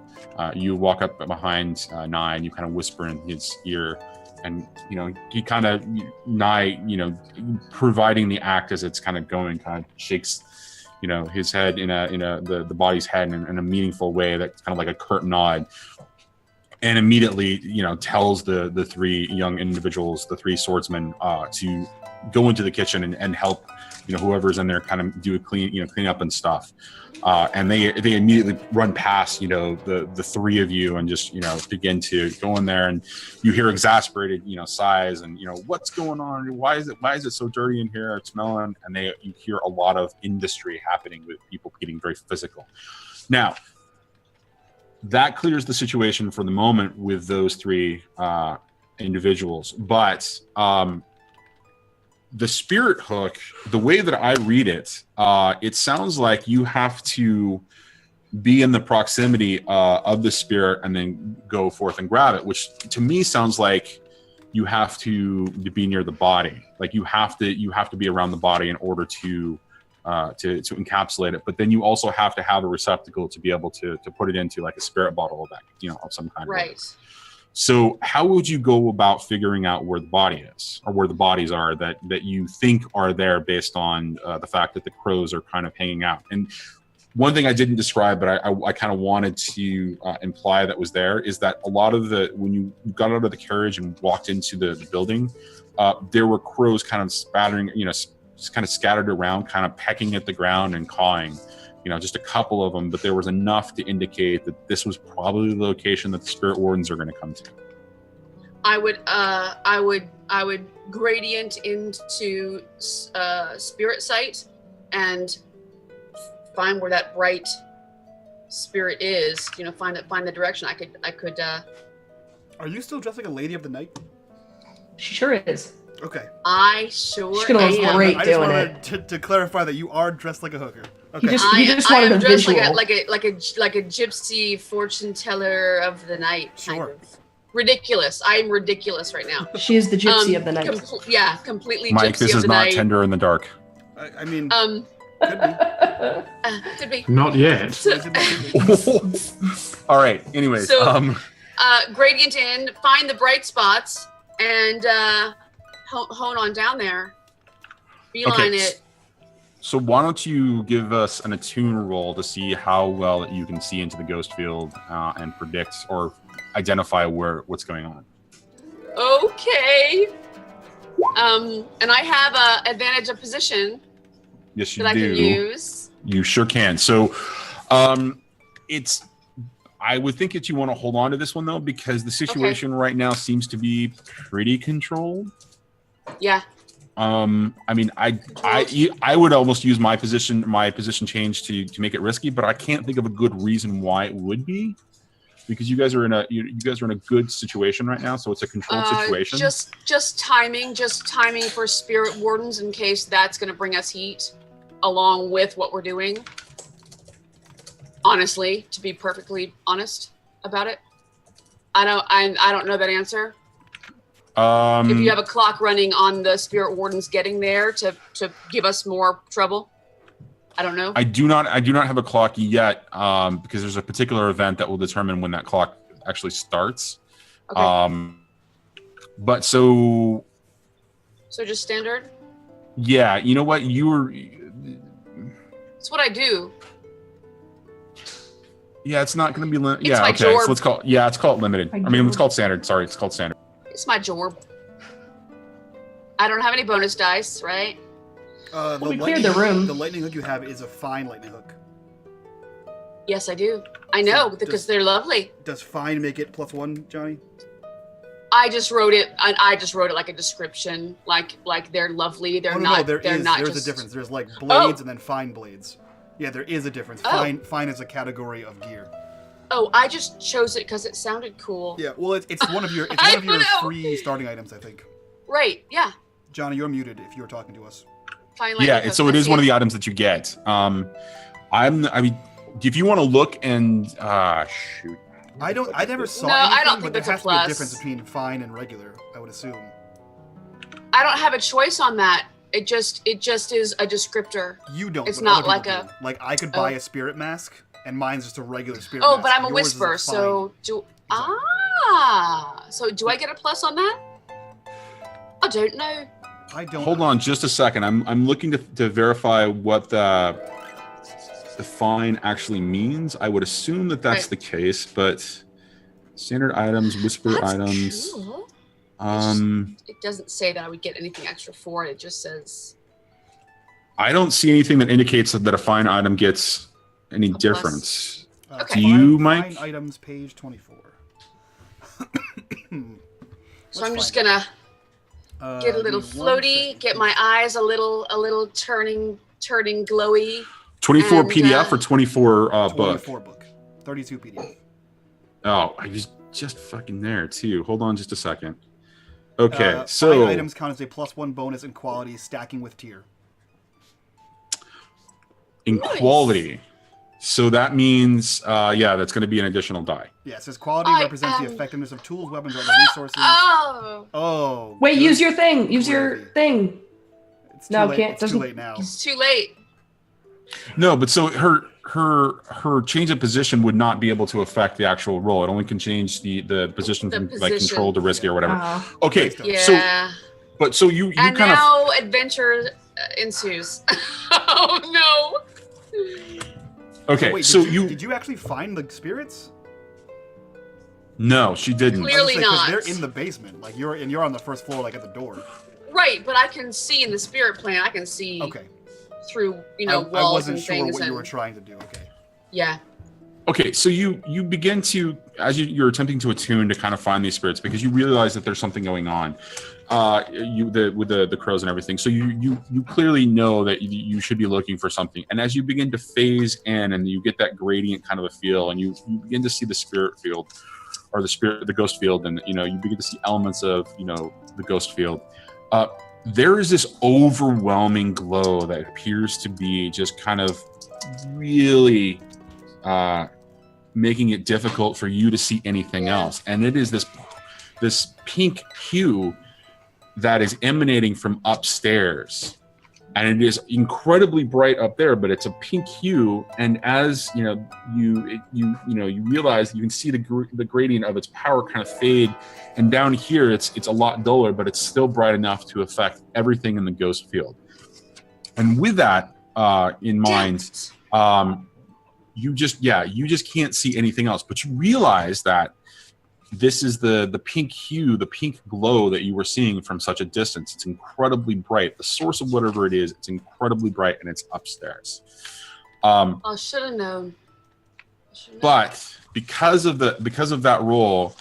S2: you walk up behind Nye and you kind of whisper in his ear, and he kind of Nye, providing the act as it's kind of going, kind of shakes his head in the body's head in a meaningful way, that's kind of like a curt nod. And immediately, tells the three young individuals, the three swordsmen, to go into the kitchen and help, whoever's in there kind of do a clean up and stuff. And they immediately run past, the three of you and just, begin to go in there, and you hear exasperated, sighs and, what's going on? Why is it so dirty in here? It's smelling. And you hear a lot of industry happening with people getting very physical. Now, that clears the situation for the moment with those three individuals. But the spirit hook, the way that I read it, it sounds like you have to be in the proximity of the spirit and then go forth and grab it, which to me sounds like you have to be near the body. Like you have to be around the body in order to encapsulate it, but then you also have to have a receptacle to be able to put it into, like a spirit bottle of that, of some kind.
S4: Right.
S2: So how would you go about figuring out where the body is, or where the bodies are that you think are there, based on the fact that the crows are kind of hanging out? And one thing I didn't describe, but I kind of wanted to imply that was there, is that a lot of when you got out of the carriage and walked into the building, there were crows kind of spattering, just kind of scattered around, kind of pecking at the ground and cawing, just a couple of them, but there was enough to indicate that this was probably the location that the spirit wardens are going to come to.
S4: I would gradient into spirit sight and find where that bright spirit is. Find the direction. I could.
S1: Are you still dressed like a lady of the night?
S3: She sure is.
S1: Okay.
S4: I sure
S3: She's gonna look
S4: am.
S3: great
S1: I just
S3: doing
S1: wanted to clarify that you are dressed like a hooker. Okay.
S3: He just wanted
S4: I am
S3: a
S4: dressed
S3: visual.
S4: like a gypsy fortune teller of the night.
S1: Sure.
S4: Kind of. Ridiculous. I am ridiculous right now.
S3: She is the gypsy of the night.
S4: Completely
S2: Mike,
S4: gypsy
S2: this
S4: of
S2: is
S4: the
S2: not
S4: night.
S2: Tender in the Dark.
S1: I mean,
S4: Could be.
S5: Not yet.
S2: All right. Anyways,
S4: So- Gradient in, find the bright spots, and hone on down there. Beeline it.
S2: So why don't you give us an attune roll to see how well you can see into the ghost field and predict or identify what's going on.
S4: Okay. And I have a advantage of position
S2: Yes, you
S4: that I
S2: do.
S4: can use.
S2: You sure can. So I would think that you want to hold on to this one, though, because the situation right now seems to be pretty controlled.
S4: Yeah.
S2: I mean, I would almost use my position change to make it risky, but I can't think of a good reason why it would be, because you guys are in a good situation right now, so it's a controlled situation.
S4: Just timing for spirit wardens in case that's going to bring us heat, along with what we're doing. Honestly, to be perfectly honest about it, I don't know that answer. If you have a clock running on the spirit wardens getting there to give us more trouble, I don't know.
S2: I do not have a clock yet, because there's a particular event that will determine when that clock actually starts.
S4: Okay.
S2: But so
S4: just standard?
S2: yeah, you know what?
S4: It's what I do.
S2: Yeah, it's not going to be
S4: It's
S2: yeah,
S4: my
S2: okay.
S4: jorb.
S2: So let's call it limited. I mean, let's call it standard. Sorry, it's called standard.
S4: It's my jorb. I don't have any bonus dice, right?
S3: We cleared the room.
S1: The lightning hook you have is a fine lightning hook.
S4: Yes, I do. I know, because they're lovely.
S1: Does fine make it +1, Johnny?
S4: I just wrote it like a description, like they're lovely. They're not.
S1: There's a difference. There's like blades and then fine blades. Yeah, there is a difference. Fine is a category of gear.
S4: Oh, I just chose it because it sounded cool.
S1: Yeah, well, it's one of your 3 starting items, I think.
S4: Right. Yeah.
S1: Johnny, you're muted if you were talking to us.
S4: Fine.
S2: Yeah, so it is one of the items that you get. I mean, if you want to look and shoot.
S1: I never saw
S4: No,
S1: anything,
S4: I don't think
S1: but there
S4: that's a
S1: has to be a
S4: plus.
S1: difference between fine and regular, I would assume.
S4: I don't have a choice on that. It just is a descriptor.
S1: You don't.
S4: It's
S1: but
S4: not
S1: other
S4: like
S1: people
S4: a.
S1: do. Like, I could buy a spirit mask, and mine's just a regular spirit
S4: Oh,
S1: mask.
S4: but I'm a
S1: Yours is
S4: whisper,
S1: fine.
S4: so do So do I get a plus on that? I don't know.
S1: I don't.
S2: Hold on just a second. I'm looking to verify what the fine actually means. I would assume that that's the case, but standard items, whisper
S4: That's
S2: items.
S4: cool. It doesn't say that I would get anything extra for it. It just says.
S2: I don't see anything that indicates that a fine item gets any
S4: plus.
S2: difference.
S4: Okay.
S2: Do you, Mike?
S1: Fine items, page 24.
S4: So I'm just gonna get a little floaty, get my eyes a little turning glowy.
S2: 24
S4: And,
S2: PDF or 24 book?
S1: 24 book. 32 PDF.
S2: Oh, I was just fucking there too. Hold on just a second. Okay,
S1: Fine
S2: so
S1: items count as a +1 bonus in quality, stacking with tier.
S2: in
S4: Nice.
S2: quality. So that means, that's going to be an additional die.
S1: Yeah, it says quality represents the effectiveness of tools, weapons, or other resources.
S4: Oh,
S1: Oh.
S3: Wait,
S1: good
S3: use your thing. Use your
S1: gravy.
S3: thing.
S1: It's too
S3: No,
S1: late.
S3: can't-
S1: It's too
S3: doesn't-
S1: late now.
S4: it's too late.
S2: No, but so her change of position would not be able to affect the actual roll. It only can change the position
S4: The
S2: from like
S4: position.
S2: control to risky or whatever.
S3: Oh.
S2: Okay,
S4: Yeah.
S2: so you
S4: And
S2: kind of
S4: now adventure ensues. Oh no.
S2: okay.
S1: Wait,
S2: So
S1: did you actually find the spirits?
S2: no, she didn't.
S4: Clearly
S1: I was gonna say, 'cause
S4: not.
S1: They're in the basement. Like you're on the first floor, like at the door.
S4: Right, but I can see in the spirit plane. I can see
S1: Okay.
S4: through
S1: I
S4: walls
S1: wasn't
S4: and
S1: sure
S4: things.
S1: what you
S4: and
S1: were trying to do. Okay.
S4: yeah.
S2: Okay, so you begin to, as you're attempting to attune to kind of find these spirits, because you realize that there's something going on, with the crows and everything. So you clearly know that you should be looking for something. And as you begin to phase in, and you get that gradient kind of a feel, and you begin to see the spirit field, or the ghost field, and you begin to see elements of the ghost field. There is this overwhelming glow that appears to be just kind of really making it difficult for you to see anything else. And it is this pink hue that is emanating from upstairs. And it is incredibly bright up there, but it's a pink hue. And as you realize, you can see the gradient of its power kind of fade. And down here, it's a lot duller, but it's still bright enough to affect everything in the ghost field. And with that in mind, you just can't see anything else. But you realize that this is the pink hue, the pink glow that you were seeing from such a distance. It's incredibly bright. The source of whatever it is, it's incredibly bright, and it's upstairs.
S4: I should have known.
S2: But because of that roll,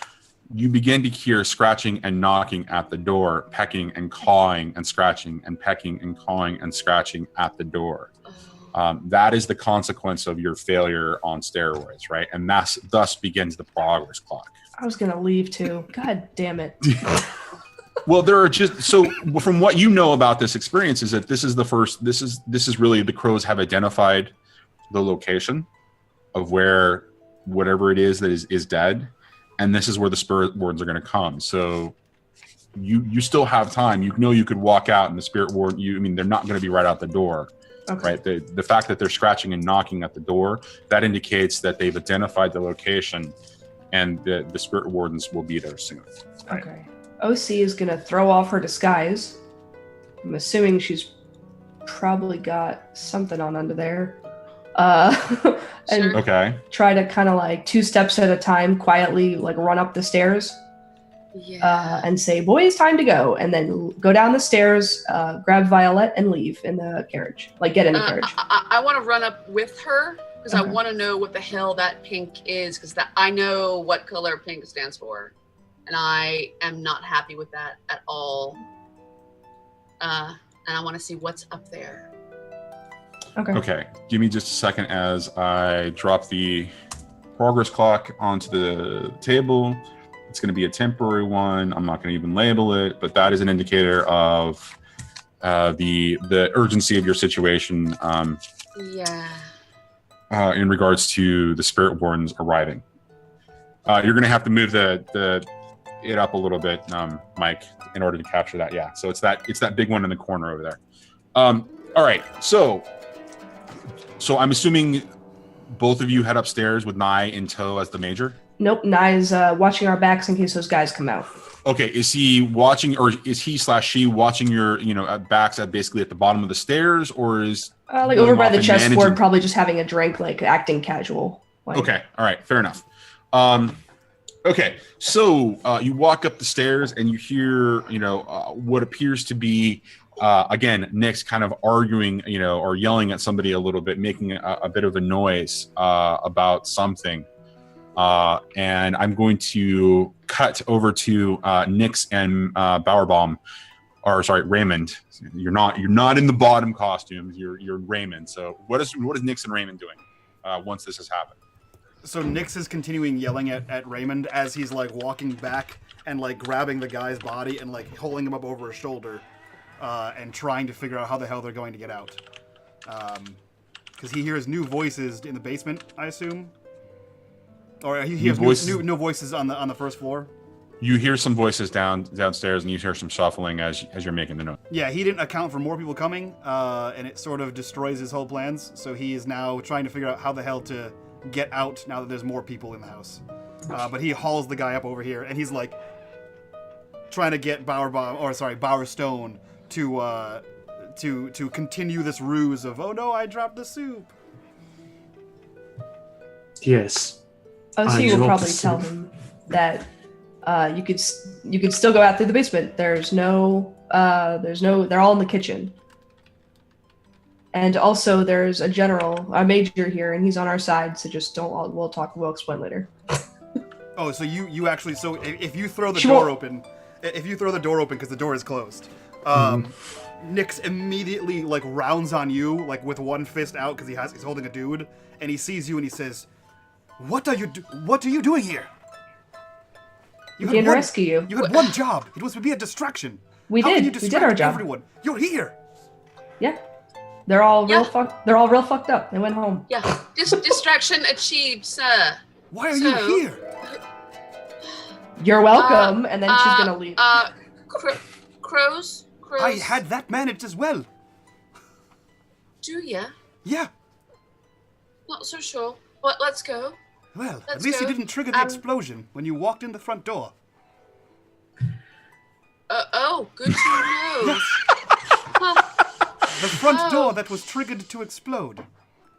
S2: you begin to hear scratching and knocking at the door, pecking and clawing and scratching and pecking and clawing and scratching at the door. That is the consequence of your failure on steroids, right? And thus begins the progress clock.
S3: I was gonna leave too. God damn it.
S2: Well, there are so from what you know about this experience is that this is really the crows have identified the location of where whatever it is that is dead, and this is where the spirit wards are going to come. So you still have time. You could walk out, and the spirit ward. They're not going to be right out the door.
S3: Okay.
S2: Right. The fact that they're scratching and knocking at the door, that indicates that they've identified the location, and the spirit wardens will be there soon. Right?
S3: Okay. OC is going to throw off her disguise. I'm assuming she's probably got something on under there. And
S4: Sure.
S2: Okay.
S3: try to kind of like 2 steps at a time quietly like run up the stairs and say, boys, time to go. And then go down the stairs, grab Violette and leave in the carriage. Like get in the carriage.
S4: I want to run up with her because I
S3: Okay.
S4: want to know what the hell that pink is because I know what color pink stands for. And I am not happy with that at all. And I want to see what's up there.
S2: Okay. Give me just a second as I drop the progress clock onto the table. It's going to be a temporary one. I'm not going to even label it, but that is an indicator of the urgency of your situation
S4: Yeah.
S2: in regards to the spirit wardens arriving. You're going to have to move it up a little bit, Mike, in order to capture that. Yeah. So it's that big one in the corner over there. All right. So I'm assuming both of you head upstairs with Nye in tow as the major?
S3: Nope, Nye's watching our backs in case those guys come out.
S2: Okay, is he watching, or is he/she watching your, backs at basically at the bottom of the stairs, or is
S3: Like
S2: going
S3: over by
S2: off
S3: the
S2: and
S3: chessboard,
S2: managing-
S3: probably just having a drink, like acting casual. Like,
S2: Okay, all right, fair enough. Okay, so you walk up the stairs and you hear, what appears to be, again, Nick's kind of arguing, or yelling at somebody a little bit, making a bit of a noise about something. And I'm going to cut over to Nyx and Reymond. You're not in the bottom costumes. You're Reymond. So what is Nyx and Reymond doing once this has happened?
S1: So Nyx is continuing yelling at Reymond as he's like walking back and like grabbing the guy's body and like holding him up over his shoulder and trying to figure out how the hell they're going to get out. Because he hears new voices in the basement, I assume. Or he hears new voices on the first floor.
S2: You hear some voices downstairs, and you hear some shuffling as you're making the note.
S1: Yeah, he didn't account for more people coming, and it sort of destroys his whole plans. So he is now trying to figure out how the hell to get out now that there's more people in the house. But he hauls the guy up over here, and he's like trying to get Bowerstone to continue this ruse of, oh no, I dropped the soup.
S5: Yes.
S3: OC
S5: I
S3: will
S5: dropped
S3: probably
S5: the
S3: tell
S5: soup.
S3: him that you could still go out through the basement. They're all in the kitchen. And also there's a major here, and he's on our side, so just we'll explain later.
S1: Oh, so you actually, so if you throw the
S3: She
S1: door
S3: won't-
S1: open, because the door is closed, Nyx immediately like rounds on you like with one fist out because he's holding a dude, and he sees you and he says, What are you doing here?
S3: We came to rescue you.
S1: You had one job. It was to be a distraction.
S3: We
S1: How can
S3: did.
S1: you
S3: We
S1: distract
S3: did our job.
S1: everyone? You're here.
S3: Yeah. They're all
S4: Yeah.
S3: real fucked up. They went home.
S4: Yeah. Distraction achieved, sir.
S1: Why are you
S4: So-
S1: here?
S3: You're welcome. And then she's gonna leave.
S4: Crows.
S1: I had that managed as well.
S4: Do ya?
S1: Yeah.
S4: Not so sure. But let's go.
S1: Well, at
S4: Let's
S1: least you
S4: go.
S1: didn't trigger the explosion when you walked in the front door.
S4: Good to know.
S1: The front door that was triggered to explode.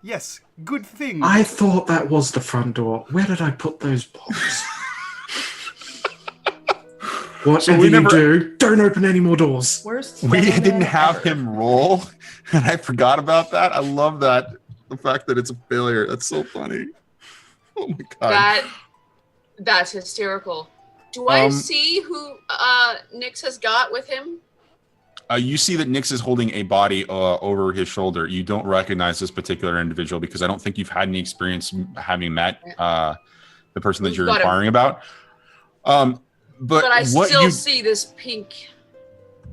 S1: Yes, good thing.
S5: I thought that was the front door. Where did I put those bombs? Whatever
S2: we never-
S5: you do, don't open any more doors.
S3: Worst
S2: We
S3: plan
S2: didn't have
S3: ever.
S2: him roll, and I forgot about that. I love that. The fact that it's a failure. That's so funny. Oh my god.
S4: That's hysterical. Do I see who Nyx has got with him?
S2: You see that Nyx is holding a body over his shoulder. You don't recognize this particular individual because I don't think you've had any experience having met the person that you're
S4: Got him.
S2: inquiring about. But
S4: I
S2: what
S4: still
S2: you
S4: see this pink.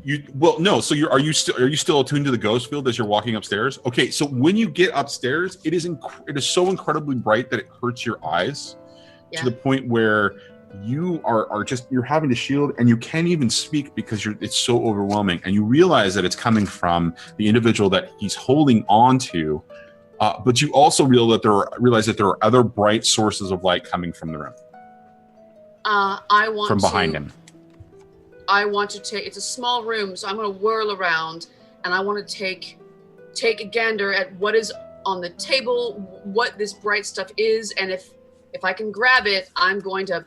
S2: no. So are you still attuned to the ghost field as you're walking upstairs? Okay, so when you get upstairs, it is so incredibly bright that it hurts your eyes to the point where you you're having to shield, and you can't even speak because it's so overwhelming. And you realize that it's coming from the individual that he's holding on to, but you also realize that there are other bright sources of light coming from the room,
S4: I want
S2: from behind
S4: to,
S2: him.
S4: I want to take. It's a small room, so I'm going to whirl around, and I want to take a gander at what is on the table, what this bright stuff is, and if I can grab it, I'm gonna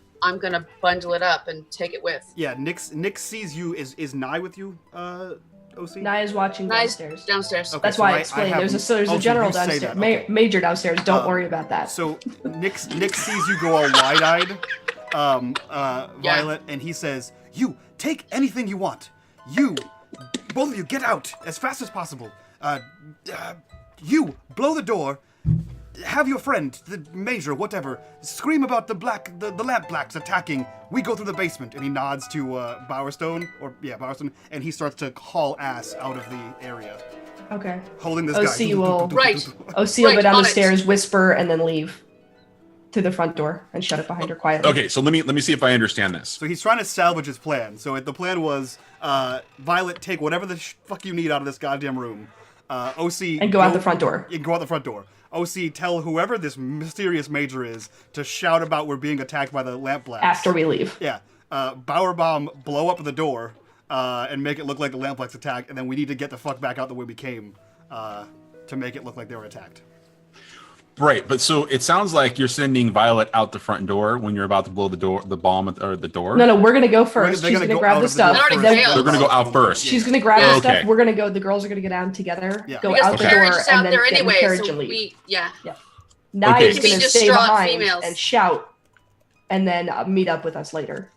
S4: bundle it up and take it with.
S1: Yeah, Nick sees you. Is Nye with you, OC?
S3: Nye is watching
S4: Nice
S3: downstairs.
S4: downstairs.
S1: Okay,
S3: That's
S1: so
S3: why I explained. There's a general
S1: you say
S3: downstairs,
S1: that, okay.
S3: major downstairs. Don't worry about that.
S1: So Nick sees you go all wide-eyed, Violet, and he says, "You take anything you want. You, both of you, get out as fast as possible. You blow the door. Have your friend, the major, whatever, scream about the lamp blacks attacking. We go through the basement." And he nods to Bowerstone, Bowerstone, and he starts to haul ass out of the area,
S3: Okay.
S1: holding this
S3: OC
S1: guy.
S3: will
S4: Right.
S3: OC will go down
S4: on
S3: the
S4: it.
S3: stairs, whisper, and then leave to the front door and shut it behind her quietly.
S2: Okay, so let me see if I understand this.
S1: So he's trying to salvage his plan. So the plan was, Violet, take whatever the fuck you need out of this goddamn room. OC
S3: And go out the front door.
S1: You can go out the front door. OC, tell whoever this mysterious major is to shout about we're being attacked by the lamp blacks.
S3: After we leave.
S1: Yeah. Bowerbomb, blow up the door and make it look like the lamp blacks attacked, and then we need to get the fuck back out the way we came to make it look like they were attacked.
S2: Right, but so it sounds like you're sending Violet out the front door when you're about to blow the bomb or the door.
S3: No, we're gonna go first.
S1: They're
S3: She's
S1: gonna
S3: gonna
S1: go
S3: grab
S1: out
S3: the
S1: of the
S3: stuff.
S1: door
S4: first.
S2: They're going to go out first.
S3: She's gonna grab the
S2: Okay.
S3: stuff. We're gonna go. The girls are gonna go down together.
S1: Yeah.
S3: Go
S4: Because
S3: out
S4: the
S3: the
S4: carriage
S3: door
S4: is out
S3: and then
S4: there
S3: get in
S4: anyway,
S3: the carriage
S4: so
S3: and leave.
S4: we
S3: Nye
S2: Okay.
S3: is
S4: We can
S3: gonna
S4: be
S3: stay
S4: distraught
S3: behind
S4: females.
S3: and shout, and then meet up with us later.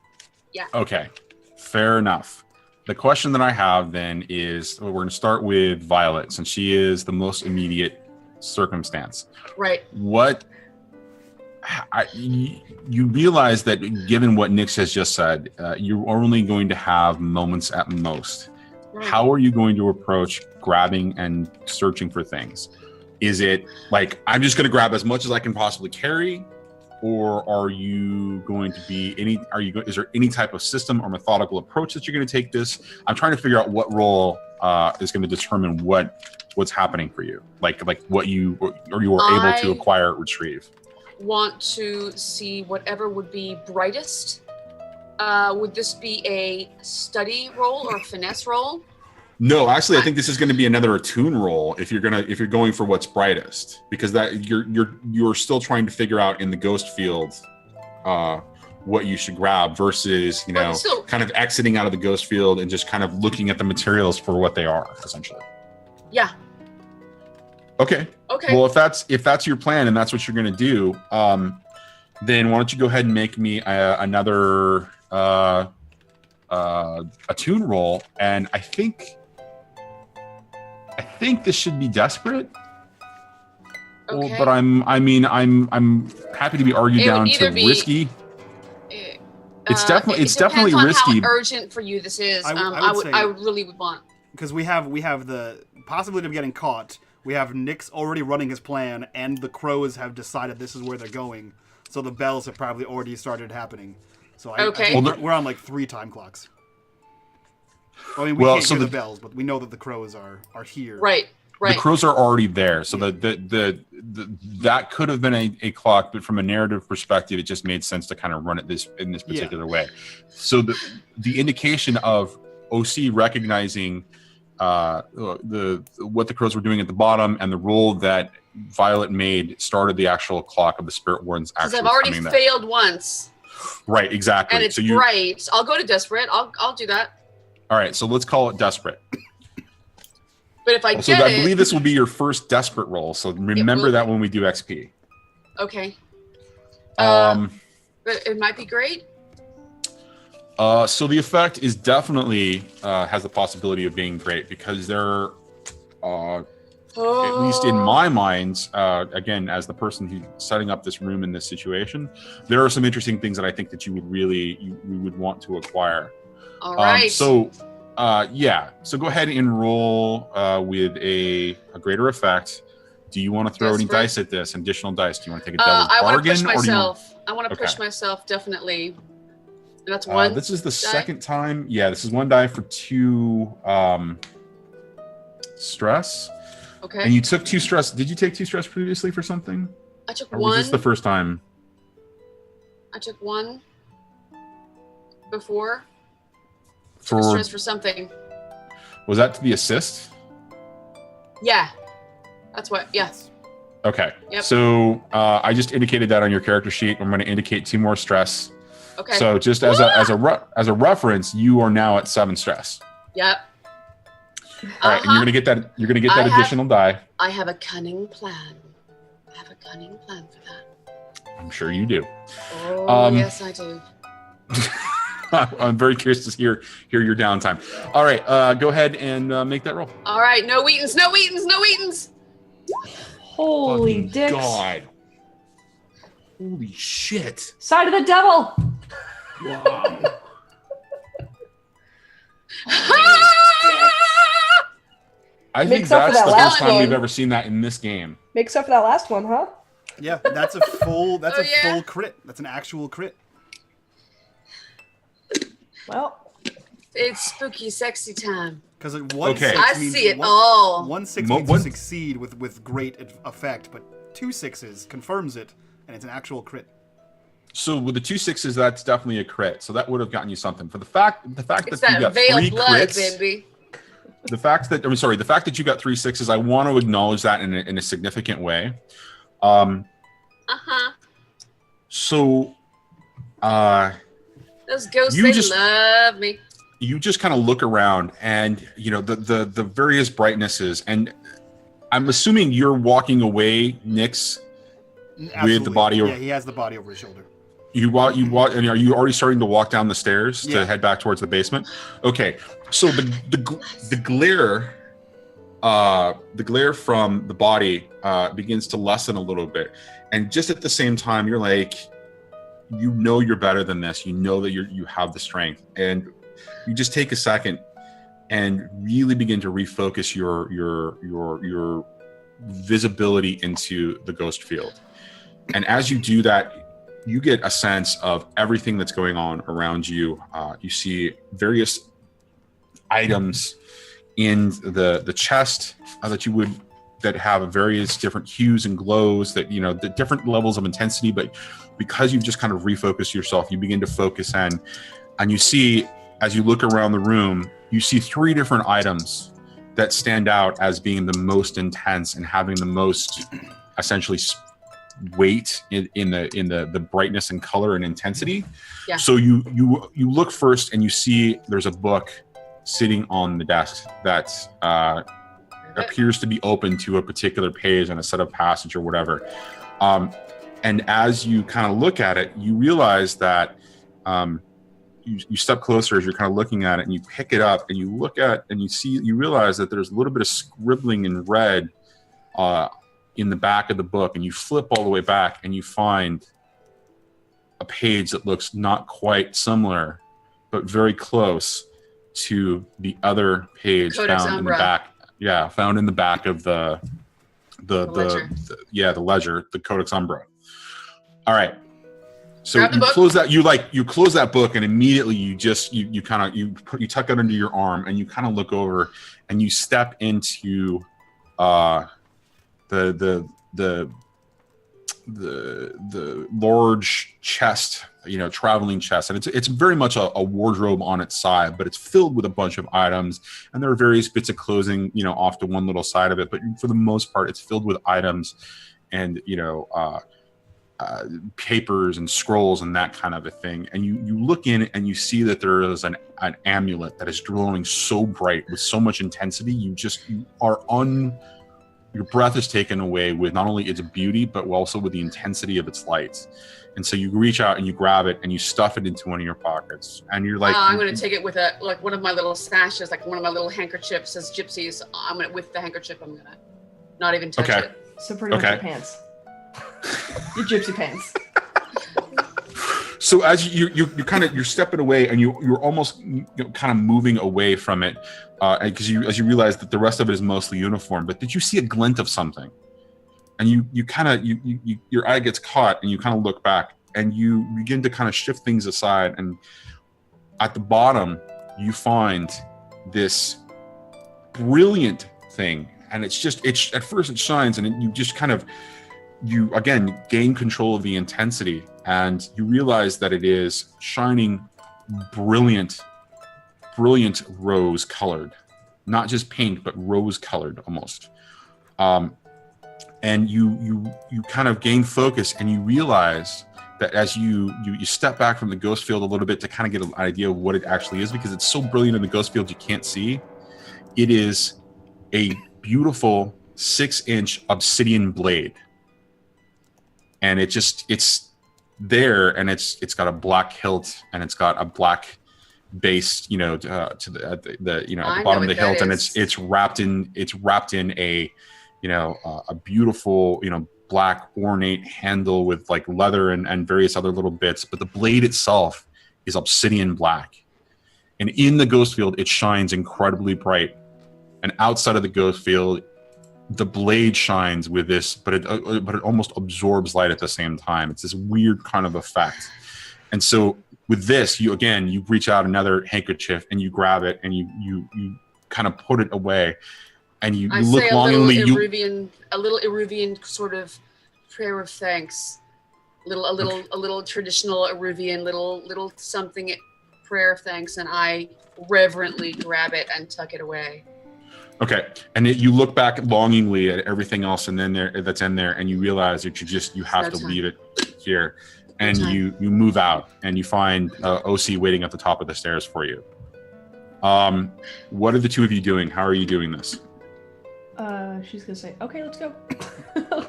S2: Okay, fair enough. The question that I have then is, we're going to start with Violet, since she is the most immediate circumstance.
S4: Right.
S2: You realize that given what Nix has just said, you're only going to have moments at most.
S4: Right.
S2: How are you going to approach grabbing and searching for things? Is it like, I'm just going to grab as much as I can possibly carry? Or are you going to be is there any type of system or methodical approach that you're going to take this? I'm trying to figure out what role is going to determine what's happening for you. Like what you are able to acquire, retrieve.
S4: Want to see whatever would be brightest. Would this be a study roll or a finesse roll?
S2: No, actually, I think this is going to be another attune roll if you're going for what's brightest, because that you're still trying to figure out in the ghost field what you should grab versus kind of exiting out of the ghost field and just kind of looking at the materials for what they are essentially.
S4: Yeah.
S2: Okay. Well, if that's your plan and that's what you're going to do, then why don't you go ahead and make me another attune roll, and I think this should be desperate.
S4: Okay.
S2: But I'm happy to be argued
S4: It would
S2: down to
S4: either be-
S2: risky. It's
S4: It
S2: definitely
S4: depends on
S2: risky.
S4: how urgent for you this is. I really would want.
S1: Because we have the possibility of getting caught. We have Nick's already running his plan, and the crows have decided this is where they're going. So the bells have probably already started happening. So I think we're on like 3 time clocks. I mean, we can't hear the bells, but we know that the crows are here.
S4: Right.
S2: The crows are already there, so that could have been a clock, but from a narrative perspective, it just made sense to kind of run it in this particular way. So the indication of OC recognizing what the crows were doing at the bottom and the role that Violet made started the actual clock of the Spirit Wardens actually
S4: Because I've already
S2: coming there.
S4: failed once.
S2: Right, exactly.
S4: And it's bright. I'll go to desperate. I'll do that.
S2: All right, so let's call it desperate.
S4: But if I
S2: I believe this will be your first desperate roll, so remember that when we do XP.
S4: Okay. But it might be great.
S2: So the effect is definitely has the possibility of being great because there, at least in my mind, again, as the person who's setting up this room in this situation, there are some interesting things that I think that you would want to acquire.
S4: All right.
S2: So go ahead and roll with a greater effect. Do you want to throw any dice at this? Additional dice? Do you want to take a devil's bargain?
S4: I want to push
S2: or do you
S4: myself. I want to push myself, definitely. And that's one.
S2: This is the second time. Yeah, this is 1 die for 2 stress.
S4: Okay.
S2: And you took 2 stress. Did you take 2 stress previously for something?
S4: I took
S2: or
S4: 1.
S2: Was this the first time?
S4: I took 1 before.
S2: For
S4: stress for something.
S2: was that to the assist?
S4: Yeah. That's what. Yeah.
S2: Okay.
S4: Yep.
S2: So I just indicated that on your character sheet. I'm going to indicate 2 more stress.
S4: Okay.
S2: So just as a reference, you are now at 7 stress.
S4: Yep.
S2: All right, and you're gonna get that. You're gonna get that additional die.
S4: I have a cunning plan. I have a cunning plan for that.
S2: I'm sure you do.
S4: Oh, yes, I do.
S2: I'm very curious to hear your downtime. All right, go ahead and make that roll.
S4: All right, no Wheatons, no Wheatons, no Wheatons.
S3: Holy
S2: Fucking
S3: dicks.
S2: God. Holy shit.
S3: Side of the devil.
S6: Wow.
S2: I think
S3: Makes up for
S2: that's the
S3: that
S2: first
S3: last
S2: time we've
S3: one.
S2: ever seen that in this game.
S3: Makes up for that last one, huh?
S1: Yeah, that's a full. That's
S4: Oh,
S1: a
S4: yeah.
S1: full crit. That's an actual crit.
S3: Well,
S4: It's spooky, sexy time.
S1: Because one
S2: Okay.
S1: 6
S4: I
S1: means
S4: see it
S1: one,
S4: all.
S1: 1 6
S2: Mo-
S1: means
S2: one-
S1: you succeed with great effect, but 2 6s confirms it, and it's an actual crit.
S2: So with the 2 6s, that's definitely a crit. So that would have gotten you something. For the fact
S4: It's
S2: that you
S4: that
S2: got
S4: veiled
S2: 3
S4: blood,
S2: crits,
S4: baby.
S2: the fact that you got 3 6s, I want to acknowledge that in a significant way.
S4: Uh-huh.
S2: So
S4: Those ghosts,
S2: You
S4: they
S2: just-
S4: love me.
S2: you just kind of look around, and you know the various brightnesses, and I'm assuming you're walking away, Nyx.
S1: Absolutely.
S2: body over-
S1: Yeah, he has the body over his shoulder.
S2: You walk, and are you already starting to walk down the stairs
S1: Yeah.
S2: to head back towards the basement? Okay, so the glare from the body begins to lessen a little bit, and just at the same time, you're like, you know, you're better than this. You know that you have the strength, and you just take a second and really begin to refocus your visibility into the ghost field. And as you do that, you get a sense of everything that's going on around you. You see various items in the chest that have various different hues and glows, that, you know, the different levels of intensity. But because you've just kind of refocused yourself, you begin to focus in, and you see, as you look around the room, you see 3 different items that stand out as being the most intense and having the most essentially weight in the brightness and color and intensity.
S4: Yeah.
S2: So you look first, and you see there's a book sitting on the desk that appears to be open to a particular page on a set of passage or whatever. And as you kind of look at it, you realize that you step closer as you're kind of looking at it, and you pick it up, and you look at, and you realize that there's a little bit of scribbling in red in the back of the book, and you flip all the way back, and you find a page that looks not quite similar, but very close to the other page
S4: Codex
S2: found in the
S4: Umbra.
S2: back. Yeah, found in the back of the
S4: ledger.
S2: the ledger, the Codex Umbra. All right. So
S4: Grab the
S2: you
S4: book.
S2: close that. You close that book, and immediately you tuck it under your arm, and you kind of look over, and you step into the large chest, you know, traveling chest, and it's very much a wardrobe on its side, but it's filled with a bunch of items, and there are various bits of clothing, you know, off to one little side of it, but for the most part, it's filled with items, and you know, papers and scrolls and that kind of a thing. And you look in, and you see that there is an amulet that is glowing so bright with so much intensity. Your breath is taken away with not only its beauty, but also with the intensity of its lights. And so you reach out and you grab it, and you stuff it into one of your pockets, and you're like,
S4: I'm going to take it with one of my little sashes, like one of my little handkerchiefs as gypsies. With the handkerchief, I'm going to not even touch
S2: Okay.
S4: it.
S3: so pretty much
S2: Okay.
S3: your pants. Your gypsy pants.
S2: So as you're stepping away, and you're almost kind of moving away from it, because as you realize that the rest of it is mostly uniform. But did you see a glint of something? And your eye gets caught, and you kind of look back, and you begin to kind of shift things aside, and at the bottom you find this brilliant thing, and it's at first it shines, and you just kind of again gain control of the intensity, and you realize that it is shining brilliant brilliant rose colored, not just pink, but rose colored almost. And you kind of gain focus, and you realize that as you step back from the ghost field a little bit to kind of get an idea of what it actually is, because it's so brilliant in the ghost field you can't see. It is a beautiful 6-inch obsidian blade, and it's there, and it's got a black hilt, and it's got a black base, to the at the bottom of the hilt, and it's wrapped in a a beautiful black ornate handle with like leather and various other little bits, but the blade itself is obsidian black, and in the ghost field it shines incredibly bright, and outside of the ghost field the blade shines with this, but it almost absorbs light at the same time. It's this weird kind of effect. And so with this, you reach out another handkerchief and you grab it and you kind of put it away, and you look longingly. A little Eruvian sort of prayer of thanks, a little traditional Eruvian little something prayer of thanks, and I reverently grab it and tuck it away. Okay, and you look back longingly at everything else and then that's in there, and you realize that you have to leave it here, and you move out, and you find OC waiting at the top of the stairs for you. What are the two of you doing? How are you doing this?
S3: She's gonna say, "Okay, let's go."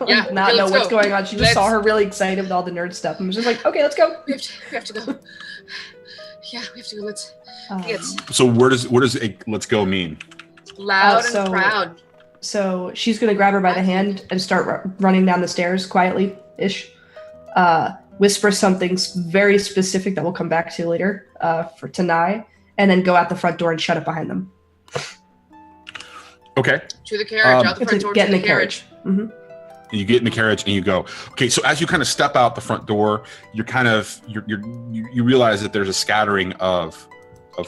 S4: Yeah,
S3: not know what's going on. She just saw her really excited with all the nerd stuff, and was just like, "Okay, let's go."
S4: We have to go. Yeah, we have to go. Let's get.
S2: So what does a let's go mean?
S4: Loud and proud.
S3: So she's gonna grab her by the hand and start running down the stairs quietly-ish. Whisper something very specific that we'll come back to later for Tanai, and then go out the front door and shut it behind them.
S2: Okay.
S4: To the carriage, out the front door,
S3: get in the carriage. Mm-hmm.
S2: You get in the carriage and you go. Okay, so as you kind of step out the front door, you realize that there's a scattering of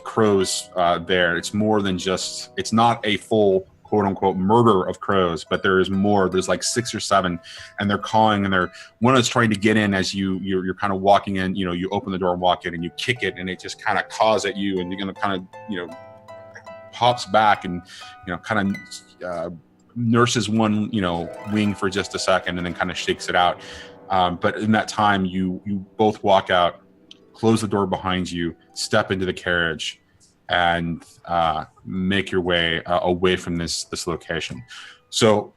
S2: crows there. It's more than just. It's not a full quote unquote murder of crows, but there is more. There's like 6 or 7, and they're cawing, and one is trying to get in as you're kind of walking in. You open the door and walk in, and you kick it, and it just kind of caws at you, and you're gonna kind of hops back and kind of nurses one wing for just a second, and then kind of shakes it out. But in that time, you both walk out, close the door behind you, step into the carriage, and make your way away from this location. So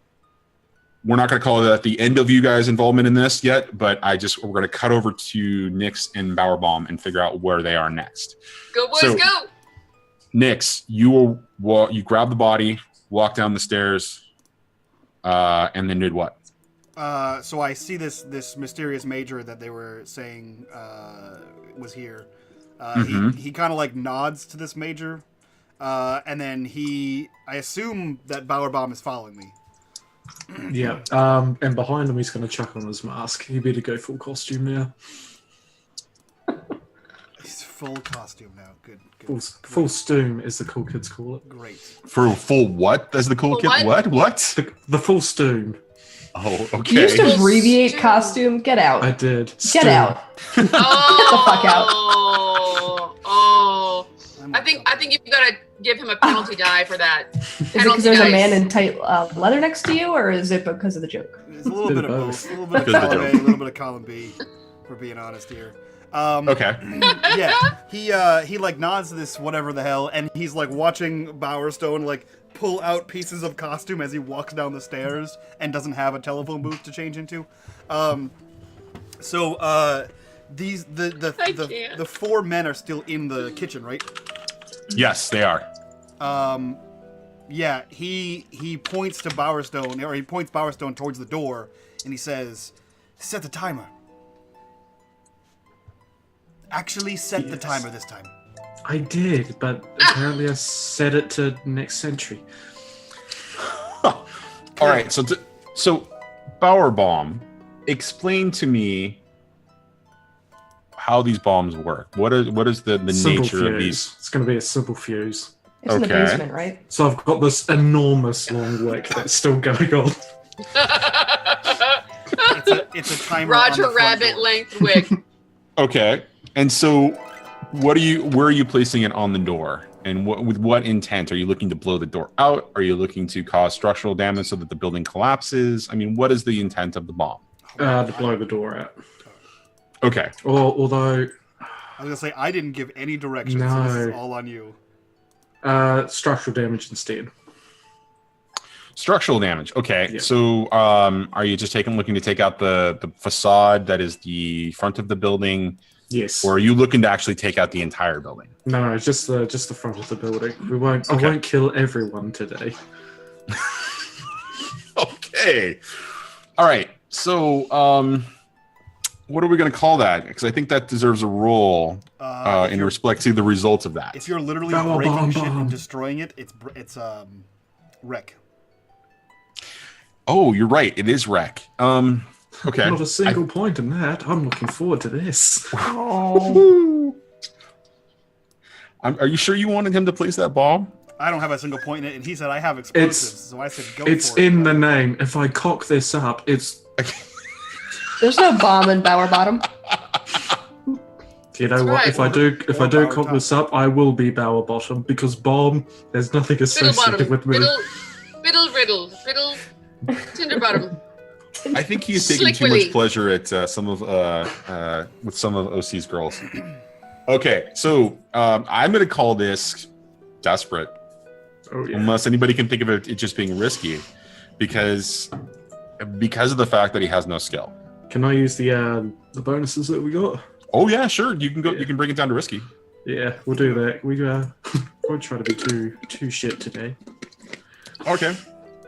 S2: we're not going to call it at the end of you guys' involvement in this yet, but we're going to cut over to Nyx and Bowerbaum and figure out where they are next.
S4: Go boys, go!
S2: Nyx, you grab the body, walk down the stairs, and then did what?
S1: So I see this mysterious major that they were saying was here. He kind of like nods to this major, and then I assume that Bowerbaum is following me.
S5: Yeah, and behind him he's going to chuck on his mask. He better go full costume now.
S1: He's full costume now. Good.
S5: Full stoom, as the cool kids call it.
S1: Great.
S2: For full what? As the cool kid? What?
S5: The full stoom.
S2: Oh, okay.
S3: You used to abbreviate costume. Get out.
S5: I did.
S3: Get out.
S4: Oh,
S3: Get the fuck out.
S4: Oh. I think you've got to give him a penalty die for that.
S3: Is it because there's a man in tight leather next to you, or is it because of the joke?
S1: It's a little bit of both. A little bit of column A, a little bit of column B, for being honest here.
S2: Okay.
S1: Yeah, he like nods to this whatever the hell, and he's like watching Bowerstone like pull out pieces of costume as he walks down the stairs and doesn't have a telephone booth to change into. The 4 men are still in the kitchen, right?
S2: Yes, they are.
S1: Yeah, he points to Bowerstone, or he points Bowerstone towards the door, and he says, "Set the timer." Actually set the timer this time.
S5: I did, but apparently I set it to next century.
S2: All right, so Bowerbaum, explain to me how these bombs work. What is the nature of these?
S5: It's going to be a simple fuse.
S3: It's in the basement, right?
S5: So I've got this enormous long wick that's still going on.
S1: It's a timer.
S4: Roger Rabbit length wick.
S2: Okay. And so Where are you placing it on the door? And with what intent? Are you looking to blow the door out? Are you looking to cause structural damage so that the building collapses? I mean, what is the intent of the bomb?
S5: To blow the door out.
S2: Okay.
S5: Although...
S1: I was going to say, I didn't give any directions, so this is all on you.
S5: Structural damage instead.
S2: Structural damage. Okay.
S5: Yeah.
S2: So are you just looking to take out the facade that is the front of the building?
S5: Yes.
S2: Or are you looking to actually take out the entire building?
S5: No, just the front of the building. I won't kill everyone today.
S2: Okay. All right. So what are we going to call that? Because I think that deserves a roll in respect to the results of that.
S1: If you're literally breaking shit and destroying it, it's wreck.
S2: Oh, you're right. It is wreck. Okay.
S5: Not a single point in that. I'm looking forward to this.
S2: Oh. Are you sure you wanted him to place that bomb?
S1: I don't have a single point in it, and he said I have explosives, so I said go for it.
S5: It's in the name. If I cock this up, it's...
S3: There's no bomb in Bower Bottom.
S5: You know what? If I do cock this up, I will be Bower Bottom, because bomb, there's nothing associated with me.
S4: Riddle, Tinder Bottom.
S2: I think he's taking too much pleasure at with some of OC's girls. Okay, so I'm going to call this desperate.
S5: Oh, yeah.
S2: Unless anybody can think of it just being risky, because of the fact that he has no skill.
S5: Can I use the bonuses that we got?
S2: Oh yeah, sure. You can go. Yeah. You can bring it down to risky.
S5: Yeah, we'll do that. We won't try to be too shit today.
S2: Okay,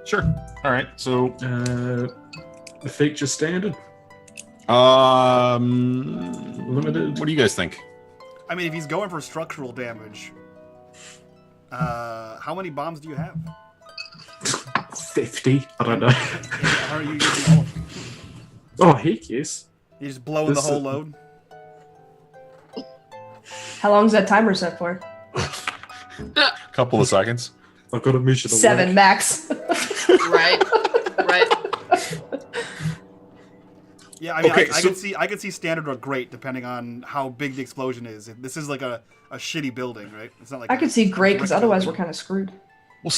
S2: sure. All right. So
S5: the feature standard. Limited.
S2: What do you guys think?
S1: I mean, if he's going for structural damage, how many bombs do you have?
S5: 50. I don't know.
S1: How are you using all of them?
S5: Oh, heck yes.
S1: You just blowing the whole load?
S3: How long is that timer set for?
S2: Couple of seconds.
S5: I've got to measure the
S3: 7
S5: work.
S3: max.
S4: Right.
S1: Yeah, I mean,
S2: okay,
S1: I could see standard or great depending on how big the explosion is. This is like a shitty building, right? It's not like
S3: I could see great because otherwise we're kind of screwed.
S2: Well,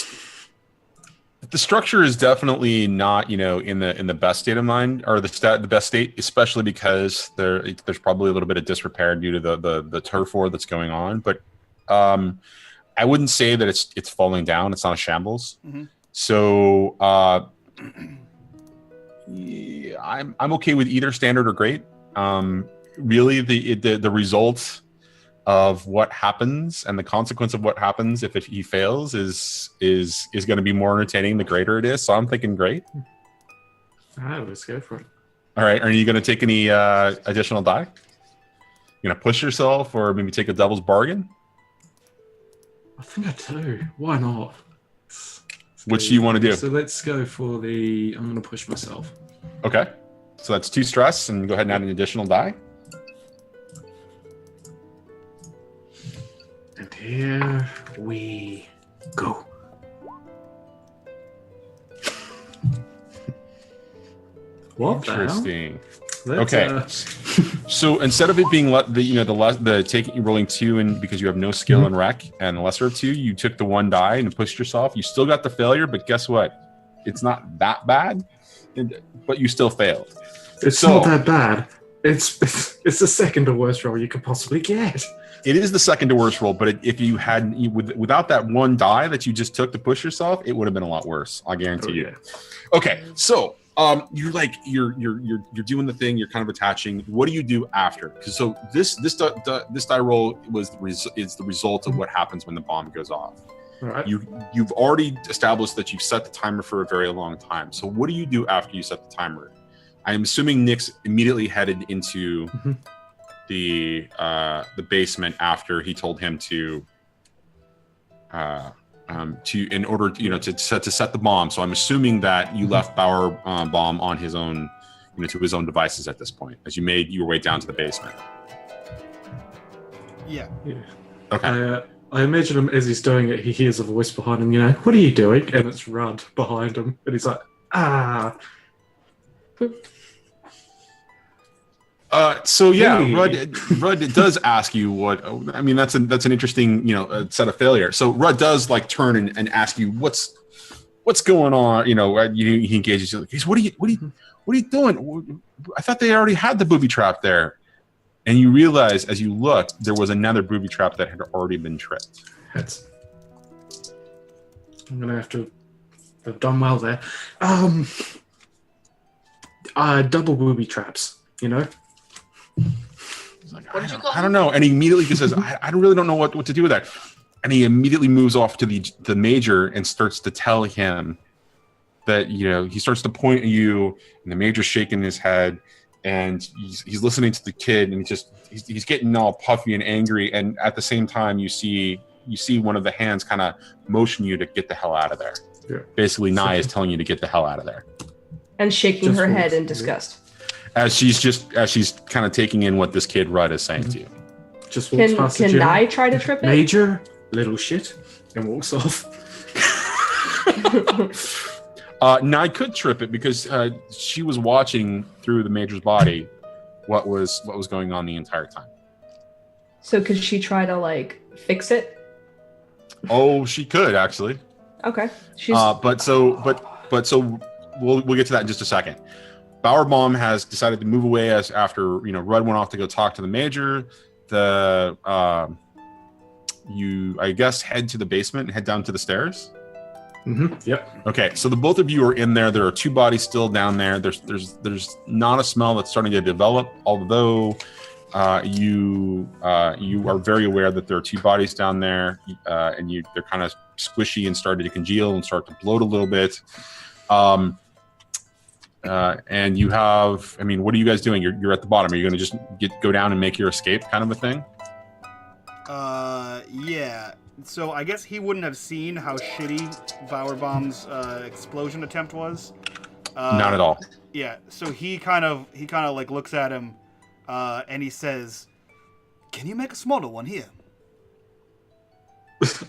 S2: the structure is definitely not, in the best state of mind, or the best state, especially because there's probably a little bit of disrepair due to the turf war that's going on. But I wouldn't say that it's falling down. It's not a shambles. Mm-hmm. So yeah, I'm okay with either standard or great. Really, the result of what happens and the consequence of what happens if he fails is going to be more entertaining the greater it is. So I'm thinking great.
S5: All right, let's go for it.
S2: All right, are you going to take any additional die? You going to push yourself, or maybe take a devil's bargain?
S5: I think I do. Why not?
S2: Which do you want to do?
S5: So let's go for I'm going to push myself.
S2: Okay. So that's 2 stress, and go ahead and add an additional die.
S5: And here we go. What?
S2: Interesting. Okay. So instead of it being rolling 2 and because you have no skill in rec and the lesser of 2, you took the 1 die and pushed yourself. You still got the failure, but guess what? It's not that bad, but you still failed.
S5: It's not that bad. It's the second to worst roll you could possibly get.
S2: It is the second to worst roll, but if you had without that 1 die that you just took to push yourself, it would have been a lot worse. I guarantee you. Okay, so you're doing the thing. You're kind of attaching. What do you do after? Because so this die roll is the result of what happens when the bomb goes off.
S5: All right.
S2: You've already established that you've set the timer for a very long time. So what do you do after you set the timer? I'm assuming Nick's immediately headed into the basement after he told him to in order to set the bomb. So I'm assuming that you left Bower bomb on his own, to his own devices at this point, as you made your way down to the basement.
S1: Yeah.
S2: Okay.
S5: I imagine him as he's doing it, he hears a voice behind him. What are you doing? And it's Rudd behind him, and he's like, ah.
S2: So yeah,
S5: Hey.
S2: Rudd does ask you what. I mean, that's an interesting set of failure. So Rudd does like turn and ask you what's going on. He engages you. He's what are you doing? I thought they already had the booby trap there. And you realize as you look, there was another booby trap that had already been tripped.
S5: I'm gonna have to have done well there. Double booby traps,
S2: He's like, I don't know. And he immediately says, I really don't know what to do with that. And he immediately moves off to the major and starts to tell him that, he starts to point at you, and the major's shaking his head, and he's listening to the kid, and he's getting all puffy and angry. And at the same time, you see one of the hands kind of motion you to get the hell out of there.
S5: Yeah.
S2: Basically, Nye is telling you to get the hell out of there.
S3: And shaking her head in disgust.
S2: As she's kind of taking in what this kid Rudd is saying to you.
S5: Just walks past the gym.
S3: Can Nye try to trip it?
S5: Major, little shit, and walks off.
S2: Nye could trip it because she was watching through the major's body what was going on the entire time.
S3: So could she try to fix it?
S2: Oh, she could actually.
S3: Okay.
S2: But we'll get to that in just a second. Bowerbaum has decided to move away after Rudd went off to go talk to the major. You I guess head to the basement and head down to the stairs.
S5: Mm-hmm. Yep.
S2: Okay, so the both of you are in there. There are two bodies still down there. There's not a smell that's starting to develop, although you are very aware that there are two bodies down there, and they're kind of squishy and starting to congeal and start to bloat a little bit. And you have, what are you guys doing? You're at the bottom. Are you going to just go down and make your escape, kind of a thing?
S1: Yeah. So I guess he wouldn't have seen how shitty Bowerbaum's explosion attempt was.
S2: Not at all.
S1: Yeah. So he kind of looks at him, and he says, "Can you make a smaller one here?"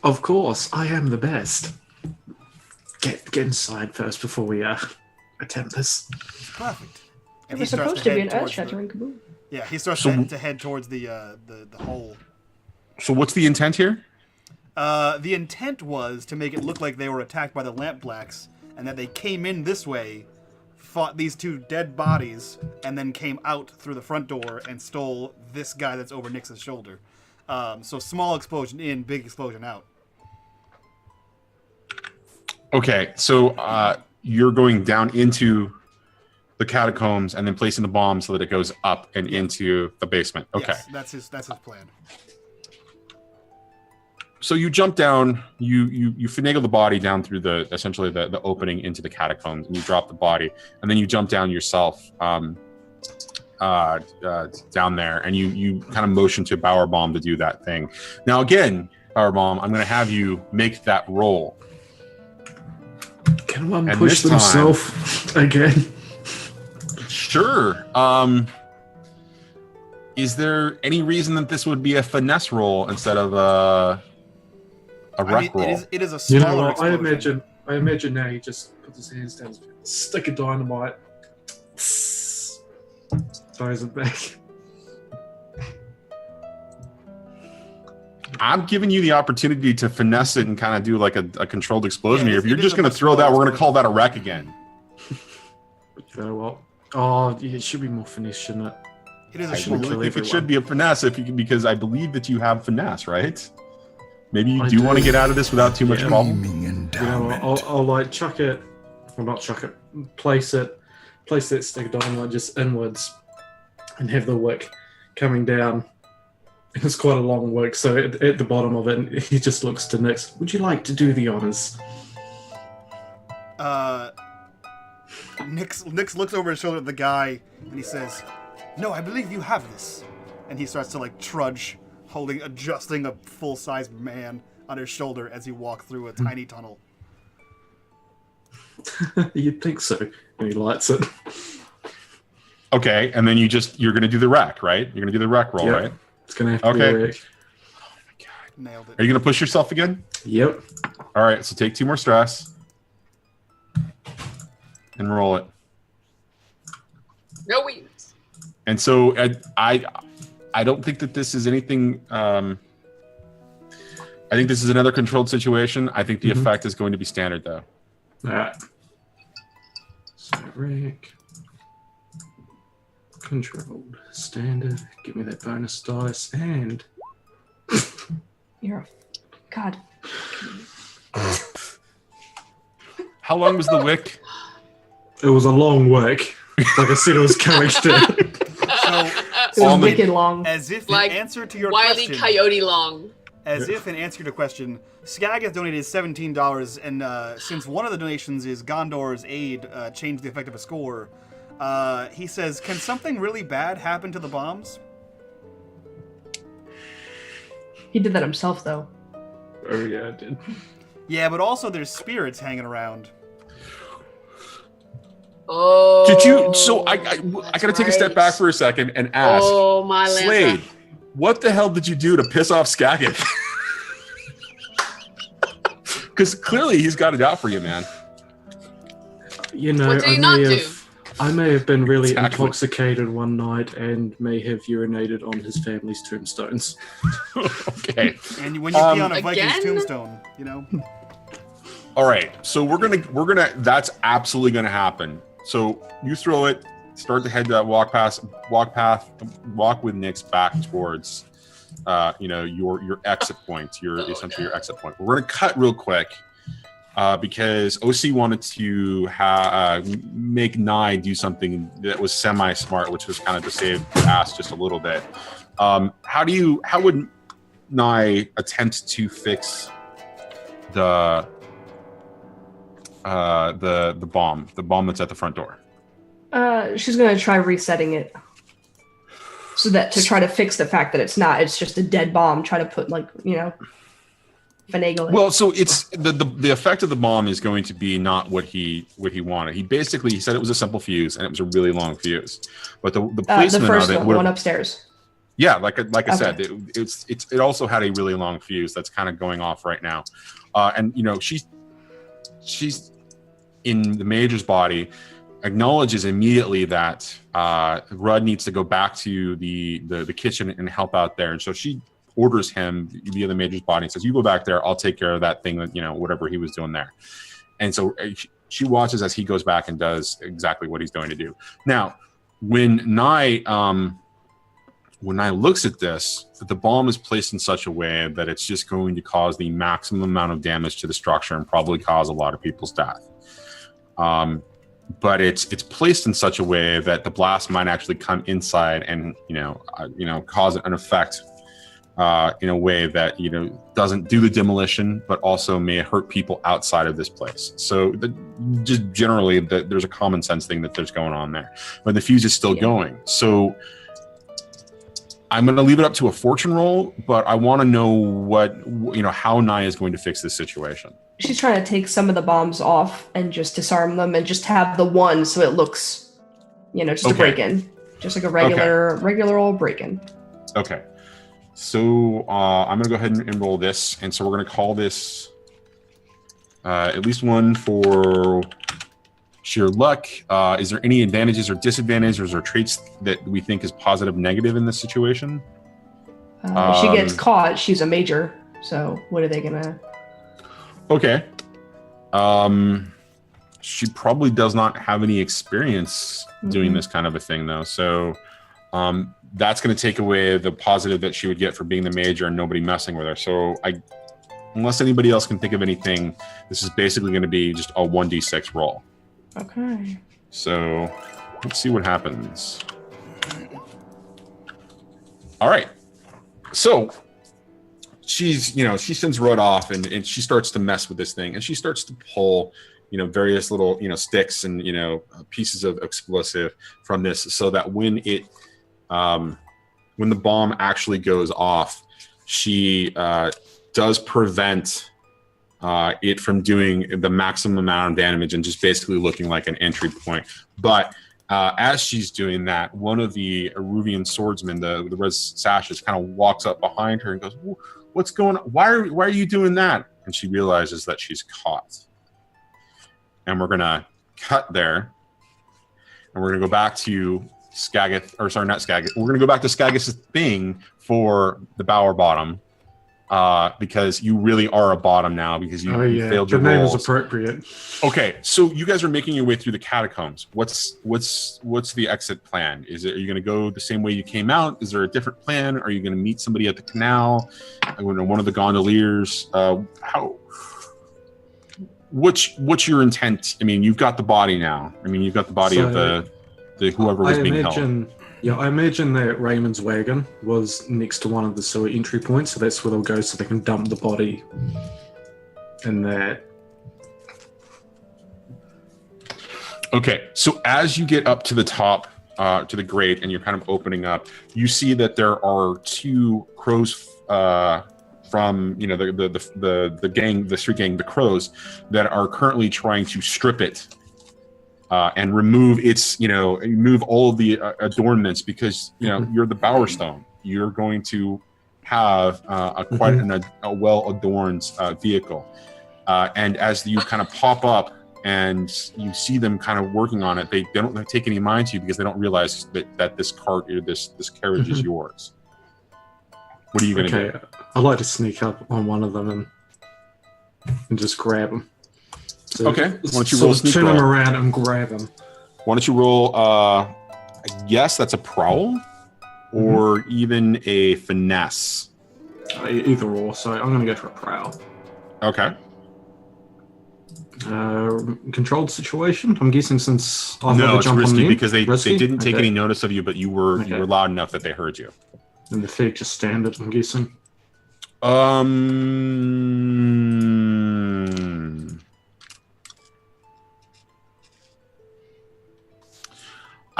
S5: Of course, I am the best. Get inside first before we attempt this.
S1: Perfect.
S3: It was supposed to be an earth-shattering kaboom.
S1: Yeah, he starts to head towards the hole.
S2: So what's the intent here?
S1: The intent was to make it look like they were attacked by the Lamp Blacks, and that they came in this way, fought these two dead bodies, and then came out through the front door and stole this guy that's over Nix's shoulder. So small explosion in, big explosion out. Okay,
S2: so you're going down into the catacombs and then placing the bomb so that it goes up and into the basement. Okay,
S1: yes, that's his plan.
S2: So you jump down, you finagle the body down through essentially the opening into the catacombs, and you drop the body, and then you jump down yourself down there, and you kind of motion to Bowerbaum to do that thing. Now again, Bowerbaum, I'm going to have you make that roll.
S5: Can one push themselves again?
S2: Sure. Is there any reason that this would be a finesse roll instead of a rec roll?
S1: It is a smaller explosion.
S5: I imagine now he just puts his hands down, stick of dynamite, throws it back.
S2: I'm giving you the opportunity to finesse it and kind of do like a controlled explosion here. If you're just going to throw that, we're going to call that a wreck again.
S5: Very well. Oh, it should be more finesse, shouldn't it?
S1: It is a
S2: I
S1: small.
S2: think it should be a finesse because I believe that you have finesse, right? Maybe you do want to get out of this without too much problem.
S5: I'll chuck it, or not chuck it, place that stick of dynamite just inwards, and have the wick coming down. It's quite a long wick, so at the bottom of it, he just looks to Nix. Would you like to do the honors?
S1: Nix looks over his shoulder at the guy, and he says, "No, I believe you have this." And he starts to trudge, adjusting a full-sized man on his shoulder as he walks through a tiny tunnel.
S5: You'd think so. And he lights it.
S2: Okay, and then you're going to do the wreck, right? You're going to do the wreck roll, right?
S5: It's going to have to be a wreck.
S2: Oh my god.
S1: Nailed it.
S2: Are you going to push yourself again?
S5: Yep.
S2: All right, so take 2 more stress. And roll it.
S4: No wings.
S2: And so I don't think that this is anything. I think this is another controlled situation. I think the effect is going to be standard, though.
S5: All right. So, Rick. Controlled. Standard. Give me that bonus dice. And...
S3: You're a... God.
S2: How long was the wick?
S5: It was a long wick. Like I said, it was character.
S1: So,
S3: It was wicked long.
S1: as if
S4: Like
S1: in answer to your
S4: Wile E.
S1: question,
S4: Coyote long.
S1: as if in answer to your question, Skag has donated $17, and since one of the donations is Gondor's aid changed the effect of a score, he says, "Can something really bad happen to the bombs?"
S3: He did that himself, though.
S5: Oh, yeah, I did.
S1: Yeah, but also there's spirits hanging around.
S4: Oh.
S2: Did you? So I got to take a step back for a second and ask.
S4: Oh, my
S2: Slade,
S4: Lanta.
S2: what the hell did you do to piss off Skagit? Because clearly he's got it out for you, man.
S5: You know,
S4: What did he not do?
S5: I may have been really
S2: Exactly.
S5: intoxicated one night and may have urinated on his family's tombstones.
S2: Okay.
S1: And when you pee on a Viking's
S4: Again?
S1: tombstone, you know.
S2: All right. So we're gonna. That's absolutely gonna happen. So you throw it. Start to head that walk with Nyx back towards, your exit point. Essentially your exit point. We're gonna cut real quick. Because OC wanted to make Nye do something that was semi-smart, which was kind of to save the ass just a little bit. How would Nye attempt to fix the bomb that's at the front door?
S3: She's gonna try resetting it. So that to try to fix the fact that it's just a dead bomb, try to put finagle it.
S2: Well, so it's the effect of the bomb is going to be not what he wanted. He said it was a simple fuse and it was a really long fuse, but the placement
S3: the first
S2: of it
S3: one, the one upstairs.
S2: Yeah, like I said, it also had a really long fuse that's kind of going off right now, and she's in the Major's body, acknowledges immediately that Rudd needs to go back to the kitchen and help out there, and so she orders him via the Major's body and says, "You go back there, I'll take care of that thing that whatever he was doing there." And so she watches as he goes back and does exactly what he's going to do. Now, when Nye looks at this, the bomb is placed in such a way that it's just going to cause the maximum amount of damage to the structure and probably cause a lot of people's death. But it's placed in such a way that the blast might actually come inside and cause an effect in a way that doesn't do the demolition, but also may hurt people outside of this place. So just generally, there's a common sense thing that there's going on there, but the fuse is still going. So I'm going to leave it up to a fortune roll, but I want to know how Nye is going to fix this situation.
S3: She's trying to take some of the bombs off and just disarm them and just have the one so it looks, just a break-in. Just like a regular old break-in.
S2: Okay. So I'm going to go ahead and roll this. And so we're going to call this at least one for sheer luck. Is there any advantages or disadvantages, or is there traits that we think is positive, negative in this situation?
S3: If she gets caught, she's a major. So what are they going to...
S2: Okay. She probably does not have any experience doing this kind of a thing, though. So that's going to take away the positive that she would get for being the major and nobody messing with her. So unless anybody else can think of anything, this is basically going to be just a 1d6 roll.
S3: Okay.
S2: So let's see what happens. All right. So she sends Rudd off and she starts to mess with this thing, and she starts to pull various little sticks and pieces of explosive from this, so that when the bomb actually goes off, she does prevent it from doing the maximum amount of damage and just basically looking like an entry point. But as she's doing that, one of the Eruvian swordsmen, the red sashes, kind of walks up behind her and goes, "What's going on? Why are you doing that?" And she realizes that she's caught. And we're gonna cut there, and we're gonna go back to Skagith, or sorry, not Skagith. We're going to go back to Skagith's thing for the Bower Bottom, because you really are a bottom now because you failed your
S5: roll. The name
S2: rolls.
S5: is appropriate.
S2: Okay, so you guys are making your way through the catacombs. What's the exit plan? Are you going to go the same way you came out? Is there a different plan? Are you going to meet somebody at the canal? One of the gondoliers? What's your intent? I mean, you've got the body now. I mean, you've got the body of the whoever was being held.
S5: Yeah, I imagine that Reymond's wagon was next to one of the sewer entry points, so that's where they'll go so they can dump the body in that.
S2: Okay, so as you get up to the top, to the grate, and you're kind of opening up, you see that there are two crows from the gang, the street gang, the crows, that are currently trying to strip it. And remove its, remove all of the adornments because, you're the Bowerstone. You're going to have quite a well-adorned vehicle. And as you kind of pop up and you see them kind of working on it, they don't take any mind to you because they don't realize that this cart or this carriage is yours. What are you going to do?
S5: I'd like to sneak up on one of them and just grab them. So
S2: okay. Why don't you roll sneak
S5: turn
S2: roll?
S5: Him around and grab him.
S2: Why don't you roll? I guess that's a prowl, or even a finesse.
S5: Either or. So I'm going to go for a prowl.
S2: Okay.
S5: Controlled situation. I'm guessing since I've
S2: no, it's
S5: jump
S2: risky
S5: on them,
S2: because they didn't take any notice of you, but you were loud enough that they heard you.
S5: And the fig just standard. I'm guessing.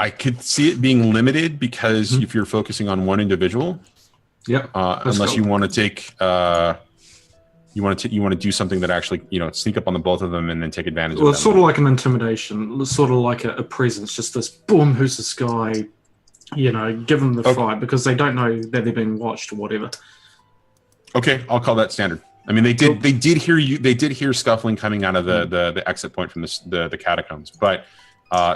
S2: I could see it being limited because if you're focusing on one individual, unless you want to take, you want to do something that actually, sneak up on the both of them and then take advantage of them.
S5: Well, it's sort of like an intimidation, sort of like a presence, just this boom, who's this guy? Give them the fight because they don't know that they're being watched or whatever.
S2: Okay, I'll call that standard. I mean, they did hear you. They did hear scuffling coming out of the exit point from the catacombs, but.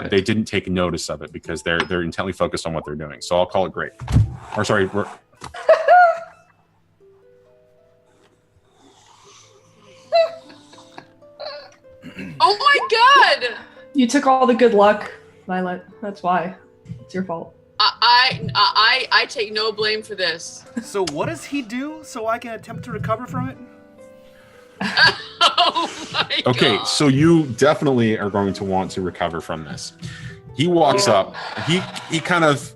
S2: They didn't take notice of it because they're intently focused on what they're doing. So I'll call it great. Or sorry, we're...
S4: Oh my god!
S3: You took all the good luck, Violet. That's why. It's your fault.
S4: I take no blame for this.
S1: So what does he do so I can attempt to recover from it?
S4: Oh my
S2: okay,
S4: God.
S2: so you definitely are going to want to recover from this. He walks up. He kind of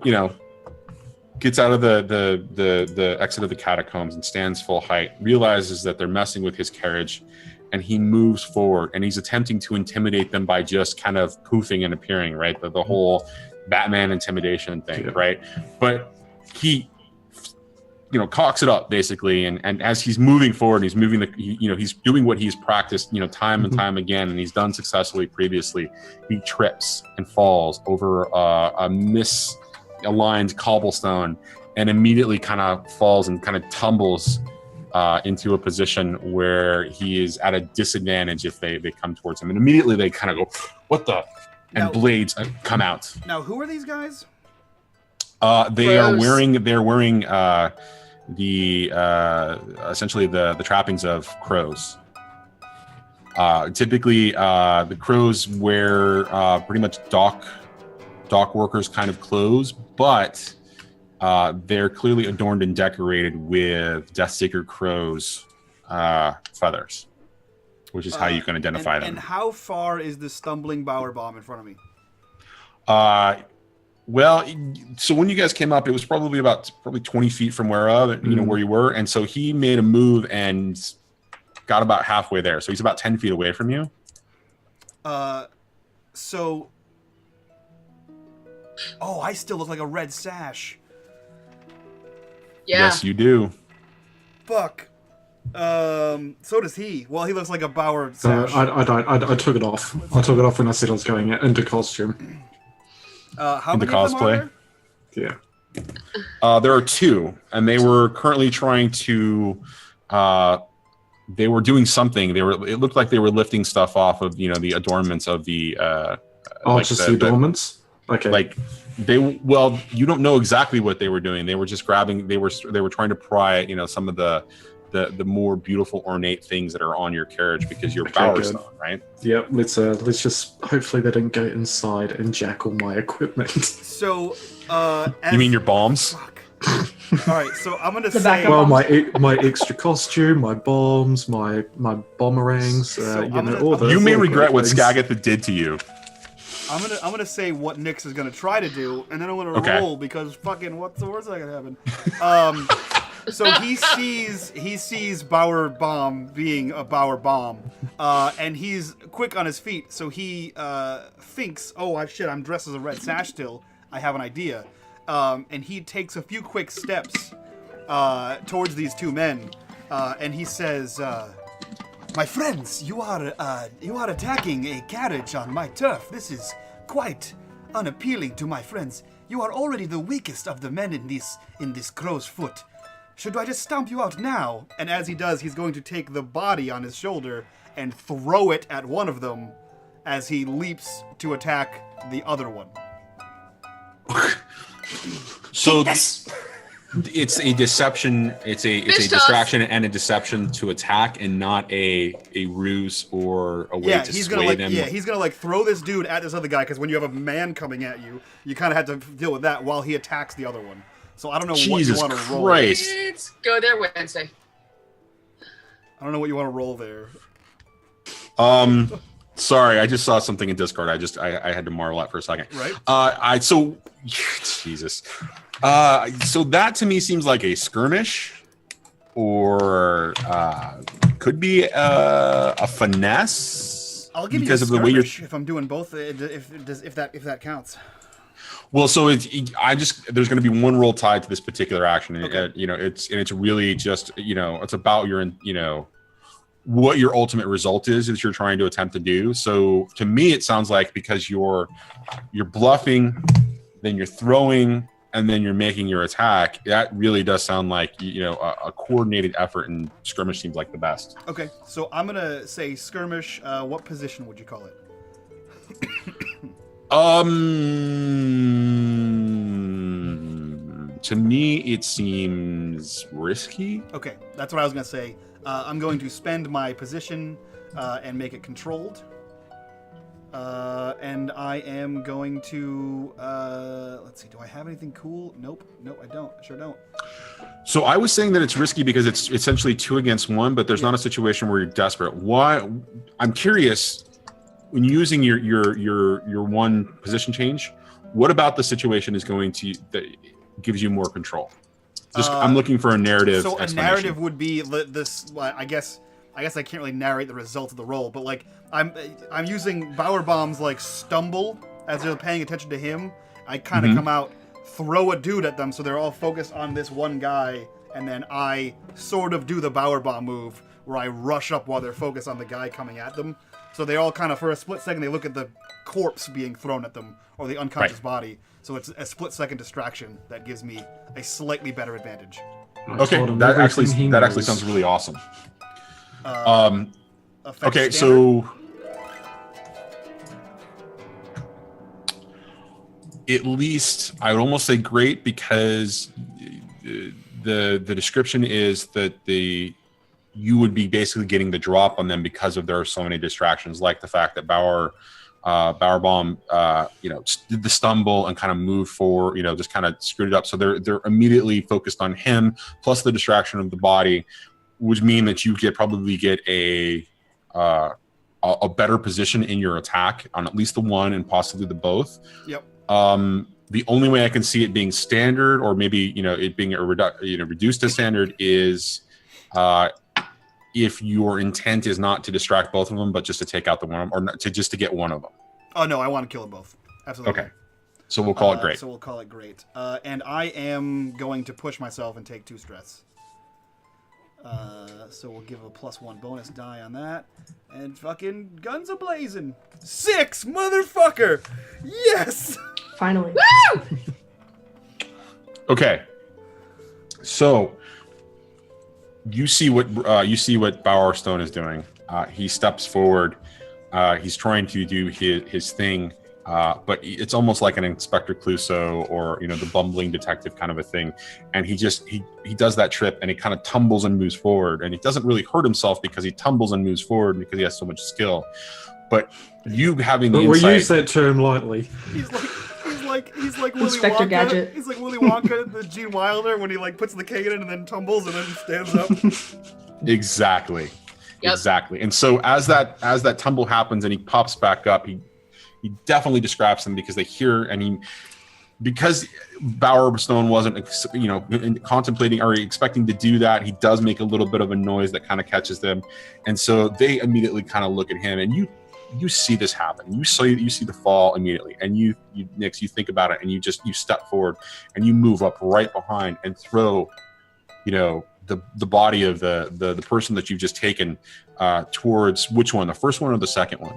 S2: gets out of the exit of the catacombs and stands full height. Realizes that they're messing with his carriage, and he moves forward. And he's attempting to intimidate them by just kind of poofing and appearing. Right, the whole Batman intimidation thing. Right, but he. Cocks it up basically, and as he's moving forward, he's moving he's doing what he's practiced, time and time again, and he's done successfully previously. He trips and falls over a misaligned cobblestone, and immediately kind of falls and kind of tumbles into a position where he is at a disadvantage if they come towards him, and immediately they kind of go, "What the?" and blades come out.
S1: Now, who are these guys?
S2: They're wearing the essentially the trappings of crows. Typically, the crows wear pretty much dock workers kind of clothes, but they're clearly adorned and decorated with Deathseeker crows feathers, which is how you can identify them.
S1: And how far is the stumbling Bower Bomb in front of me?
S2: Well, so when you guys came up, it was probably 20 feet from where you were, and so he made a move and got about halfway there. So he's about 10 feet away from you.
S1: So, I still look like a red sash.
S4: Yeah.
S2: Yes, you do.
S1: Fuck. So does he. Well, he looks like a Bower sash.
S5: I took it off. I took it off when I said I was going into costume.
S1: How
S2: into
S1: many of them
S2: cosplay?
S1: are there?
S5: Yeah.
S2: There are two, and they were currently trying to. They were doing something. It looked like they were lifting stuff off of the adornments of the.
S5: Just the adornments. Okay.
S2: Like you don't know exactly what they were doing. They were just grabbing. They were trying to pry, some of the more beautiful ornate things that are on your carriage because you're Bowerstone, right?
S5: Yep. Let's just hopefully they didn't go inside and jack all my equipment.
S1: So,
S2: you mean your bombs?
S1: Fuck. All right, so I'm gonna
S3: The
S1: say.
S3: backup
S5: Well,
S3: bombs?
S5: my extra costume, my bombs, my boomerangs,
S1: So I'm
S5: all
S1: gonna-
S5: the
S2: You may
S5: all the
S2: regret what
S5: things.
S2: Skagatha did to you.
S1: I'm gonna say what Nyx is gonna try to do, and then I'm gonna
S2: Okay.
S1: roll because fucking what's the worst that can happen? So he sees Bower Bomb being a Bower Bomb, and he's quick on his feet. So he thinks, "Oh shit, I'm dressed as a red sash still. I have an idea," and he takes a few quick steps towards these two men, and he says. My friends, you are attacking a carriage on my turf. This is quite unappealing to my friends. You are already the weakest of the men in this crow's foot. Should I just stomp you out now? And as he does, he's going to take the body on his shoulder and throw it at one of them as he leaps to attack the other one.
S2: So it's a deception. It's a distraction and a deception to attack, and not a ruse or a way to
S1: he's
S2: sway
S1: gonna
S2: them.
S1: he's gonna throw this dude at this other guy because when you have a man coming at you, you kind of have to deal with that while he attacks the other one. So I don't know what you
S2: Jesus
S1: want to roll.
S2: Christ!
S4: Let's go there Wednesday.
S1: I don't know what you want to roll there.
S2: Sorry, I just saw something in Discord. I had to marvel at for a second.
S1: Right.
S2: Jesus. So that to me seems like a skirmish, or could be a finesse.
S1: I'll give
S2: because
S1: you a
S2: of the way you're.
S1: skirmish if I'm doing both. If that counts.
S2: Well, so there's going to be one roll tied to this particular action, and
S1: Okay.
S2: it's really just it's about your what your ultimate result is you're trying to attempt to do. So to me, it sounds like because you're bluffing, then you're throwing, and then you're making your attack. That really does sound like a coordinated effort, and skirmish seems like the best.
S1: Okay, so I'm gonna say skirmish. What position would you call it?
S2: To me, it seems risky.
S1: Okay, that's what I was gonna say. I'm going to spend my position and make it controlled. And I am going to let's see. Do I have anything cool? Nope, I don't. I sure don't.
S2: So I was saying that it's risky because it's essentially 2 against 1, but there's not a situation where you're desperate. Why? I'm curious. When using your one position change, what about the situation is going to that gives you more control? I'm looking for a narrative.
S1: So a
S2: explanation.
S1: narrative would be this. I guess I can't really narrate the result of the roll, but like I'm using Bower Bomb's like stumble as they're paying attention to him. I kind of come out, throw a dude at them, so they're all focused on this one guy, and then I sort of do the Bower Bomb move where I rush up while they're focused on the guy coming at them. So they all kind of, for a split second, they look at the corpse being thrown at them or the unconscious body. So it's a split-second distraction that gives me a slightly better advantage.
S2: Okay, that actually sounds really awesome. Okay,
S1: Standard?
S2: so at least I would almost say great, because the description is that you would be basically getting the drop on them because of there are so many distractions, like the fact that Bower Bomb did the stumble and kind of moved forward, just kind of screwed it up. So they're immediately focused on him, plus the distraction of the body, would mean that you probably get a better position in your attack on at least the one and possibly the both.
S1: Yep.
S2: The only way I can see it being standard, or maybe it being reduced to standard, is if your intent is not to distract both of them, but just to take out the one, or not, to get one of them.
S1: Oh no, I want to kill them both. Absolutely.
S2: Okay. So we'll call it great.
S1: So we'll call it great. And I am going to push myself and take 2 stress. So we'll give a +1 bonus die on that. And fucking guns a-blazing. 6, motherfucker! Yes!
S3: Finally.
S2: Okay. So you see what Bowerstone is doing. He steps forward. He's trying to do his thing. but it's almost like an Inspector Clouseau or the bumbling detective kind of a thing. And he does that trip and he kind of tumbles and moves forward, and he doesn't really hurt himself because he tumbles and moves forward because he has so much skill. But you having the insight,
S5: we use that term lightly.
S1: He's like Willy
S3: Inspector
S1: Wonka.
S3: Gadget.
S1: He's like Willy Wonka, the Gene Wilder, when he like puts the cane in and then tumbles and then stands up.
S2: Exactly.
S4: Yep.
S2: Exactly. And so as that tumble happens and he pops back up, he definitely distracts them because they hear, and because Bowerstone wasn't contemplating or expecting to do that, he does make a little bit of a noise that kind of catches them, and so they immediately kind of look at him, and you see this happen. You see the fall immediately, and you Nix, you think about it, and you step forward and you move up right behind and throw the body of the person that you've just taken towards which one, the first one or the second one?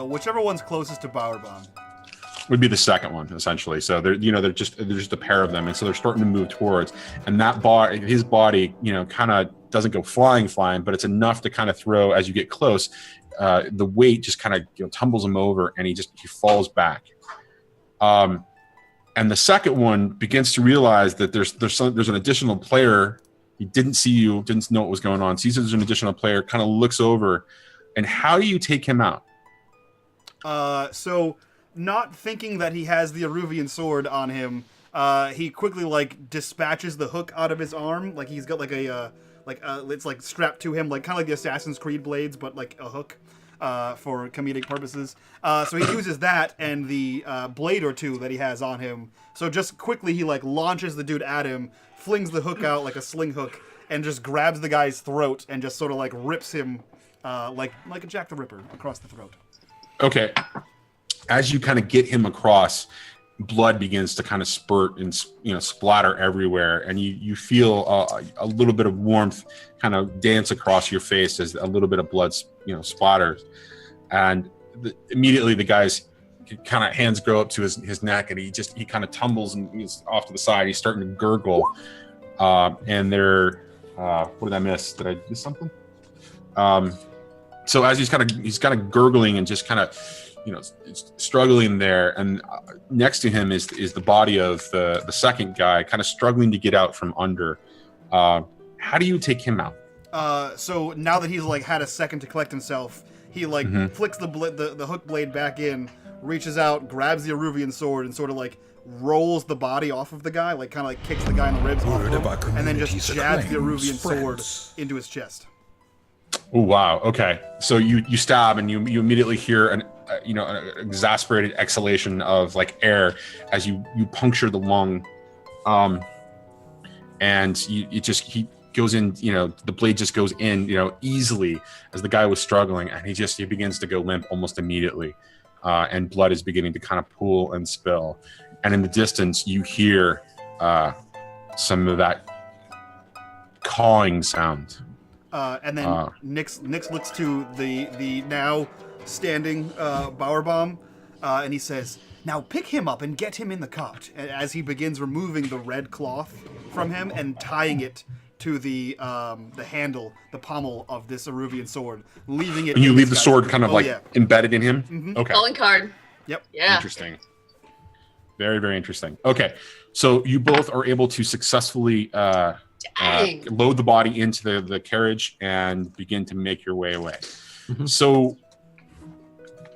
S1: Whichever one's closest to Bowerbaum.
S2: Would be the second one, essentially. So they're just a pair of them, and so they're starting to move towards, and his body kind of doesn't go flying, but it's enough to kind of throw as you get close. The weight just kind of tumbles him over, and he falls back. And the second one begins to realize that there's an additional player. He didn't see you, didn't know what was going on. Sees there's an additional player, kind of looks over, and how do you take him out?
S1: So not thinking that he has the Aruvian sword on him, he quickly dispatches the hook out of his arm. Like he's got it's like strapped to him, like kind of like the Assassin's Creed blades, but like a hook for comedic purposes. So he uses that and the blade or two that he has on him. So just quickly he launches the dude at him, flings the hook out like a sling hook, and just grabs the guy's throat and just sort of rips him like a Jack the Ripper across the throat.
S2: Okay. As you kind of get him across, blood begins to kind of spurt and splatter everywhere, and you feel a little bit of warmth kind of dance across your face as a little bit of blood splatters, and immediately the guy's kind of hands go up to his neck, and he kind of tumbles and he's off to the side. He's starting to gurgle, and they're what did I miss? Did I miss something? So as he's kind of gurgling and just kind of struggling there, and next to him is the body of the second guy, kind of struggling to get out from under. How do you take him out?
S1: So now that he's had a second to collect himself, he flicks the hook blade back in, reaches out, grabs the Aruvian sword, and sort of rolls the body off of the guy, kind of kicks the guy in the ribs, and then just jabs the Aruvian sword into his chest.
S2: Oh wow! Okay, so you stab, and you immediately hear an exasperated exhalation of air as you puncture the lung, and he goes in. The blade just goes in easily as the guy was struggling, and he begins to go limp almost immediately, and blood is beginning to kind of pool and spill, and in the distance you hear some of that cawing sound.
S1: And then Nix looks to the now standing Bowerbaum, and he says, "Now pick him up and get him in the cart." As he begins removing the red cloth from him and tying it to the handle, the pommel of this Aruvian sword, leaving it.
S2: And you leave the sword kind of embedded in him.
S1: Mm-hmm.
S2: Okay.
S4: Calling card.
S1: Yep.
S4: Yeah.
S2: Interesting. Very, very interesting. Okay, so you both are able to successfully load the body into the carriage and begin to make your way away. Mm-hmm. So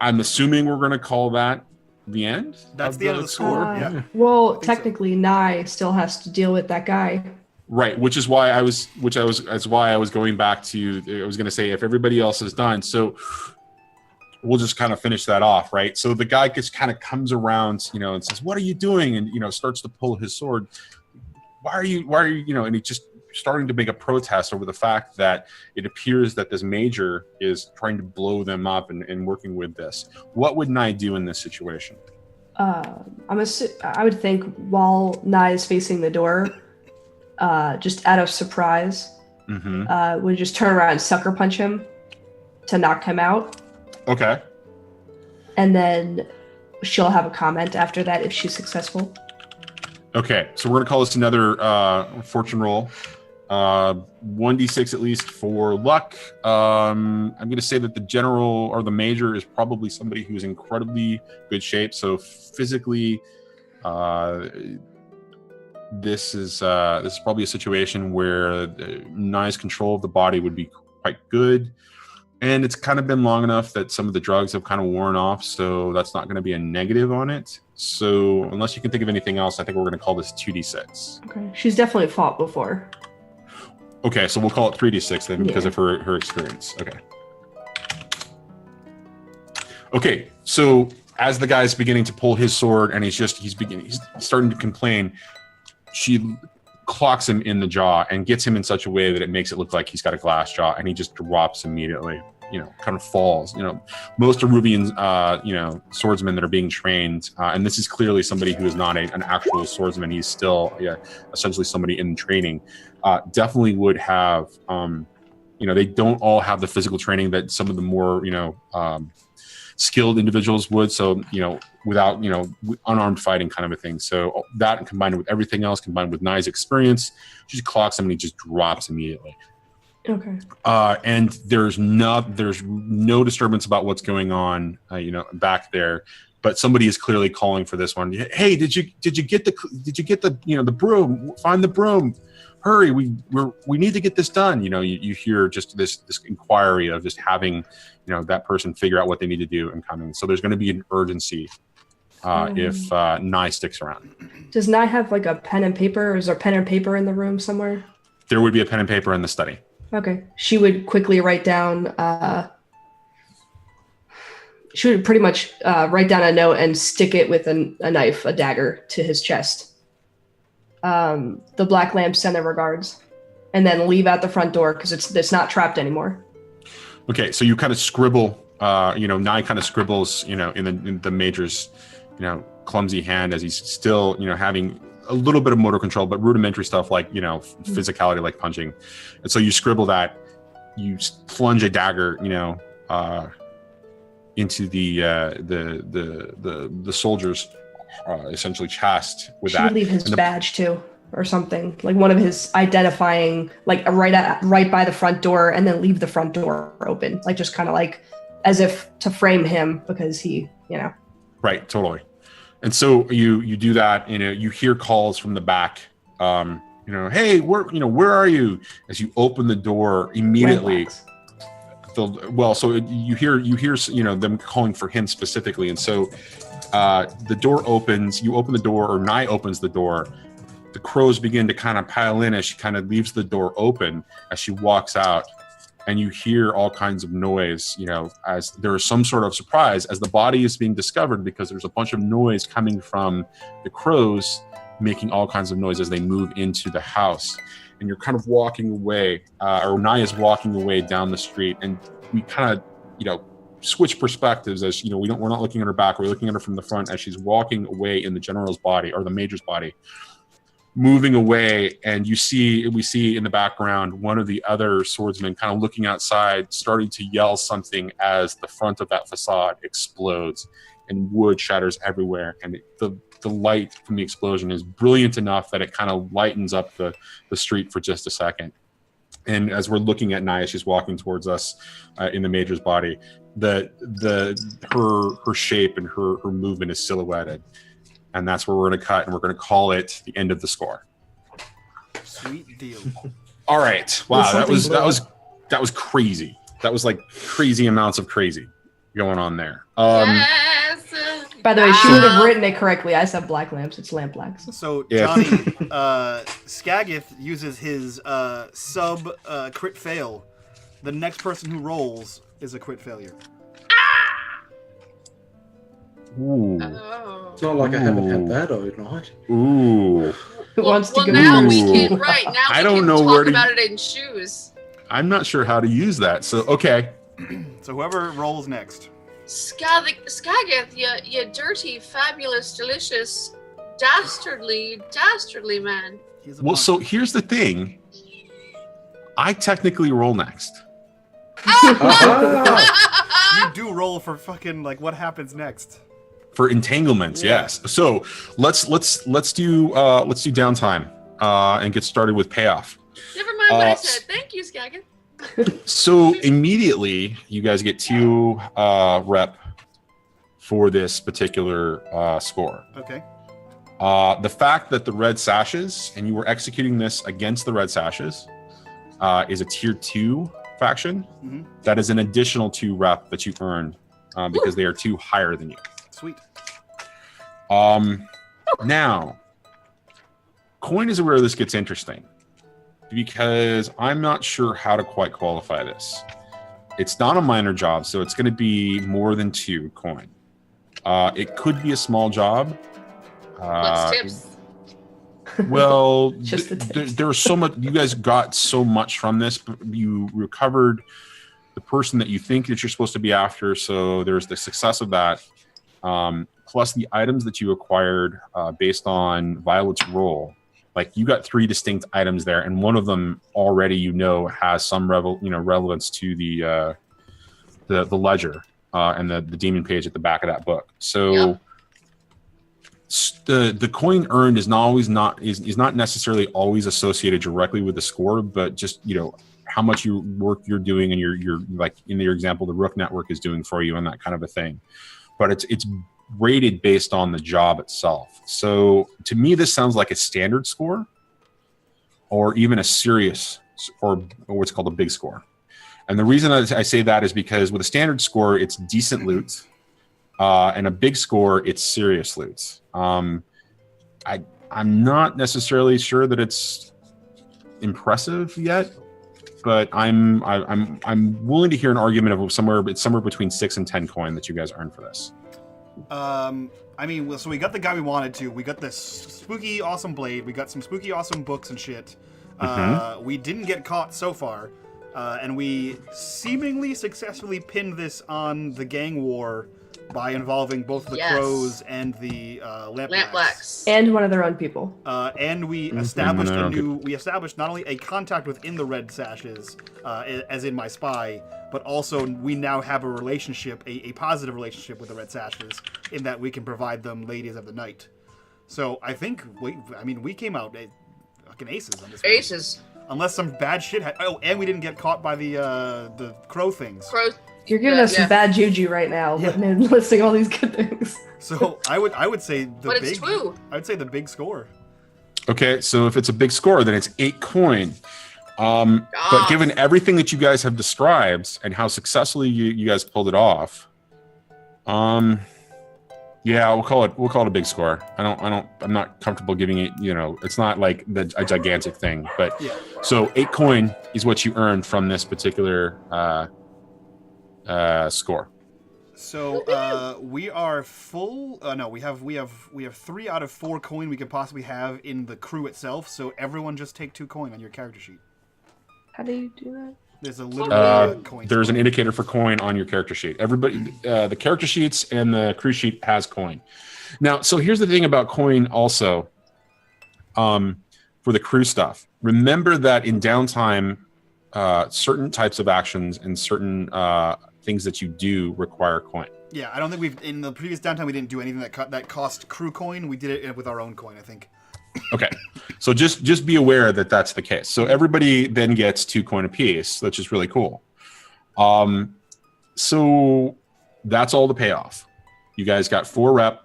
S2: I'm assuming we're going to call that the end.
S1: That's the end of the score. Yeah.
S3: Well, technically, Nye still has to deal with that guy.
S2: Right, which is why I was going back to. I was going to say if everybody else is done, so we'll just kind of finish that off, right? So the guy just kind of comes around, and says, "What are you doing?" And starts to pull his sword. Why are you, and he's just starting to make a protest over the fact that it appears that this major is trying to blow them up and working with this. What would Nye do in this situation?
S3: I would think while Nye is facing the door, just out of surprise, would just turn around and sucker punch him to knock him out.
S2: Okay.
S3: And then she'll have a comment after that if she's successful.
S2: Okay, so we're going to call this another fortune roll. 1d6 at least for luck. I'm going to say that the general or the major is probably somebody who's incredibly good shape. So physically, this is probably a situation where nice control of the body would be quite good. And it's kind of been long enough that some of the drugs have kind of worn off, so that's not going to be a negative on it. So unless you can think of anything else, I think we're going to call this 2d6.
S3: Okay. She's definitely fought before.
S2: Okay, so we'll call it 3d6 then because of her experience. Okay. Okay, so as the guy's beginning to pull his sword and he's starting to complain, she clocks him in the jaw and gets him in such a way that it makes it look like he's got a glass jaw, and he just drops immediately, kind of falls. Most Arubian, swordsmen that are being trained, and this is clearly somebody who is not an actual swordsman. He's still essentially somebody in training. Definitely would have, they don't all have the physical training that some of the more, skilled individuals would. So, without, unarmed fighting kind of a thing. So that combined with everything else, combined with Nye's experience, she just clocks him and he just drops immediately.
S3: Okay.
S2: And there's no disturbance about what's going on, back there. But somebody is clearly calling for this one. Hey, did you get the the broom? Find the broom. Hurry, we need to get this done. You hear just this inquiry of just having, that person figure out what they need to do and coming. So there's going to be an urgency if Nye sticks around.
S3: Does Nye have like a pen and paper, or is there pen and paper in the room somewhere?
S2: There would be a pen and paper in the study.
S3: Okay. She would quickly write down, she would pretty much write down a note and stick it with a knife, a dagger, to his chest. The Black Lamp send their regards, and then leave out the front door because it's not trapped anymore.
S2: Okay, so you kind of scribble, Nye kind of scribbles, in the major's, clumsy hand as he's still, having a little bit of motor control, but rudimentary stuff like, physicality, like punching. And so you scribble that, you plunge a dagger, into the soldier's essentially chest with that.
S3: Should leave his badge too, or something, like one of his identifying, like right by the front door, and then leave the front door open, like just kind of like as if to frame him because he,
S2: Right, totally. And so you do that, you hear calls from the back, hey, where are you? As you open the door immediately. So you hear them calling for him specifically, and so the door opens. You open the door, or Nye opens the door. The crows begin to kind of pile in as she kind of leaves the door open as she walks out, and you hear all kinds of noise. As there is some sort of surprise as the body is being discovered, because there's a bunch of noise coming from the crows, making all kinds of noise as they move into the house. And you're kind of walking away, or Nye is walking away down the street, and we kind of, switch perspectives as, we're not looking at her back, we're looking at her from the front as she's walking away in the general's body, or the major's body, moving away. And we see in the background one of the other swordsmen kind of looking outside, starting to yell something as the front of that facade explodes and wood shatters everywhere. And the light from the explosion is brilliant enough that it kind of lightens up the street for just a second. And as we're looking at Nye, she's walking towards us in the major's body, her shape and her movement is silhouetted. And that's where we're going to cut, and we're going to call it the end of the score.
S1: Sweet deal.
S2: All right. Wow, that was crazy. That was like crazy amounts of crazy going on there.
S4: Yes.
S3: By the way, she would have written it correctly. I said black lamps. It's lamp blacks.
S1: So Johnny, Skagith uses his crit fail. The next person who rolls is a crit failure.
S2: Ooh.
S4: Oh.
S5: It's not like I haven't had that overnight.
S2: Ooh.
S3: Who wants to go?
S4: Now we
S2: Ooh.
S4: can
S2: I don't know
S4: talk
S2: where to-
S4: about it in shoes.
S2: I'm not sure how to use that. So, okay.
S1: So whoever rolls next.
S4: Skagith, you dirty, fabulous, delicious, dastardly man.
S1: He's a
S2: Well,
S1: monk.
S2: so here's the thing. I technically roll next.
S1: You do roll for fucking like what happens next.
S2: For entanglements,
S1: Yeah.
S2: yes. So let's do downtime and get started with payoff.
S4: Never mind. mind what I said. Thank you, Skagan.
S2: So immediately, you guys get 2 rep for this particular score.
S1: Okay.
S2: The fact that the red sashes, and you were executing this against the red sashes, is a tier 2 faction.
S1: Mm-hmm.
S2: That is an additional 2 rep that you earned because they are 2 higher than you.
S1: Sweet.
S2: Now, coin is where this gets interesting because I'm not sure how to quite qualify this. It's not a minor job, so it's going to be more than 2 coin. It could be a small job.
S4: What's tips?
S2: Well,
S3: Just the tips.
S2: there was so much. You guys got so much from this. You recovered the person that you think that you're supposed to be after. So there's the success of that, plus the items that you acquired based on Violette's role. Like you got 3 distinct items there, and one of them already has some relevance to the ledger and the demon page at the back of that book. So.
S4: Yep.
S2: The coin earned is not necessarily always associated directly with the score, but just how much work you're doing and you're like in your example the Rook Network is doing for you and that kind of a thing. But it's rated based on the job itself. So to me this sounds like a standard score or even a serious or what's called a big score. And the reason I say that is because with a standard score it's decent loot. And a big score, it's serious loot. I'm not necessarily sure that it's impressive yet, but I'm willing to hear an argument of somewhere between 6 and 10 coin that you guys earned for this.
S1: So we got the guy we wanted to. We got this spooky, awesome blade. We got some spooky, awesome books and shit. We didn't get caught so far, and we seemingly successfully pinned this on the gang war. By involving both the crows and the lampblacks.
S3: And one of their own people.
S1: And we established we established not only a contact within the red sashes, as in my spy, but also we now have a relationship, a positive relationship with the red sashes, in that we can provide them ladies of the night. So I think we came out fucking aces on this.
S4: Aces.
S1: Unless some bad shit and we didn't get caught by the crow things.
S3: You're giving us some bad juju right now, listing all these good things.
S1: So I would say
S4: it's true.
S1: I would say the big score.
S2: Okay, so if it's a big score, then it's 8 coin. But given everything that you guys have described and how successfully you guys pulled it off, we'll call it a big score. I'm not comfortable giving it. It's not like a gigantic thing, but so 8 coin is what you earned from this particular. Score.
S1: So we are full. No, we have 3 out of 4 coin we could possibly have in the crew itself. So everyone just take 2 coin on your character sheet.
S3: How do you do that?
S1: There's a little coin.
S2: There's an indicator for coin on your character sheet. Everybody, the character sheets and the crew sheet has coin. Now, so here's the thing about coin also. For the crew stuff, remember that in downtime, certain types of actions and certain things that you do require coin.
S1: Yeah, I don't think in the previous downtime we didn't do anything that cost crew coin. We did it with our own coin, I think.
S2: Okay, so just be aware that that's the case. So everybody then gets 2 coin apiece, which is really cool. So that's all the payoff. You guys got 4 rep,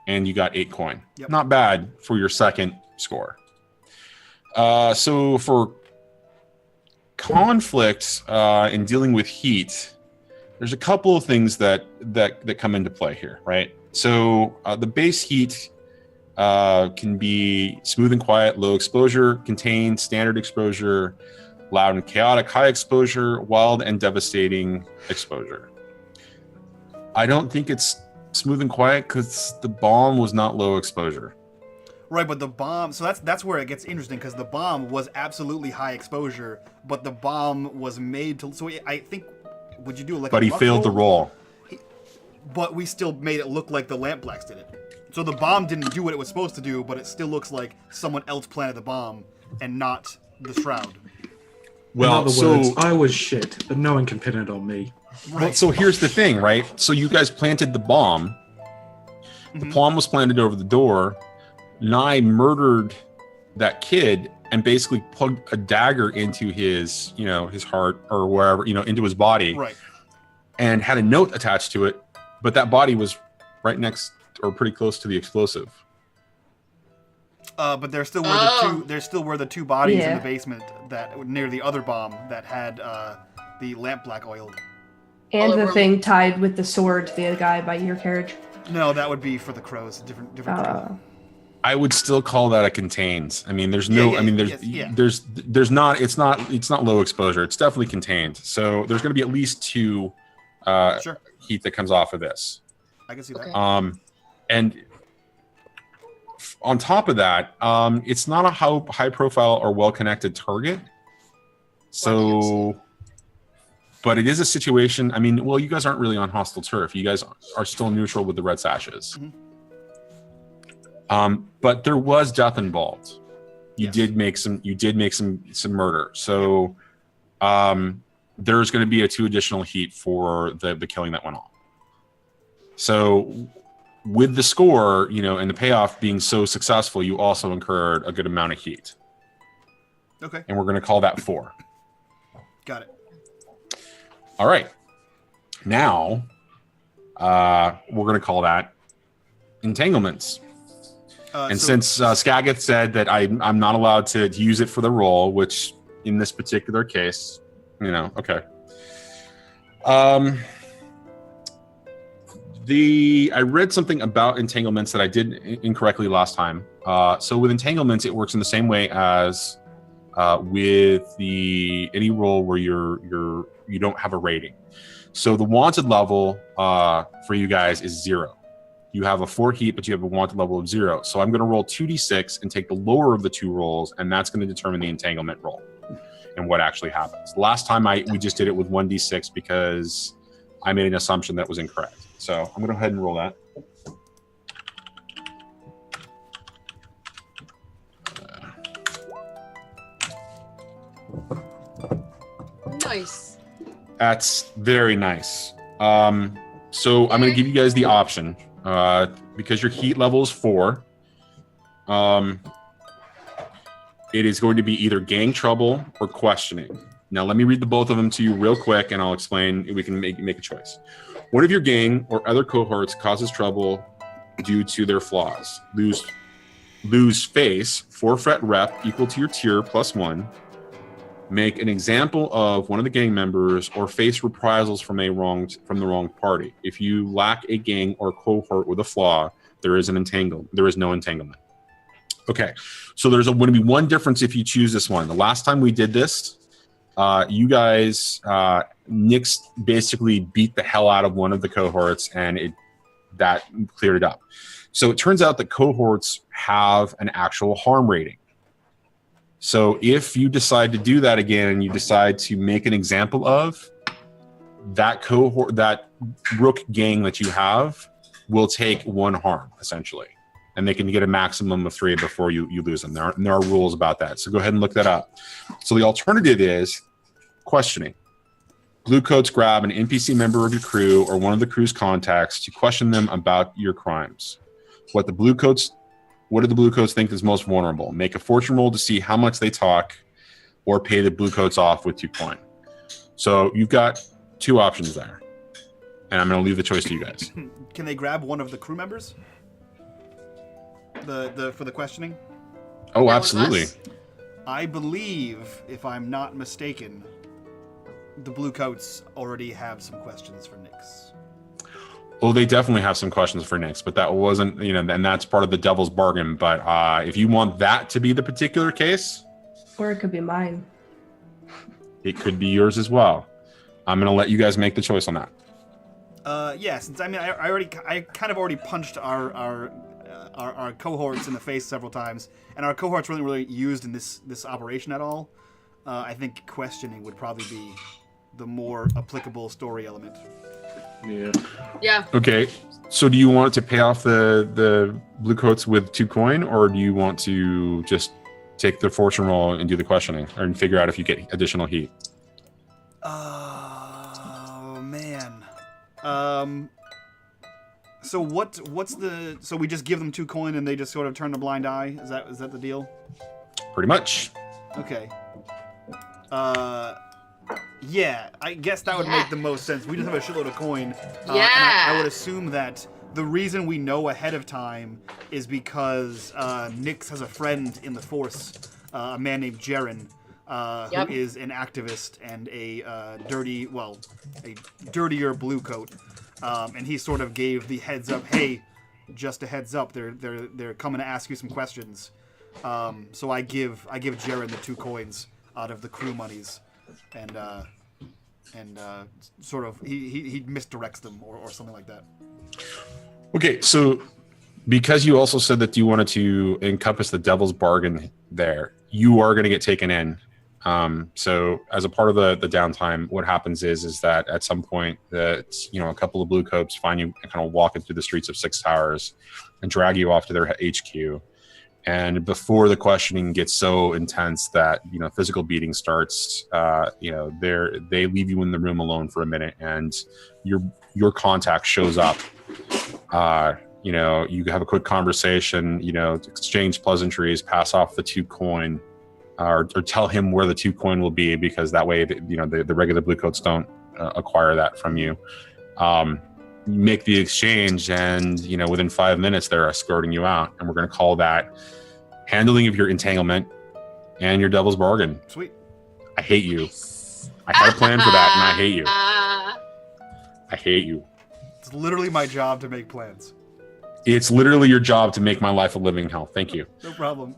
S2: and you got 8 coin.
S1: Yep.
S2: Not bad for your second score. So for conflict in dealing with heat, there's a couple of things that come into play here, right? So the base heat can be smooth and quiet, low exposure, contained, standard exposure, loud and chaotic, high exposure, wild and devastating exposure. I don't think it's smooth and quiet because the bomb was not low exposure.
S1: Right, but the bomb, so that's where it gets interesting, because the bomb was absolutely high exposure, but the bomb was made to, so I think, would you do like
S2: but he failed the roll.
S1: But we still made it look like the lampblacks did it. So the bomb didn't do what it was supposed to do, but it still looks like someone else planted the bomb and not the Shroud.
S5: Well, in other words, I was shit, but no one can pin it on me.
S1: Right.
S2: Well, so here's the thing, right? So you guys planted the bomb. The bomb was planted over the door. Nye murdered that kid and basically plugged a dagger into his, his heart or wherever, into his body,
S1: Right.
S2: and had a note attached to it, but that body was right next or pretty close to the explosive.
S1: But there still were the two bodies in the basement that near the other bomb that had the lamp black oiled.
S3: And the thing tied with the sword to the guy by your carriage.
S1: No, that would be for the crows. Different.
S2: I would still call that a contained. I mean, there's no. There's not. It's not low exposure. It's definitely contained. So there's going to be at least 2 heat that comes off of this.
S1: I can see that.
S2: And on top of that, it's not a high profile or well connected target. So, but it is a situation. I mean, well, you guys aren't really on hostile turf. You guys are still neutral with the red sashes.
S1: Mm-hmm.
S2: But there was death involved. You did make some murder. So, there's going to be 2 additional heat for the killing that went on. So, with the score, and the payoff being so successful, you also incurred a good amount of heat.
S1: Okay.
S2: And we're going to call that 4.
S1: Got it.
S2: All right. Now, we're going to call that entanglements. Since Skagith said that I'm not allowed to use it for the roll, which in this particular case, okay. I read something about entanglements that I did incorrectly last time. So with entanglements, it works in the same way as with any roll where you don't have a rating. So the wanted level for you guys is 0. You have a 4 heat, but you have a wanted level of 0. So I'm going to roll 2d6 and take the lower of the 2 rolls, and that's going to determine the entanglement roll and what actually happens. Last time we just did it with 1d6 because I made an assumption that was incorrect. So I'm going to go ahead and roll that.
S4: Nice.
S2: That's very nice. So I'm going to give you guys the option. Because your heat level is 4, it is going to be either gang trouble or questioning. Now, let me read the both of them to you real quick, and I'll explain. We can make a choice. One of your gang or other cohorts causes trouble due to their flaws. Lose face, forfeit rep equal to your tier plus 1. Make an example of one of the gang members or face reprisals from the wrong party. If you lack a gang or cohort with a flaw, there is no entanglement. Okay, so there's going to be one difference if you choose this one. The last time we did this, you guys, Nyx basically beat the hell out of one of the cohorts, and that cleared it up. So it turns out that cohorts have an actual harm rating. So if you decide to do that again and you decide to make an example of that cohort, that rook gang that you have will take 1 harm, essentially. And they can get a maximum of 3 before you lose them. There are rules about that. So go ahead and look that up. So the alternative is questioning. Blue coats grab an NPC member of your crew or one of the crew's contacts to question them about your crimes. What do the blue coats think is most vulnerable? Make a fortune roll to see how much they talk, or pay the blue coats off with 2 coin. So you've got 2 options there, and I'm going to leave the choice to you guys.
S1: Can they grab one of the crew members? For the questioning?
S2: Oh, absolutely.
S1: I believe, if I'm not mistaken, the blue coats already have some questions for Nyx.
S2: Well, they definitely have some questions for Nyx, but that wasn't, and that's part of the devil's bargain. But if you want that to be the particular case,
S3: or it could be mine.
S2: It could be yours as well. I'm going to let you guys make the choice on that.
S1: Since I kind of already punched our cohorts in the face several times, and our cohorts weren't really used in this operation at all. I think questioning would probably be the more applicable story element.
S4: Yeah.
S2: Okay. So do you want to pay off the blue coats with 2 coin, or do you want to just take the fortune roll and do the questioning and figure out if you get additional heat?
S1: Oh man. So so we just give them 2 coin and they just sort of turn a blind eye? Is that the deal?
S2: Pretty much.
S1: Okay. Yeah, I guess that would make the most sense. We just have a shitload of coin. And I would assume that the reason we know ahead of time is because Nyx has a friend in the Force, a man named Jaren, who is an activist and a dirtier blue coat. And he sort of gave the heads up, hey, just a heads up, they're coming to ask you some questions. So I give Jaren the 2 coins out of the crew monies, and sort of he misdirects them or something like that.
S2: Okay, so because you also said that you wanted to encompass the devil's bargain there, you are going to get taken in. So as a part of the downtime, what happens is that at some point that, a couple of blue coats find you kind of walking through the streets of Six Towers and drag you off to their HQ. And before the questioning gets so intense that, physical beating starts, they leave you in the room alone for a minute, and your contact shows up. You have a quick conversation, exchange pleasantries, pass off the 2 coin, or tell him where the 2 coin will be, because that way, the regular blue coats don't acquire that from you. Make the exchange, and within 5 minutes they're escorting you out, and we're going to call that handling of your entanglement and your devil's bargain.
S1: Sweet.
S2: I hate you. I had a plan for that, and I hate you. I hate you.
S1: It's literally my job to make plans.
S2: It's literally your job to make my life a living hell. Thank you.
S1: No problem.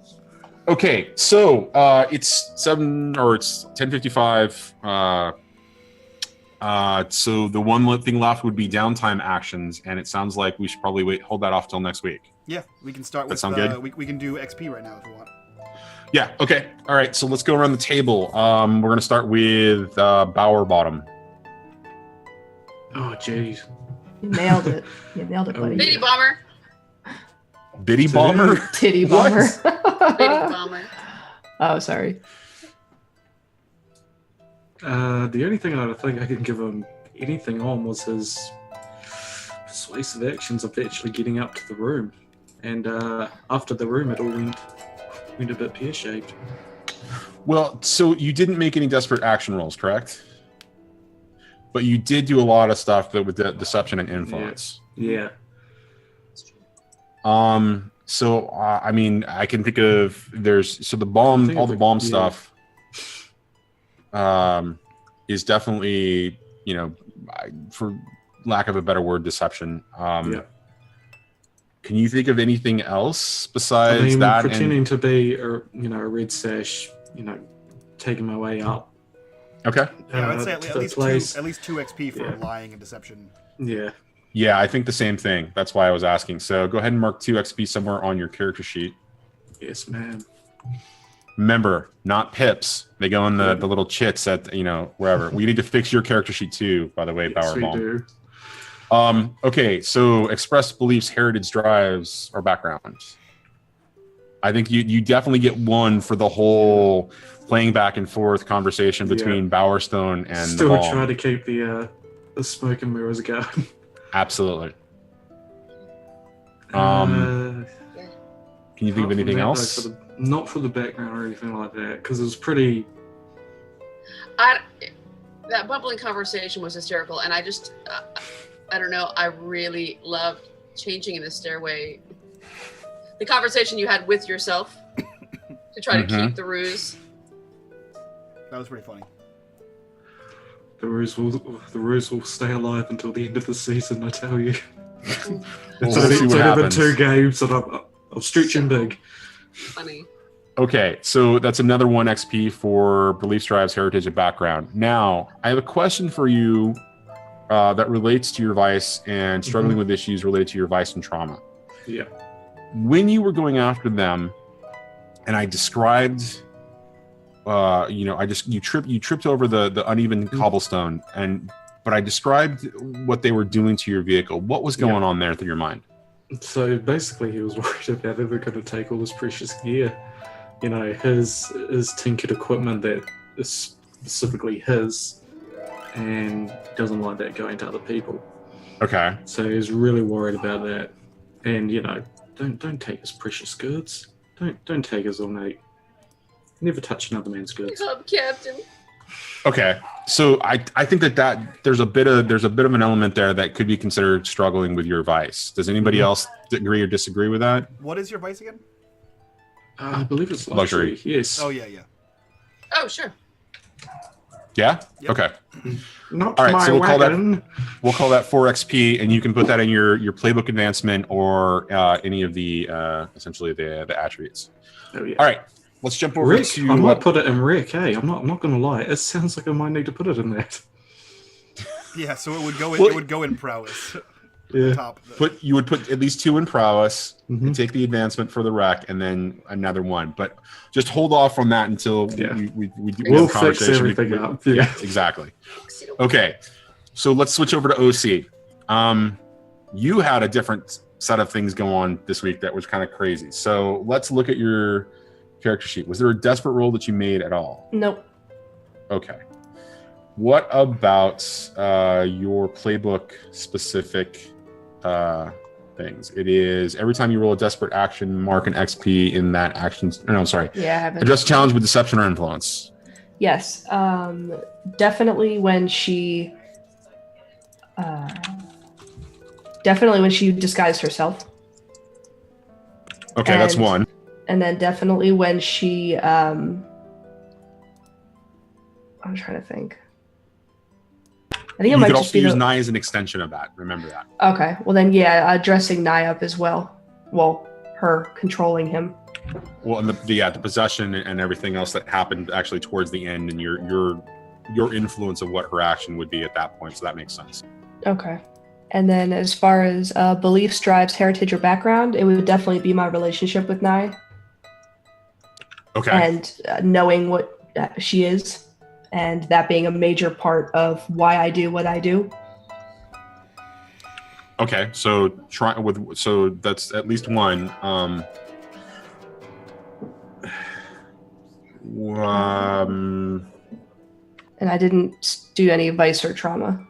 S2: Okay, so it's 10:55. So the one thing left would be downtime actions, and it sounds like we should probably hold that off till next week.
S1: Yeah, we can start with.
S2: That sound good?
S1: We can do XP right now if you want.
S2: Yeah. Okay. All right. So let's go around the table. We're gonna start with Bower Bottom.
S5: Oh, jeez.
S3: You nailed it. You nailed it, buddy.
S4: Bitty bomber.
S2: Bitty Bomber.
S3: Titty bomber.
S4: Bitty bomber.
S3: Oh, sorry.
S5: The only thing I think I can give him anything on was his persuasive actions of actually getting up to the room. And after the room, it all went a bit pear-shaped.
S2: Well, so you didn't make any desperate action rolls, correct? But you did do a lot of stuff with the deception and influence.
S5: Yeah.
S2: So I mean, I can think of the bomb, all the bomb stuff. Is definitely, for lack of a better word, deception.
S5: Yeah.
S2: Can you think of anything else besides that?
S5: Pretending to be a red sash, taking my way up.
S2: Okay.
S1: Yeah, I would say at least two XP for
S5: Yeah.
S1: lying and deception.
S5: Yeah.
S2: Yeah, I think the same thing. That's why I was asking. So go ahead and mark 2 XP somewhere on your character sheet.
S5: Yes, ma'am.
S2: Remember, not pips. They go in the little chits at wherever. We need to fix your character sheet too, by the way,
S5: Yes, we
S2: Bowerbomb.
S5: do.
S2: Okay, so expressed beliefs, heritage, drives, or background. I think you definitely get 1 for the whole playing back and forth conversation between Bowerstone and
S5: Still
S2: the bomb.
S5: trying to keep the smoke and mirrors going.
S2: Absolutely.
S5: Uh,
S2: Can you think of
S5: apart from
S2: anything
S5: that,
S2: else?
S5: though, not for the background or anything like that, because it was pretty.
S4: That bubbling conversation was hysterical, and I just, I don't know, I really loved changing in the stairway. The conversation you had with yourself to try to keep the ruse.
S1: That was pretty funny.
S5: The ruse will stay alive until the end of the season, I tell you.
S2: We'll
S5: It's
S2: see what
S5: only been
S2: happens.
S5: 2 games, and I'm stretching big.
S4: Funny.
S2: Okay, so that's another 1 XP for beliefs, drives, heritage, and background. Now, I have a question for you that relates to your vice and struggling with issues related to your vice and trauma.
S5: Yeah.
S2: When you were going after them, and I described, you tripped over the uneven cobblestone, but I described what they were doing to your vehicle. What was going on there through your mind?
S5: So basically, he was worried about ever going to take all his precious gear. His tinkered equipment that is specifically his, and doesn't like that going to other people.
S2: Okay.
S5: So he's really worried about that. And don't take his precious goods. Don't take his ornate Never touch another man's goods.
S4: Club captain.
S2: Okay, so I think that there's a bit of an element there that could be considered struggling with your vice. Does anybody else agree or disagree with that?
S1: What is your vice again?
S5: I believe it's luxury. Yes.
S1: Oh yeah.
S4: Oh sure.
S2: Yeah.
S1: Yep.
S2: Okay.
S5: Not
S2: All right,
S5: my
S2: so we'll
S5: wagon.
S2: call that 4 XP, and you can put that in your playbook advancement or any of the essentially the attributes.
S5: Oh yeah.
S2: All right, let's jump over
S5: Rick,
S2: to.
S5: I might put it in Rick. Hey, I'm not going to lie. It sounds like I might need to put it in that.
S1: Yeah, so it would go in prowess.
S5: Yeah.
S1: Top.
S2: You would put at least 2 in prowess,
S5: Mhm.
S2: and take the advancement for the rec, and then another 1. But just hold off on that until
S5: Yeah.
S2: we do
S5: We'll
S2: have a
S5: fix
S2: conversation.
S5: everything up.
S2: Yeah,
S5: Yeah.
S2: exactly. Okay, so let's switch over to OC. You had a different set of things go on this week that was kind of crazy. So let's look at your character sheet. Was there a desperate roll that you made at all?
S3: Nope.
S2: Okay. What about your playbook specific things? It is every time you roll a desperate action, mark an XP in that action. No, I'm sorry.
S3: Yeah, I haven't.
S2: Address a challenge with deception or influence.
S3: Yes. Definitely when she. Definitely when she disguised herself.
S2: Okay, that's
S3: And-
S2: 1.
S3: And then definitely when she. I'm trying to think. I think it
S2: You
S3: might
S2: could
S3: just
S2: also
S3: be
S2: use
S3: the.
S2: Nye as an extension of that. Remember that.
S3: Okay. Well, then, yeah, dressing Nye up as well. Well, her controlling him.
S2: Well, and the possession and everything else that happened actually towards the end, and your influence of what her action would be at that point. So that makes sense.
S3: Okay. And then as far as beliefs, drives, heritage, or background, it would definitely be my relationship with Nye.
S2: Okay.
S3: And knowing what she is, and that being a major part of why I do what I do.
S2: Okay. So that's at least 1.
S3: And I didn't do any vice or trauma.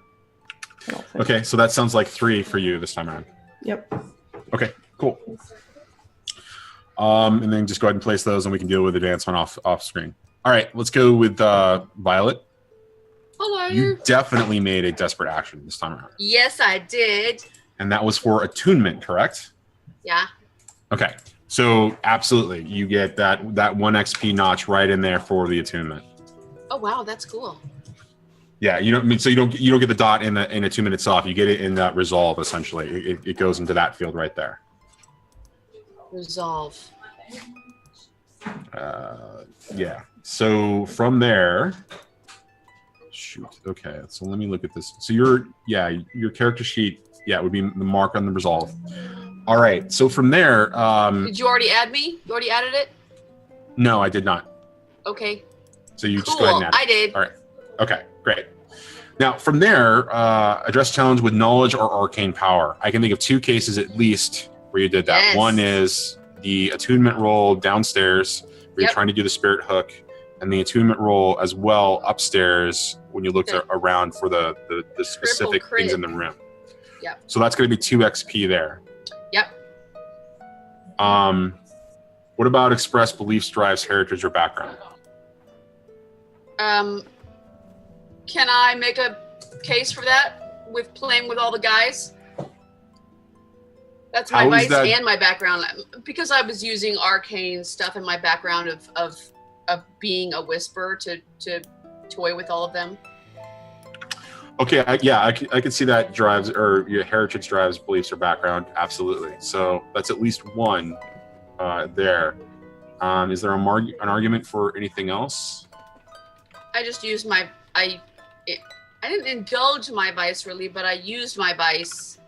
S3: I don't think.
S2: Okay. So that sounds like 3 for you this time around.
S3: Yep.
S2: Okay. Cool. And then just go ahead and place those, and we can deal with advancement off screen. All right. Let's go with Violet.
S4: Hello.
S2: You definitely made a desperate action this time around,
S4: Yes, I did.
S2: and that was for attunement, correct?
S4: Yeah.
S2: Okay. So absolutely, you get that 1 XP notch right in there for the attunement.
S4: Oh wow, that's cool.
S2: Yeah, you don't get the dot in attunement itself. You get it in that resolve essentially. It goes into that field right there.
S4: Resolve.
S2: Yeah. So from there, shoot. Okay. So let me look at this. So your character sheet, would be the mark on the resolve. All right. So from there,
S4: Did you already add me? You already added it?
S2: no, I did not.
S4: Okay.
S2: So you
S4: Cool.
S2: just go ahead and add it.
S4: I did.
S2: All right. Okay, great. Now, from there, address challenge with knowledge or arcane power. I can think of 2 cases at least where you did that.
S4: Yes.
S2: One is the attunement roll downstairs where you're
S4: Yep.
S2: trying to do the spirit hook, and the attunement roll as well upstairs when you look
S4: The
S2: around for the specific
S4: crit.
S2: things in the room.
S4: Yep.
S2: So that's going to be 2 XP there.
S4: Yep.
S2: What about express beliefs, drives, heritage, or background?
S4: Can I make a case for that with playing with all the guys? That's my
S2: How is
S4: vice
S2: that-
S4: and my background, because I was using arcane stuff in my background of being a whisper to toy with all of them.
S2: Okay, I could see that drives, or your heritage drives, beliefs, or background. Absolutely. So that's at least 1 there. Is there an argument for anything else?
S4: I just used I didn't indulge my vice really, but I used my vice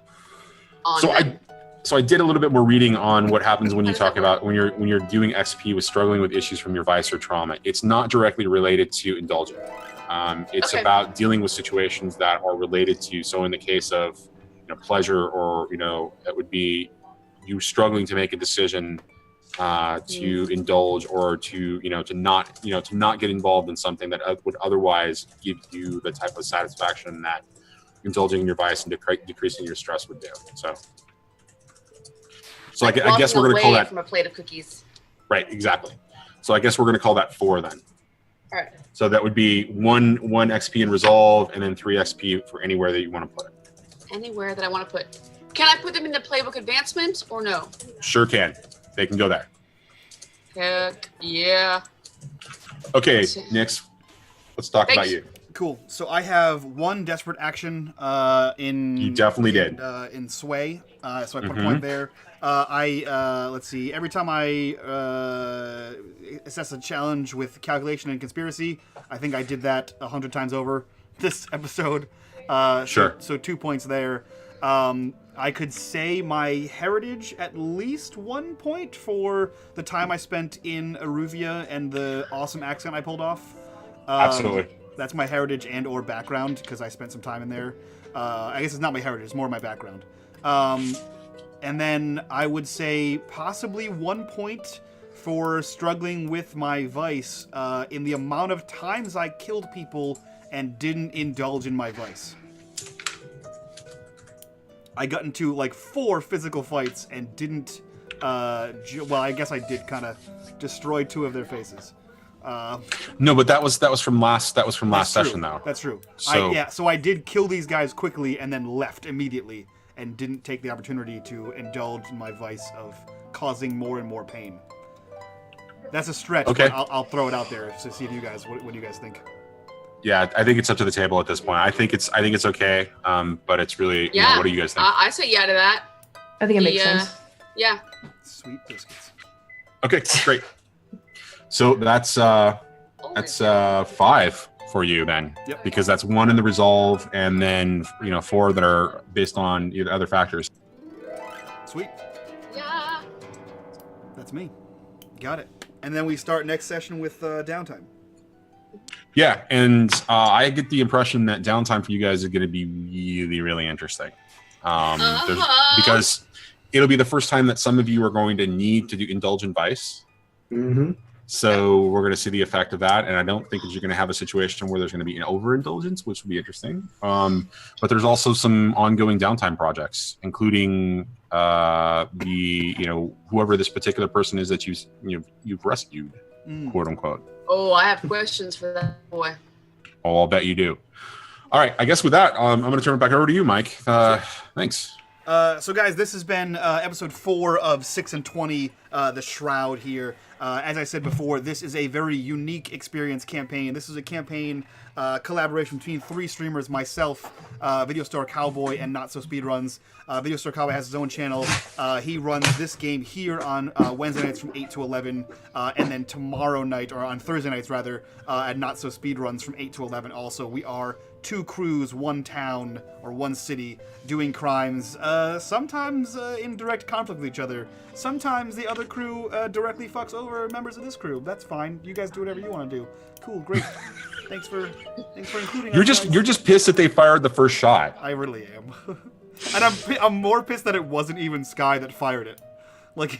S4: on them.
S2: So I did a little bit more reading on what happens when you
S4: How does
S2: talk
S4: that
S2: about when you're doing XP with struggling with issues from your vice or trauma. It's not directly related to indulging. It's
S4: Okay.
S2: about dealing with situations that are related to. So in the case of pleasure, or it would be you struggling to make a decision to indulge, or to not get involved in something that would otherwise give you the type of satisfaction that indulging in your vice and decreasing your stress would do. So I guess we're going to call
S4: Walking away
S2: that
S4: from a plate of cookies.
S2: right. Exactly. So I guess we're going to call that 4 then.
S4: All right.
S2: So that would be 1 XP in resolve, and then 3 XP for anywhere that you want to put it.
S4: Anywhere that I want to put. Can I put them in the playbook advancement or no?
S2: Sure can. They can go there.
S4: Heck yeah.
S2: Okay, next, let's talk
S4: Thanks.
S2: about you.
S1: Cool. So I have 1 desperate action in.
S2: You definitely did.
S1: In Sway. So I put a point there. Let's see. Every time I assess a challenge with calculation and conspiracy, I think I did that 100 times over this episode.
S2: Sure.
S1: So 2 points there. I could say my heritage at least 1 point for the time I spent in Aruvia and the awesome accent I pulled off.
S2: Absolutely.
S1: That's my heritage and or background because I spent some time in there. I guess it's not my heritage, it's more my background. And then I would say possibly 1 point for struggling with my vice in the amount of times I killed people and didn't indulge in my vice. I got into like 4 physical fights and didn't. Well, I guess I did kind of destroy 2 of their faces.
S2: No, but that was from last session though.
S1: That's true.
S2: So
S1: So I did kill these guys quickly and then left immediately and didn't take the opportunity to indulge in my vice of causing more and more pain. That's a stretch.
S2: Okay.
S1: But I'll throw it out there to see if you guys what do you guys think.
S2: yeah, I think it's up to the table at this point. I think it's okay. But it's really
S4: Yeah.
S2: what do you guys think?
S4: I say yeah to that.
S3: I think it makes
S4: Yeah.
S3: sense.
S4: Yeah.
S1: Sweet biscuits.
S2: Okay, great. So that's 5 for you then.
S1: Yep.
S2: Because that's 1 in the resolve, and then 4 that are based on other factors.
S1: Sweet.
S4: Yeah.
S1: That's me. Got it. And then we start next session with downtime.
S2: Yeah, and I get the impression that downtime for you guys is going to be really, really interesting. Because it'll be the first time that some of you are going to need to do indulge in vice.
S5: Mm-hmm.
S2: So we're going to see the effect of that, and I don't think that you're going to have a situation where there's going to be an overindulgence, which would be interesting. But there's also some ongoing downtime projects, including whoever this particular person is that you've rescued, quote unquote.
S4: Oh, I have questions for that boy.
S2: Oh, I'll bet you do. All right, I guess with that, I'm going to turn it back over to you, Mike. Thanks.
S1: So guys, this has been episode 4 of 6 and 20, the Shroud here. As I said before, this is a very unique experience campaign. This is a campaign collaboration between 3 streamers, myself, VideoStoreCowboy, and Not So Speedruns. VideoStoreCowboy has his own channel. He runs this game here on Wednesday nights from 8 to 11, and then tomorrow night, or on Thursday nights rather, at Not So Speedruns from 8 to 11 also. We are 2 crews, 1 town, or 1 city, doing crimes, sometimes in direct conflict with each other. Sometimes the other crew directly fucks over members of this crew. That's fine. You guys do whatever you want to do. Cool, great. Thanks for including us.
S2: You're just pissed that they fired the first shot.
S1: I really am. And I'm more pissed that it wasn't even Sky that fired it. Like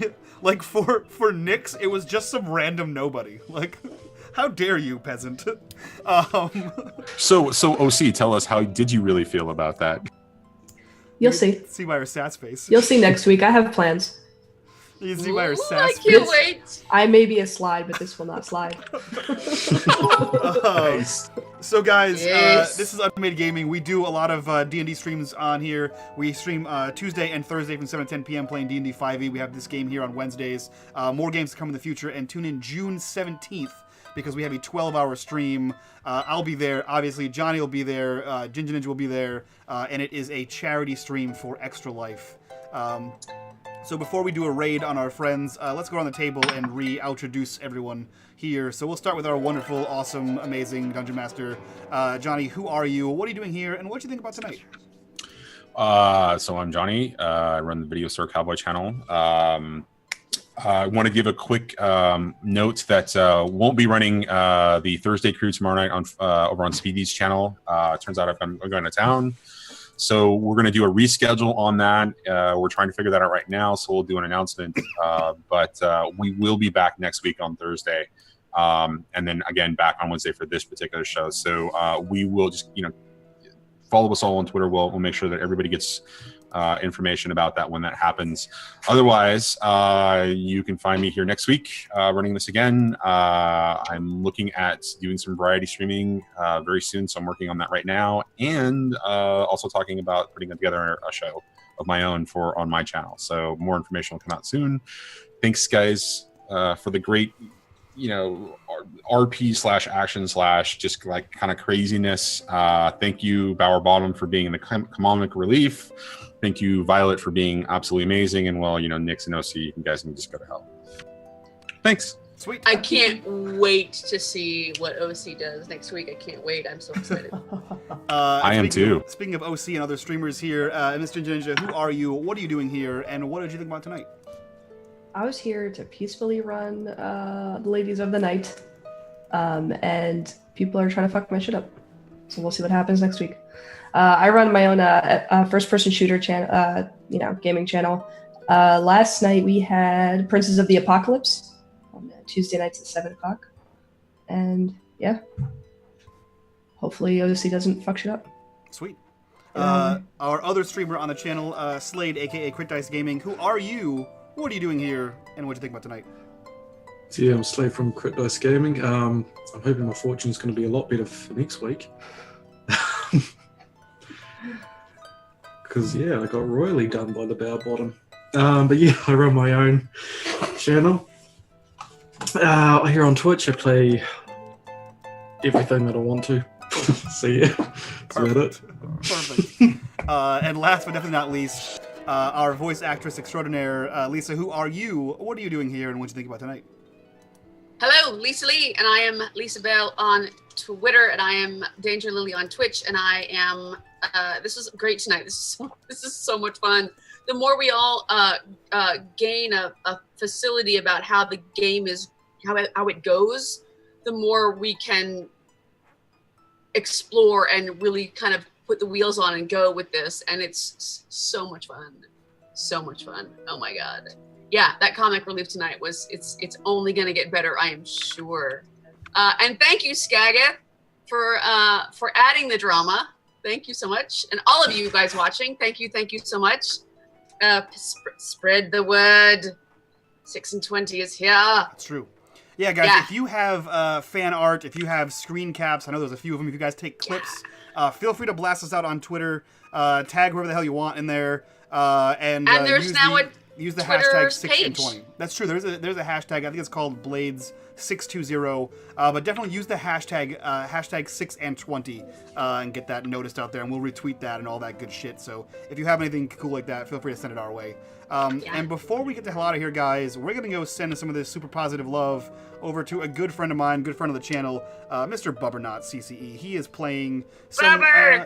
S1: for Nyx, it was just some random nobody. Like, how dare you, peasant?
S2: So OC, tell us, how did you really feel about that?
S3: You'll see.
S1: See by her stats face.
S3: You'll see next week. I have plans.
S1: You see by her
S4: Ooh,
S1: sass
S4: I can't
S1: face.
S4: wait.
S3: I may be a slide, but this will not slide.
S2: Nice.
S1: So guys,
S4: Yes.
S1: this is unMadeGaming. We do a lot of D&D streams on here. We stream Tuesday and Thursday from 7 to 10 p.m. playing D&D 5e. We have this game here on Wednesdays. More games to come in the future, and tune in June 17th because we have a 12-hour stream. I'll be there. Obviously, Johnny will be there. Ginger Ninja will be there. And it is a charity stream for Extra Life. So before we do a raid on our friends, let's go around the table and re-introduce everyone here. So we'll start with our wonderful, awesome, amazing Dungeon Master. Johnny, who are you? What are you doing here? And what do you think about tonight?
S2: So I'm Johnny. I run the Video Store Cowboy channel. I want to give a quick note that won't be running the Thursday crew tomorrow night on over on Speedy's channel. It turns out I'm going to town. So we're going to do a reschedule on that. We're trying to figure that out right now, so we'll do an announcement. But we will be back next week on Thursday, and then again back on Wednesday for this particular show. So we will just follow us all on Twitter. We'll make sure that everybody gets information about that when that happens. Otherwise, you can find me here next week running this again. I'm looking at doing some variety streaming very soon, so I'm working on that right now, and also talking about putting together a show of my own on my channel. So more information will come out soon. Thanks, guys, for the great, RP/action/ just like kind of craziness. Thank you, Bower Bottom, for being the comic relief. Thank you, Violet, for being absolutely amazing. And well, Nix and OC, you guys can just go to hell. Thanks.
S1: Sweet.
S4: I can't wait to see what OC does next week. I can't wait. I'm so excited.
S2: I am too.
S1: Speaking of OC and other streamers here, Mr. Ninja, who are you? What are you doing here? And what did you think about tonight?
S3: I was here to peacefully run the Ladies of the Night, and people are trying to fuck my shit up. So we'll see what happens next week. I run my own first-person shooter channel, gaming channel. Last night we had Princes of the Apocalypse on Tuesday nights at 7 o'clock, and yeah, hopefully OC doesn't fuck shit up.
S1: Sweet. Our other streamer on the channel, Slade, aka Quick Dice Gaming. Who are you? What are you doing here? And what do you think about tonight?
S5: So yeah, I'm Slade from Crit Dice Gaming. I'm hoping my fortune's going to be a lot better for next week. Because yeah, I got royally done by the Bower Bottom. But yeah, I run my own channel. Here on Twitch, I play everything that I want to. So yeah, that's about it.
S1: Perfect. And last but definitely not least, our voice actress extraordinaire, Lisa. Who are you? What are you doing here? And what do you think about tonight?
S4: Hello, Lisa Lee, and I am Lisa Bell on Twitter, and I am Danger Lily on Twitch, and I am. This was great tonight. This is so much fun. The more we all gain a facility about how the game is, how it goes, the more we can explore and really kind of put the wheels on and go with this. And it's so much fun. So much fun. Oh my God. Yeah, that comic relief tonight it's only going to get better, I am sure. And thank you, Skaga, for adding the drama. Thank you so much. And all of you guys watching, thank you so much. Spread the word. 6 and 20 is here.
S1: It's true. Yeah, guys, if you have fan art, if you have screen caps, I know there's a few of them. If you guys take clips, feel free to blast us out on Twitter. Tag whoever the hell you want in there. And
S4: there's
S1: use the
S4: Twitter
S1: hashtag 6
S4: page.
S1: and 20. That's true. There's a hashtag. I think it's called Blades620. But definitely use the hashtag 6 and 20 and get that noticed out there, and we'll retweet that and all that good shit. So if you have anything cool like that, feel free to send it our way. And before we get the hell out of here, guys, we're gonna go send some of this super positive love over to a good friend of mine, good friend of the channel, Mr. Bubbernot CCE. He is playing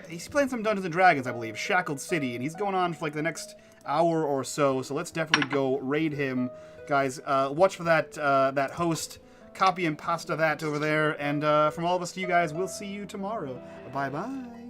S1: he's playing some Dungeons and Dragons, I believe, Shackled City, and he's going on for like the next hour or so. So let's definitely go raid him, guys. Watch for that host. Copy and pasta that over there. And from all of us to you guys, we'll see you tomorrow. Bye bye.